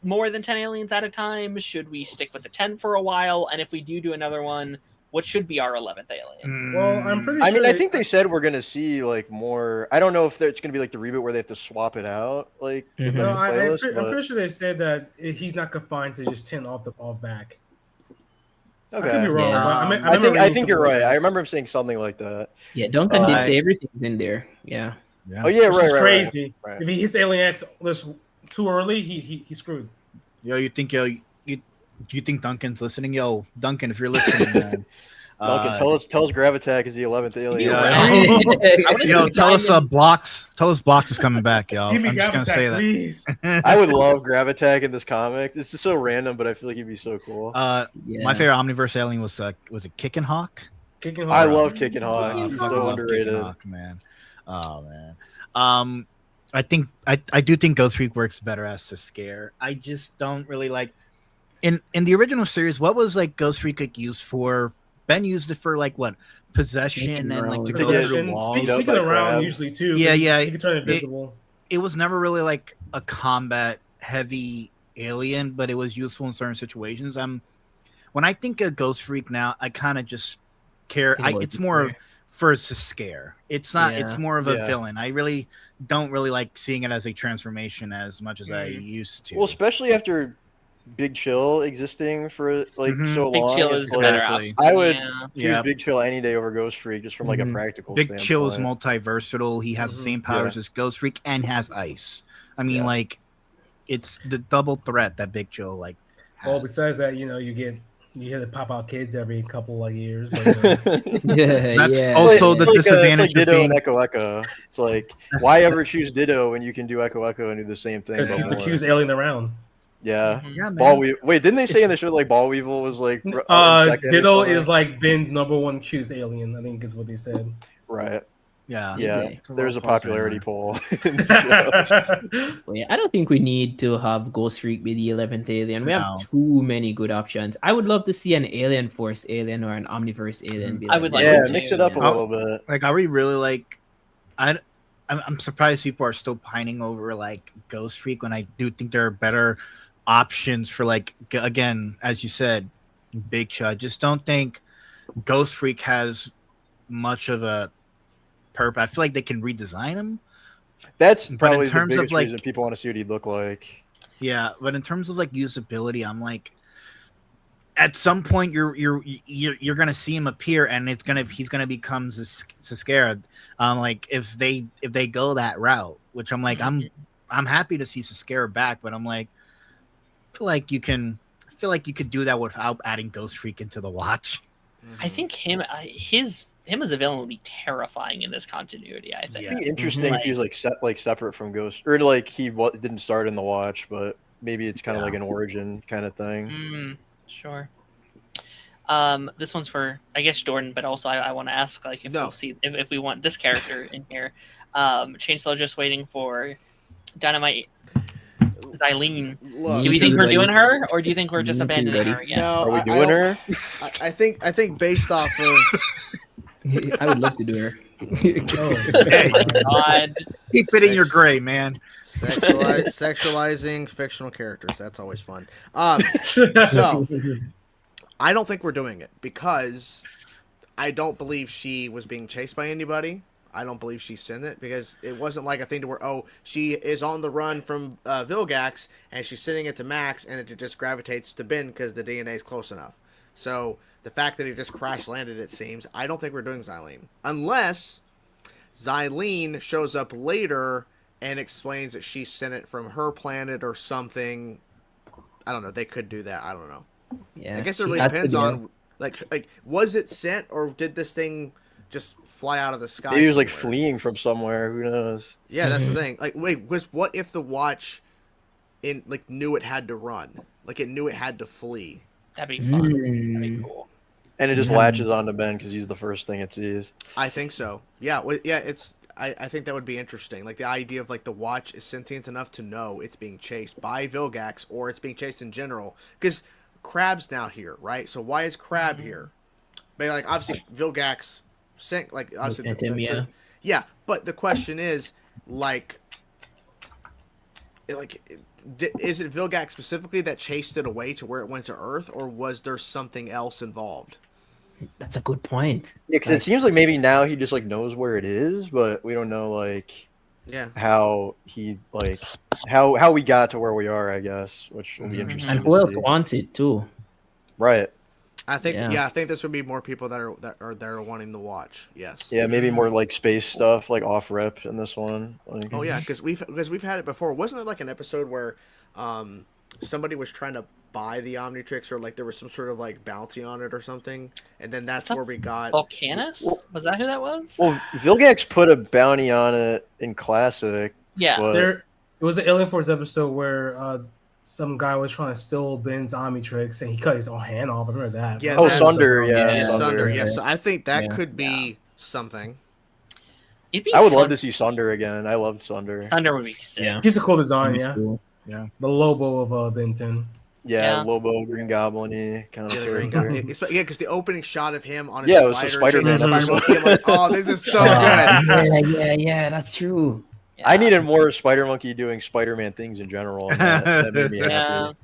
A: more than 10 aliens at a time? Should we stick with the 10 for a while? And if we do another one, what should be our 11th alien?
D: Well, I'm pretty sure.
B: I mean, I think they said we're gonna see like more. I don't know if it's gonna be like the reboot where they have to swap it out. Like,
D: no, I'm pretty sure they said that he's not confined to just 10 off back.
B: Okay.
D: I could be wrong.
B: But I think you're right. I remember him saying something like that.
C: Yeah, Duncan did say everything's in there. Yeah.
B: Oh yeah,
D: Which is crazy.
B: Right.
D: If he hits Alien X too early, he's screwed.
F: You think Duncan's listening? Yo, Duncan, if you're listening, man.
B: Duncan, tell us Gravitak is the 11th alien.
F: Tell us Blocks is coming back, yo. I'm just gonna say
D: please.
F: that.
B: I would love Gravitak in this comic. This is so random, but I feel like he'd be so cool.
F: My favorite Omniverse alien was it Kickin' Hawk?
B: I love Kickin' Hawk. He's so underrated.
F: Kickin' Hawk, man. Oh man. I do think Ghost Freak works better as a scare. I just don't really like in the original series. What was like Ghost Freak like used for? Ben used it for like what? Possession and like to go through walls.
D: Sneaking around usually too.
F: Yeah.
D: He can turn invisible.
F: It was never really like a combat heavy alien, but it was useful in certain situations. When I think of Ghost Freak now, I kind of just care. It's more of for a scare. It's not. Yeah. It's more of a villain. I really don't really like seeing it as a transformation as much as I used to.
B: Well, especially after Big Chill existing for like so long.
A: Big Chill is better.
B: I would choose Big Chill any day over Ghost Freak just from like a practical standpoint.
F: Big Chill is multi-versatile. He has the same powers as Ghost Freak and has ice. I mean, like, it's the double threat that Big Chill like has.
D: Well, besides that, you hear the pop out kids every couple of years. But,
F: that's also the disadvantage
B: of
F: being
B: Echo. It's like, why ever choose Ditto when you can do Echo and do the same thing?
D: Because he's the cutest alien around.
B: Yeah. Wait, didn't they say in the show like Ball Weevil was like
D: Ditto is like Ben's #1 cutest alien, I think is what they said.
B: Right.
F: Yeah.
B: There's a popularity poll.
C: I don't think we need to have Ghost Freak be the 11th alien. We have too many good options. I would love to see an Alien Force alien or an Omniverse alien be
A: I would like
B: mix it up a little bit.
F: Like, are we really like I'm surprised people are still pining over like Ghost Freak when I do think there are better options for, like, again, as you said, Big Chill. I just don't think Ghost Freak has much of a purpose. I feel like they can redesign him.
B: That's probably the biggest reason people want to see what he'd look like.
F: Yeah, but in terms of like usability, I'm like, at some point you're gonna see him appear, and he's gonna become scared. Like if they go that route, which I'm like, I'm happy to see Sascara back, but I'm like, I feel like you could do that without adding Ghost Freak into the watch.
A: I think him as a villain would be terrifying in this continuity. I think
B: it'd be interesting if he was like separate from Ghost, or like he didn't start in the watch, but maybe it's kind of like an origin kind of thing.
A: Sure. This one's for, I guess, Jordan, but also I want to ask, like, if we'll see if we want this character in here. Chainsaw just waiting for Dynamite. Xylene. Do we think we're doing her, or do you think we're just abandoning her again?
E: No,
B: are we doing her?
E: I think based off of.
C: I would love to do her.
F: Hey, God. Keep it in your gray, man.
E: Sexualizing fictional characters. That's always fun. So I don't think we're doing it because I don't believe she was being chased by anybody. I don't believe she sent it because it wasn't like a thing to where, she is on the run from Vilgax and she's sending it to Max and it just gravitates to Ben because the DNA is close enough. So the fact that he just crash landed, it seems, I don't think we're doing Xylene. Unless Xylene shows up later and explains that she sent it from her planet or something. I don't know. They could do that. I don't know.
C: Yeah,
E: I guess it really depends on, like, was it sent or did this thing just fly out of the sky?
B: Maybe he was like fleeing from somewhere. Who knows?
E: Yeah, that's the thing. Like, wait, what if the watch knew it had to run? Like, it knew it had to flee.
A: That'd be fun. That'd be cool.
B: And it just latches onto Ben because he's the first thing it sees.
E: I think so. Yeah, I think that would be interesting. Like the idea of like the watch is sentient enough to know it's being chased by Vilgax or it's being chased in general. Because Crab's now here, right? So why is Crab here? But like obviously Vilgax sent like obviously yeah. But the question is like is it Vilgax specifically that chased it away to where it went to Earth, or was there something else involved?
C: That's a good point.
B: Yeah, because it seems like maybe now he just like knows where it is, but we don't know like how he like how we got to where we are, I guess, which will be interesting.
C: And who else wants it too?
B: Right.
E: I think I think this would be more people that are wanting the watch. Yes.
B: Yeah, maybe more like space stuff, like off rep in this one. Like,
E: oh yeah, because we've had it before. Wasn't it like an episode where somebody was trying to buy the Omnitrix, or like there was some sort of like bounty on it or something, and then that's where we got
A: Volcanus. Was that who that was?
B: Well, Vilgax put a bounty on it in Classic.
A: Yeah,
D: it was an Alien Force episode where some guy was trying to steal Ben's Omnitrix and he cut his own hand off. I remember that.
E: Yeah.
B: Sunder.
E: Sunder. Yeah. So I think that could be something.
B: I would love to see Sunder again. I loved Sunder.
A: Sunder would be sick.
D: Yeah. He's a cool design. Yeah.
C: Cool.
D: Yeah. The Lobo of Ben 10.
B: Yeah, Lobo, Green Goblin-y kind of
E: yeah, because the opening shot of him on his
B: it was Spider-Man.
E: I'm like, oh, this is so
C: good. Yeah, that's true.
B: Yeah. I needed more Spider Monkey doing Spider-Man things in general. And that made me happy.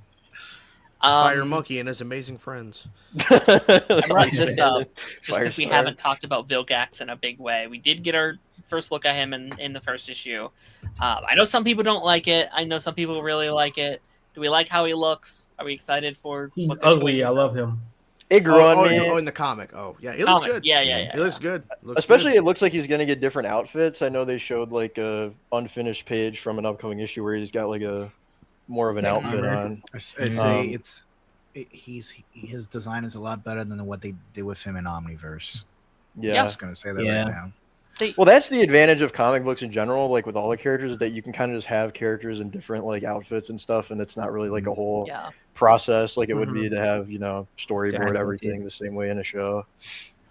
E: Spider Monkey and his amazing friends.
A: I brought this up just because we haven't talked about Vilgax in a big way. We did get our first look at him in the first issue. I know some people don't like it. I know some people really like it. Do we like how he looks? Are we excited for?
D: He's ugly. I love him.
B: It grew on me.
E: Oh, in the comic. Oh, yeah, he looks good.
A: Yeah.
E: He looks good.
B: Especially, it looks like he's gonna get different outfits. I know they showed like a unfinished page from an upcoming issue where he's got like a more of an outfit on.
F: I say his design is a lot better than what they did with him in Omniverse.
B: Yeah,
F: I'm just gonna say that right now.
B: Well, that's the advantage of comic books in general, like with all the characters, is that you can kind of just have characters in different like outfits and stuff, and it's not really like a whole process like it would be to have, storyboard everything the same way in a show.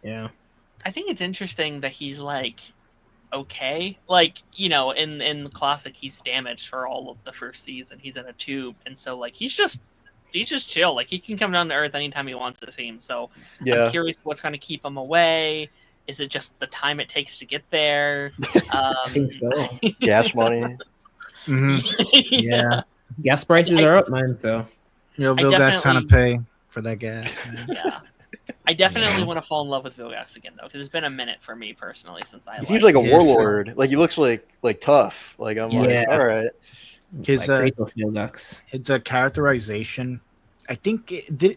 C: Yeah.
A: I think it's interesting that he's like okay. Like, in Classic he's damaged for all of the first season. He's in a tube, and so like he's just chill. Like he can come down to Earth anytime he wants, it seems. So I'm curious what's gonna keep him away. Is it just the time it takes to get there?
C: I think so.
B: Gas money.
C: Yeah. Gas prices are up, man. So
F: Vilgax trying to pay for that gas. Man.
A: Yeah. I definitely want to fall in love with Vilgax again, though, because it's been a minute for me personally since I.
B: He seems like a warlord. Like he looks like tough. Like I'm like, all right.
F: His
C: Vilgax.
F: It's a characterization. I think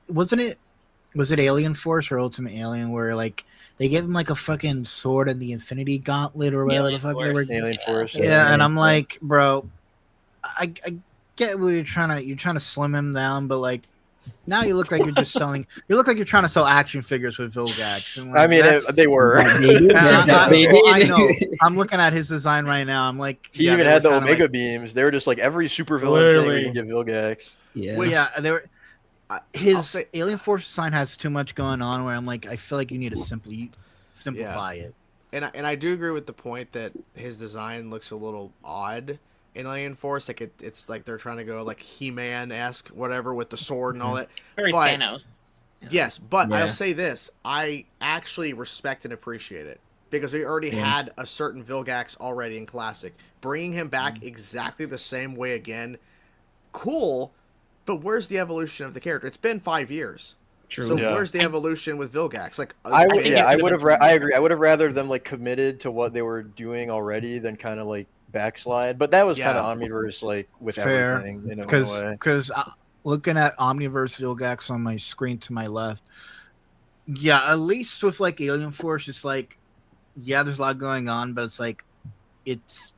F: was it Alien Force or Ultimate Alien where like they gave him like a fucking sword and the Infinity Gauntlet or whatever the fuck they were.
B: Alien Force.
F: Yeah, and I'm like, bro, I get what you're trying to slim him down, but like now you look like you're just selling. You look like you're trying to sell action figures with Vilgax. And, like,
B: I mean, they were.
F: I know. I'm looking at his design right now. I'm like,
B: he even had the Omega beams. They were just like every supervillain thing we can give Vilgax.
F: Yeah, they were. His Alien Force design has too much going on where I'm like, I feel like you need to simplify it.
E: And I do agree with the point that his design looks a little odd in Alien Force. Like it's like they're trying to go like He-Man-esque, whatever, with the sword and all that.
A: Very Thanos.
E: Yes, but I'll say this: I actually respect and appreciate it because we already had a certain Vilgax already in Classic. Bringing him back exactly the same way again, cool. But where's the evolution of the character? It's been 5 years.
C: True.
E: So where's the evolution with Vilgax? Like
B: I agree. I would have rather them like committed to what they were doing already than kind of like backslide. But that was kind of Omniverse like with everything in a way.
F: Because looking at Omniverse Vilgax on my screen to my left, at least with like Alien Force, it's like there's a lot going on, but it's like it's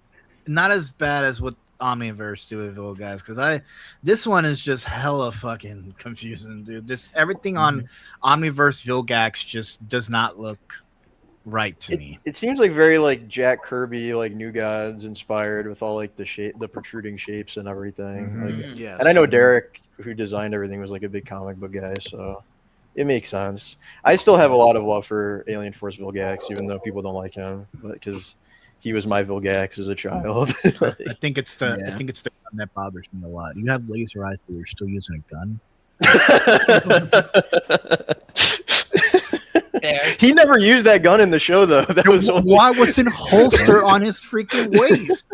F: not as bad as what Omniverse do with Vilgax, because this one is just hella fucking confusing, dude. Everything on Omniverse Vilgax just does not look right to me.
B: It seems like very like Jack Kirby, like New Gods inspired with all like the protruding shapes and everything. And I know Derek, who designed everything, was like a big comic book guy, so it makes sense. I still have a lot of love for Alien Force Vilgax, even though people don't like him, because he was my Vilgax as a child.
F: I think it's the gun that bothers me a lot. You have laser eyes, but you're still using a gun.
B: He never used that gun in the show, though.
F: Why wasn't holster on his freaking waist?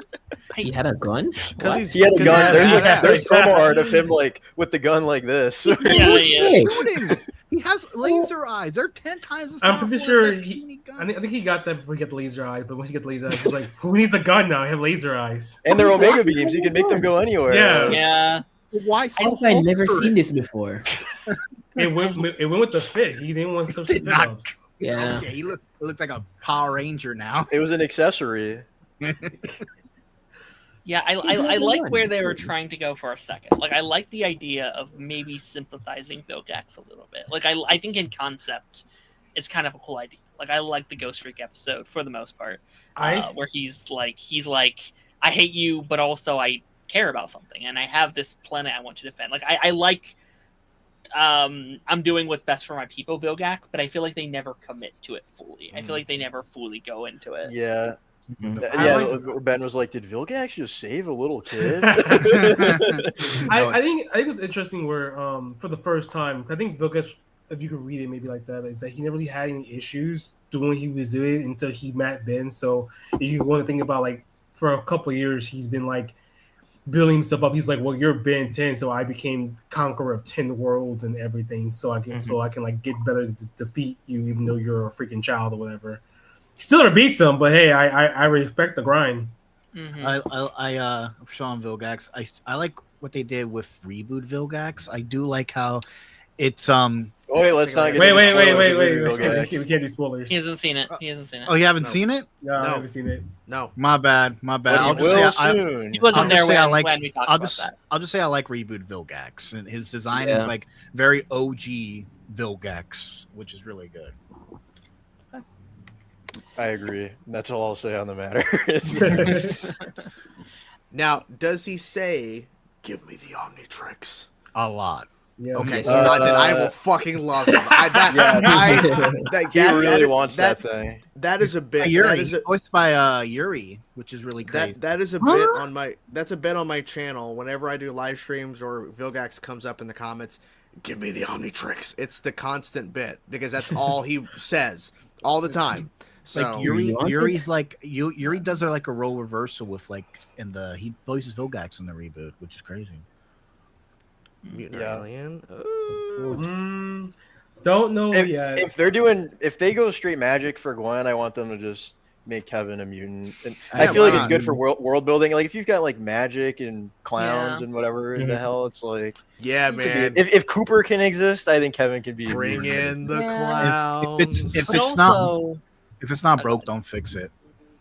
C: He had a gun?
B: Because he had a gun. There's promo art of him like with the gun like this.
F: Shooting. He has laser eyes. They're 10 times as
D: I'm pretty sure
F: I
D: think he got that before he got the laser eyes, but once he got the laser eyes, he's like, who needs a gun now? I have laser eyes.
B: And they're Omega beams. You can make them go anywhere.
A: Yeah.
F: Why so
C: I've never seen this before.
D: It went with the fit. He didn't want such fit ups.
C: Yeah.
F: Okay, he looks like a Power Ranger now.
B: It was an accessory.
A: Yeah, I like where they were trying to go for a second. Like, I like the idea of maybe sympathizing Vilgax a little bit. Like, I think in concept, it's kind of a cool idea. Like, I like the Ghost Freak episode for the most part, where he's like, I hate you, but also I care about something, and I have this planet I want to defend. Like, I like, I'm doing what's best for my people, Vilgax, but I feel like they never commit to it fully. I feel like they never fully go into it.
B: Yeah.
F: Mm-hmm.
B: Yeah, Ben was like, "Did Vilgax just save a little kid?"
D: I think it was interesting where for the first time, I think Vilgax, if you could read it maybe like that he never really had any issues doing what he was doing until he met Ben. So if you want to think about like for a couple of years, he's been like building himself up. He's like, well, you're Ben 10, so I became conqueror of 10 worlds and everything. So I can like get better to defeat you, even though you're a freaking child or whatever. Still never beats them, but hey, I respect the grind.
A: Mm-hmm.
F: I Sean Vilgax. I like what they did with Reboot Vilgax. I do like how it's
B: Oh wait, let's not get
D: wait. We can't do spoilers.
A: He hasn't seen it.
F: Oh, you haven't seen it?
D: No, I haven't seen it.
E: No.
F: My bad.
B: I'll just say
A: He wasn't there when we talked about that.
F: I'll just say I like Reboot Vilgax, and his design is like very OG Vilgax, which is really good.
B: I agree. That's all I'll say on the matter.
E: Now, does he say, "Give me the Omnitrix"?
F: A lot.
D: Yeah.
E: Okay, so then I will fucking love him.
B: He really wants that thing.
E: That is a bit.
F: Voiced by Yuri, which is really crazy.
E: That is a bit on my. That's a bit on my channel. Whenever I do live streams or Vilgax comes up in the comments, give me the Omnitrix. It's the constant bit because that's all he says all the time. So
F: like Yuri's like Yuri does like a role reversal with like he voices Vilgax in the reboot, which is crazy.
E: Mutant Alien.
D: Don't know yet.
B: If they go straight magic for Gwen, I want them to just make Kevin a mutant. And I feel like it's good for world building. Like if you've got like magic and clowns and whatever the hell, it's like
E: man.
B: If Cooper can exist, I think Kevin can be.
E: Bring in the clowns.
F: If it's not broke, don't fix it.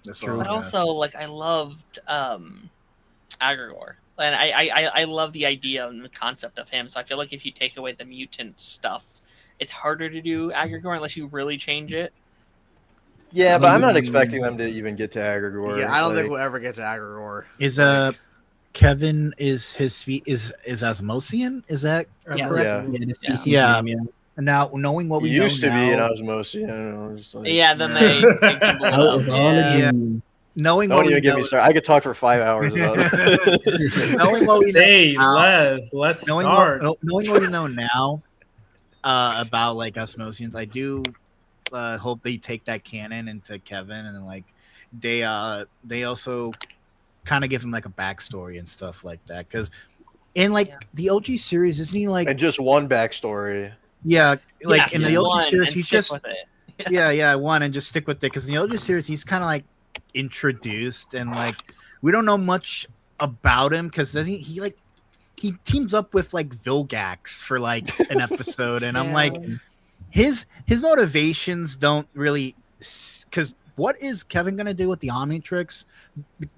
A: That's true. But also, like, I loved Agrigor, and I love the idea and the concept of him. So I feel like if you take away the mutant stuff, it's harder to do Agrigor unless you really change it.
B: Yeah, but I'm not expecting them to even get to Agrigor.
E: Yeah, I don't think we'll ever get to Agrigor.
F: Is Kevin is Asmosian? Is that correct? Yeah. And now, knowing what we know
B: used to
F: now,
B: be an Osmosis.
A: Then they
F: knowing
B: don't even get me started. I could talk for 5 hours about it.
F: Knowing what we know
D: let's start.
F: Knowing what we know now about like Osmosians, I do hope they take that canon into Kevin, and like they also kind of give him like a backstory and stuff like that, because in like the OG series, isn't he like
B: and just one backstory?
F: Yeah, like in the OG series, he's just one and just stick with it. Because in the OG series, he's kind of like introduced, and like we don't know much about him because he teams up with like Vilgax for like an episode, and I'm like, his motivations don't really, because what is Kevin gonna do with the Omnitrix?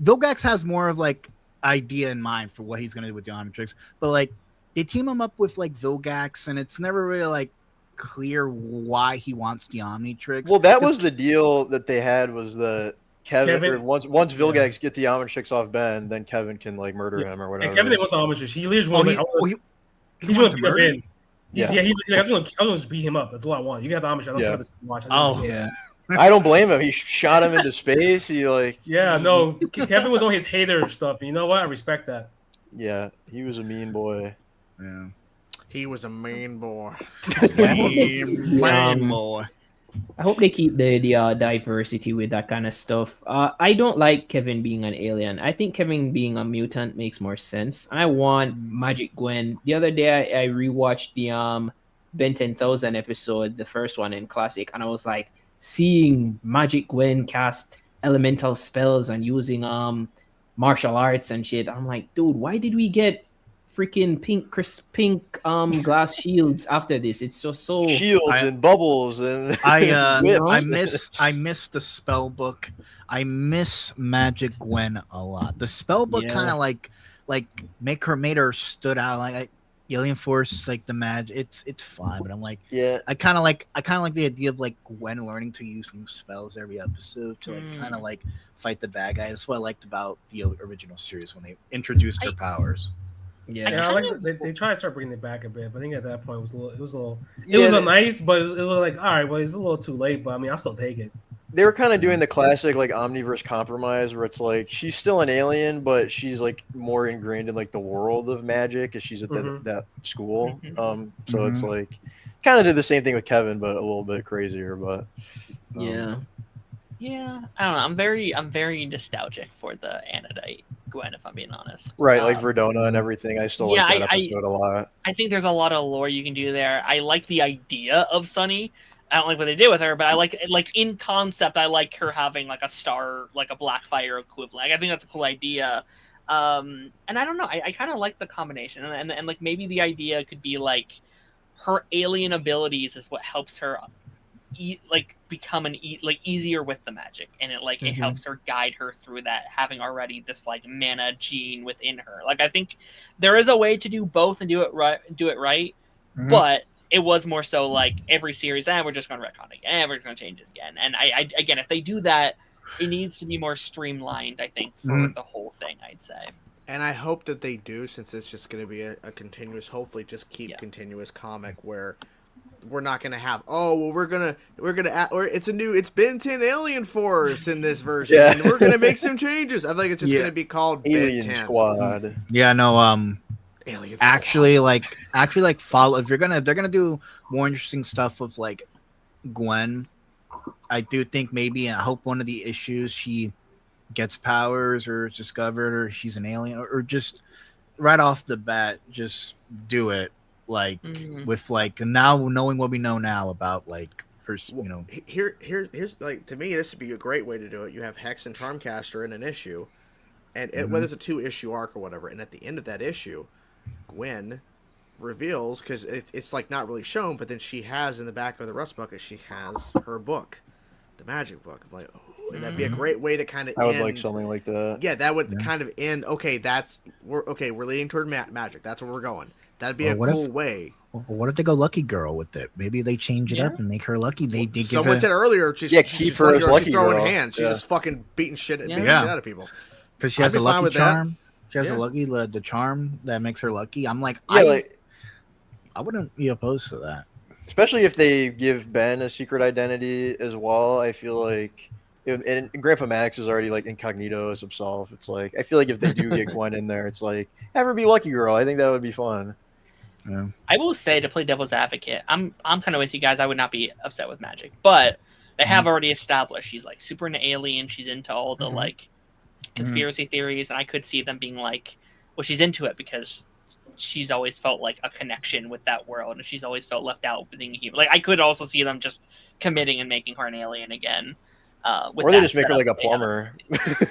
F: Vilgax has more of like idea in mind for what he's gonna do with the Omnitrix, but like. They team him up with like Vilgax, and it's never really like clear why he wants the Omnitrix.
B: Well, that was the deal that they had, was the Kevin once Vilgax get the Omnitrix off Ben, then Kevin can like murder him or whatever.
D: And Kevin didn't want the Omnitrix. He literally wanted he wanted to murder Ben. He's like, I'm gonna just beat him up. That's all I want. You can have the homage. I don't care about this watch.
B: I don't blame him. He shot him into space.
D: Kevin was on his hater stuff. You know what? I respect that.
B: Yeah, he was a mean boy.
E: Yeah, he was a mean boy.
F: Mean boy.
C: I hope they keep the diversity with that kind of stuff. I don't like Kevin being an alien. I think Kevin being a mutant makes more sense. I want Magic Gwen. The other day I rewatched the Ben 10,000 episode, the first one in Classic, and I was like, seeing Magic Gwen cast elemental spells and using martial arts and shit. I'm like, dude, why did we get freaking pink glass shields after this? It's just so
B: shields and bubbles and
F: I miss the spell book. I miss Magic Gwen a lot. The spell book kind of like made her stood out. Like Alien Force, like the magic, it's fine, but I'm like, I kind of like the idea of like Gwen learning to use new spells every episode to like kind of like fight the bad guys. That's what I liked about the original series when they introduced her powers.
D: I like they try to start bringing it back a bit, but I think at that point it was a little nice, but it was like, all right, well, it's a little too late, but I mean, I'll still take it.
B: They were kind of doing the classic like Omniverse compromise, where it's like she's still an alien, but she's like more ingrained in like the world of magic, because she's at that school. So it's like kind of did the same thing with Kevin, but a little bit crazier. But
A: yeah, I don't know. I'm very nostalgic for the Anodite Gwen, if I'm being honest.
B: Right, like Verdona and everything. I still like that episode a lot.
A: I think there's a lot of lore you can do there. I like the idea of Sunny. I don't like what they did with her, but I like in concept. I like her having like a star, like a Blackfire equivalent. I think that's a cool idea. And I don't know. I kind of like the combination, and like maybe the idea could be like her alien abilities is what helps her become easier with the magic, and it helps her guide her through that, having already this like mana gene within her. Like I think there is a way to do both and do it right, but it was more so like every series, we're just going to retcon it again, we're going to change it again. And I again, if they do that, it needs to be more streamlined, I think, for the whole thing, I'd say.
E: And I hope that they do, since it's just going to be a continuous, hopefully just keep continuous comic where we're not going to have, it's Ben 10 Alien Force in this version, and we're going to make some changes. I think it's just going to be called
B: Alien
E: Ben 10
B: Squad.
F: Yeah, no,
E: Alien
F: actually follow, if they're gonna do more interesting stuff with like Gwen, I do think maybe, and I hope one of the issues she gets powers or is discovered or she's an alien, or just right off the bat just do it like with like now knowing what we know now about like
E: here's like, to me this would be a great way to do it. You have Hex and Charmcaster in an issue, and whether it's a 2-issue arc or whatever, and at the end of that issue Gwen reveals, because it's like not really shown, but then she has in the back of the rust bucket, she has her book, the magic book. I'm like, and that'd be a great way to kind of
B: I would like something like that.
E: Yeah, that would kind of end. Okay, we're leading toward magic. That's where we're going. That'd be a cool way.
F: What if they go Lucky Girl with it? Maybe they change it up and make her lucky.
E: Someone said earlier, keep her as Lucky Girl. She's throwing hands. She's just fucking beating shit out of people.
F: Because she has a lucky charm. She has the charm that makes her lucky. I'm like, I wouldn't be opposed to that.
B: Especially if they give Ben a secret identity as well. I feel like, and Grandpa Max is already like incognito as himself. It's like, I feel like if they do get Gwen in there, it's like, have her be Lucky Girl. I think that would be fun.
F: Yeah.
A: I will say, to play devil's advocate, I'm kind of with you guys. I would not be upset with magic, but they have already established she's like super an alien. She's into all the like conspiracy theories, and I could see them being like, well, she's into it because she's always felt like a connection with that world, and she's always felt left out being a human. Like, I could also see them just committing and making her an alien again.
B: Or they just make her like a plumber.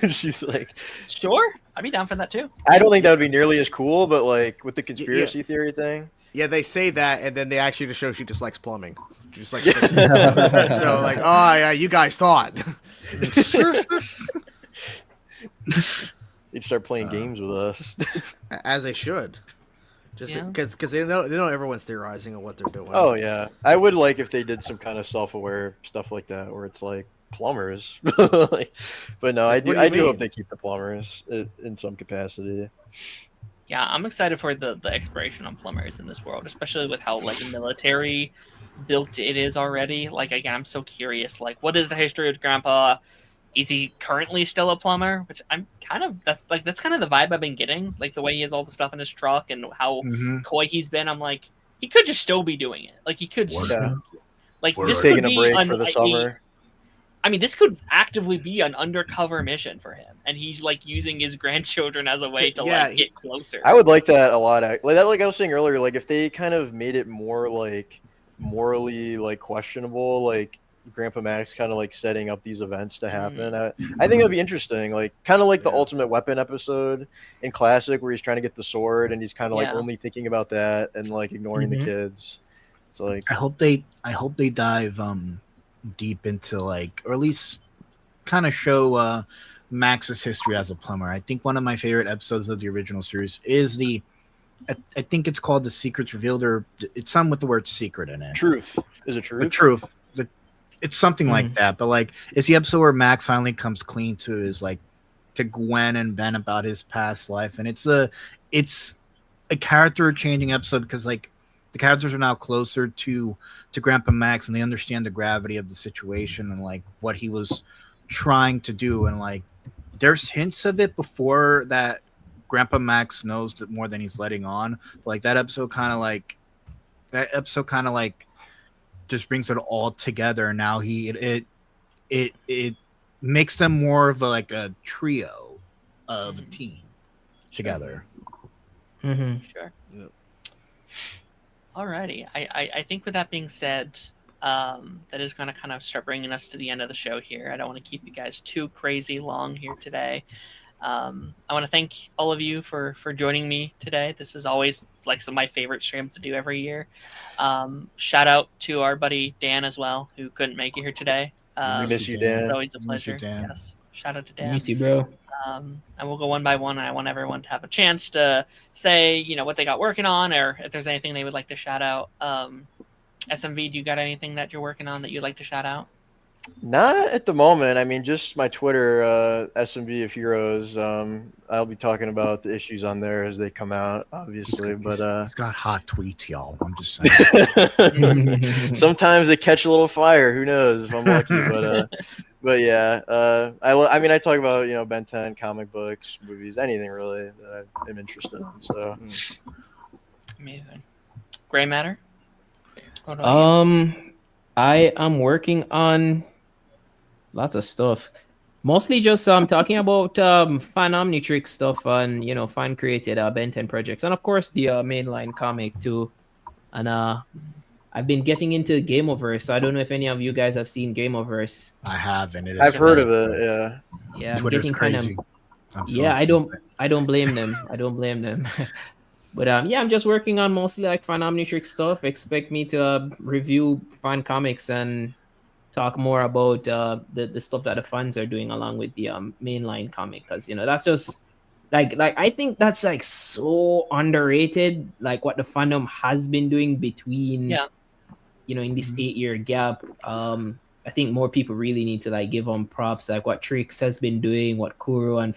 B: She's like,
A: sure, I'd be down for that too.
B: I don't think that would be nearly as cool, but like with the conspiracy theory thing.
E: Yeah, they say that, and then they actually just show she just likes plumbing. She just like so like, oh yeah, you guys thought.
B: They'd start playing games with us,
E: as they should. Just because they know everyone's theorizing on what they're doing.
B: Oh yeah, I would like if they did some kind of self-aware stuff like that, where it's like plumbers. But no, I do hope they keep the plumbers in some capacity.
A: Yeah, I'm excited for the exploration on plumbers in this world, especially with how like military built it is already. Like again, I'm so curious. Like, what is the history of Grandpa? Is he currently still a plumber? Which I'm kind of that's kind of the vibe I've been getting. Like the way he has all the stuff in his truck and how coy he's been. I'm like, he could just still be doing it. Like he could. Like this could
B: taking a break for the summer.
A: I mean, this could actively be an undercover mission for him, and he's like using his grandchildren as a way to like get closer.
B: I would like that a lot. Like I was saying earlier, like if they kind of made it more like morally like questionable, like Grandpa Max kind of like setting up these events to happen. I think that'd be interesting. Like kind of like the Ultimate Weapon episode in Classic, where he's trying to get the sword and he's kind of like only thinking about that and like ignoring the kids. So like,
F: I hope they dive deep into like, or at least kind of show Max's history as a plumber. I think one of my favorite episodes of the original series is I think it's called The Secrets Revealed, or it's something with the word secret in it.
B: Truth. Is it Truth?
F: The Truth. It's something like that. But like, it's the episode where Max finally comes clean to his like to Gwen and Ben about his past life, and it's a character changing episode because like the characters are now closer to Grandpa Max and they understand the gravity of the situation and like what he was trying to do, and like there's hints of it before that Grandpa Max knows that more than he's letting on. But like that episode kind of like just brings it all together. Now it makes them more of a trio of a team together.
A: Sure. Yep. Alrighty. I think with that being said, that is going to kind of start bringing us to the end of the show here. I don't want to keep you guys too crazy long here today. I want to thank all of you for joining me today. This is always like some of my favorite streams to do every year. Shout out to our buddy Dan as well, who couldn't make it here today.
B: We miss you, Dan.
A: It's always a pleasure.
F: Miss you, Dan.
A: Yes. Shout out to Dan.
C: Miss you, bro.
A: And we'll go one by one, and I want everyone to have a chance to say, what they got working on, or if there's anything they would like to shout out. SMV, do you got anything that you're working on that you'd like to shout out?
B: Not at the moment. I mean, just my Twitter, SMV of Heroes. I'll be talking about the issues on there as they come out, obviously.
F: He's got hot tweets, y'all. I'm just saying.
B: Sometimes they catch a little fire. Who knows if I'm lucky? But yeah, I talk about Ben 10, comic books, movies, anything really that I'm interested in. So
A: amazing. Gray Matter.
C: I am working on lots of stuff. Mostly just talking about fan Omnitrix stuff and fan created Ben 10 projects, and of course the mainline comic too. And I've been getting into Gameoverse. I don't know if any of you guys have seen Gameoverse.
F: I have, and
B: I've heard of it. Yeah.
C: Yeah,
F: Twitter's crazy.
C: I don't blame them. I don't blame them. But I'm just working on mostly like fan Omnitrix stuff. Expect me to review fan comics and talk more about the stuff that the fans are doing along with the mainline comic, because that's just like I think that's like so underrated, like what the fandom has been doing between in this 8-year gap. I think more people really need to like give them props, like what Trix has been doing, what Kuro and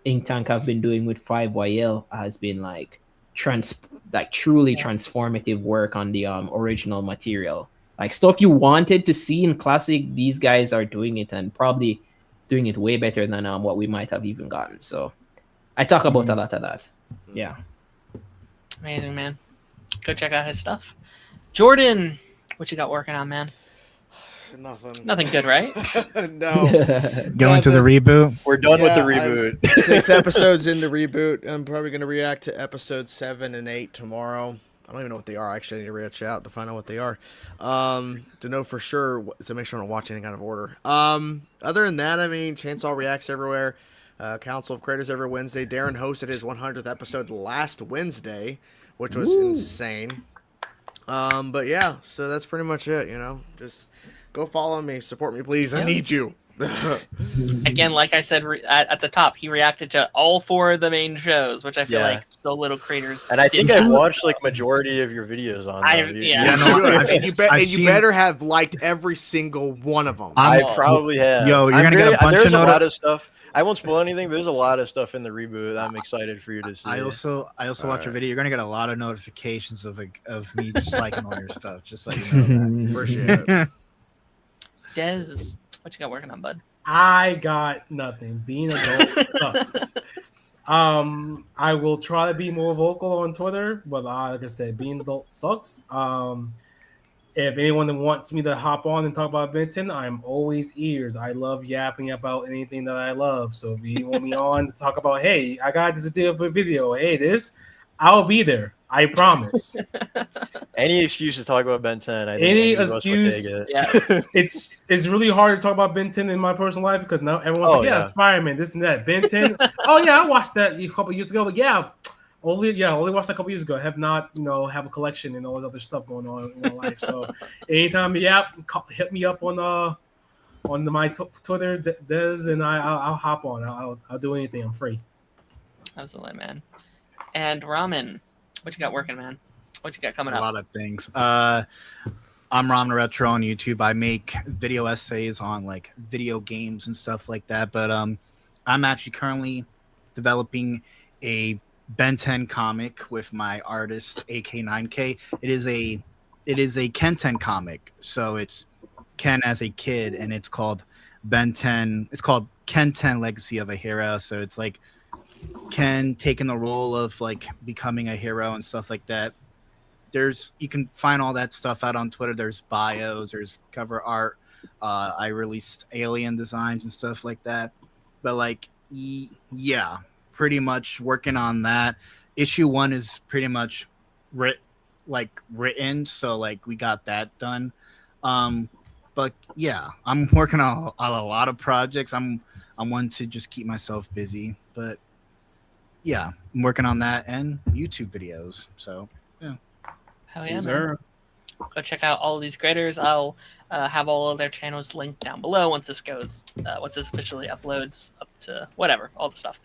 C: Ink Tank have been doing with 5YL has been like truly transformative work on the original material. Like stuff you wanted to see in Classic, these guys are doing it, and probably doing it way better than what we might have even gotten. So I talk about a lot of that. Yeah.
A: Amazing, man. Go check out his stuff. Jordan, what you got working on, man? Nothing good, right?
E: No.
F: Going to the reboot?
B: We're done with the reboot.
E: 6 episodes into reboot. I'm probably going to react to episodes 7 and 8 tomorrow. I don't even know what they are. Actually, I need to reach out to find out what they are. To know for sure, to make sure I don't watch any kind of order. Other than that, I mean, Chainsaw reacts everywhere. Council of Creators every Wednesday. Darren hosted his 100th episode last Wednesday, which was insane. But yeah, so that's pretty much it, Just go follow me, support me, please. I need you.
A: Again, like I said at the top, he reacted to all 4 of the main shows, which I feel like so little creators.
B: And I think I've watched like majority of your videos on.
E: You better have liked every single one of them.
B: I probably have.
F: Yo, you're gonna get a bunch of
B: lot of stuff. I won't spoil anything, but there's a lot of stuff in the reboot that I'm excited for you to see.
F: I also watch your video. You're gonna get a lot of notifications of me just liking all your stuff. Just so you know that.
E: Appreciate it.
A: Dez, what you got working on, bud?
D: I got nothing. Being adult sucks. I will try to be more vocal on Twitter, but like I said, being adult sucks. If anyone wants me to hop on and talk about Benton, I'm always ears. I love yapping about anything that I love. So if you want me on to talk about, hey, I got this idea for a video, hey, I'll be there. I promise.
B: Any excuse to talk about Ben 10.
D: Any excuse. It's really hard to talk about Ben 10 in my personal life because now everyone's like, Spider-Man, this and that. Ben 10. Oh yeah, I watched that a couple years ago, but only watched that a couple years ago. Have not, have a collection and all this other stuff going on in my life. So anytime hit me up on my Twitter, Des, and I'll hop on. I'll do anything. I'm free.
A: Absolutely, man. And Ramen, what you got working, man? What you got coming up?
F: A lot of things. I'm Ramen Retro on YouTube. I make video essays on like video games and stuff like that. But I'm actually currently developing a Ben 10 comic with my artist AK9K. It is a Ken 10 comic. So it's Ken as a kid, and it's called Ben 10. It's called Ken 10 Legacy of a Hero. So it's like Ken taking the role of like becoming a hero and stuff like that. You can find all that stuff out on Twitter. There's bios, there's cover art. I released alien designs and stuff like that. But like, yeah, pretty much working on that. Issue 1 is pretty much written, so like we got that done. But yeah, I'm working on a lot of projects. I'm one to just keep myself busy, but yeah, I'm working on that and YouTube videos. So yeah.
A: Hell yeah, man. Go check out all of these creators. I'll have all of their channels linked down below once this officially uploads up to whatever, all the stuff.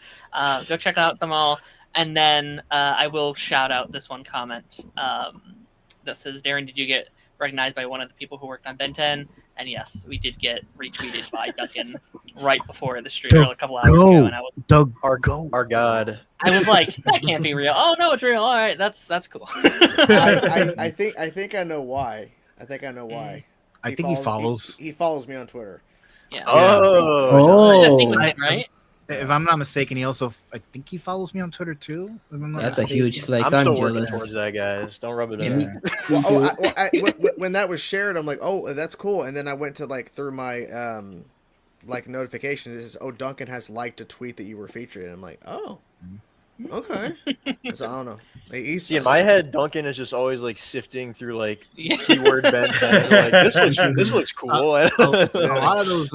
A: Go check out them all. And then I will shout out this one comment that says, Darren, did you get recognized by one of the people who worked on Ben 10? And yes, we did get retweeted by Duncan right before the stream, or a couple hours ago. And I was
B: our God.
A: I was like, that can't be real. Oh no, it's real. All right, that's cool.
E: I think I know why. I think he follows. He follows me on Twitter.
A: Yeah.
B: Oh.
A: Right.
F: If I'm not mistaken, I think he follows me on Twitter too.
C: That's a huge flex.
B: I'm still
C: jealous.
B: working towards that, guys. Don't rub it in.
E: When that was shared, I'm like, oh, that's cool. And then I went to like through my notifications. It says, Duncan has liked a tweet that you were featured. And I'm like, oh, okay. So I don't know.
B: In my head, Duncan is just always like sifting through like keyword Ben 10. Like this looks cool.
F: A lot of those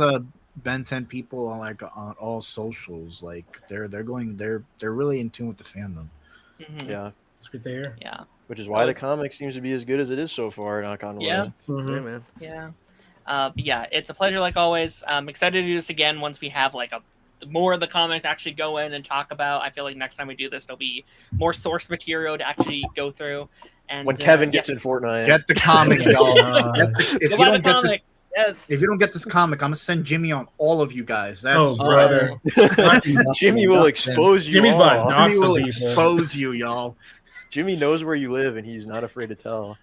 F: Ben 10 people on like on all socials, like they're really in tune with the fandom.
A: Mm-hmm.
B: Yeah,
D: it's good to hear.
A: Yeah,
B: which is why the comic seems to be as good as it is so far. Knock on wood.
A: Yeah,
D: mm-hmm.
E: Yeah, man.
A: Yeah, but yeah, it's a pleasure like always. I'm excited to do this again once we have like more of the comic to actually go in and talk about. I feel like next time we do this, there'll be more source material to actually go through. And
B: when Kevin gets in Fortnite,
F: get the comic, y'all. If you don't get this comic, I'm gonna send Jimmy on all of you guys. That's
D: brother.
B: Jimmy will expose you.
D: Jimmy
F: will expose you, y'all.
B: Jimmy knows where you live, and he's not afraid to tell.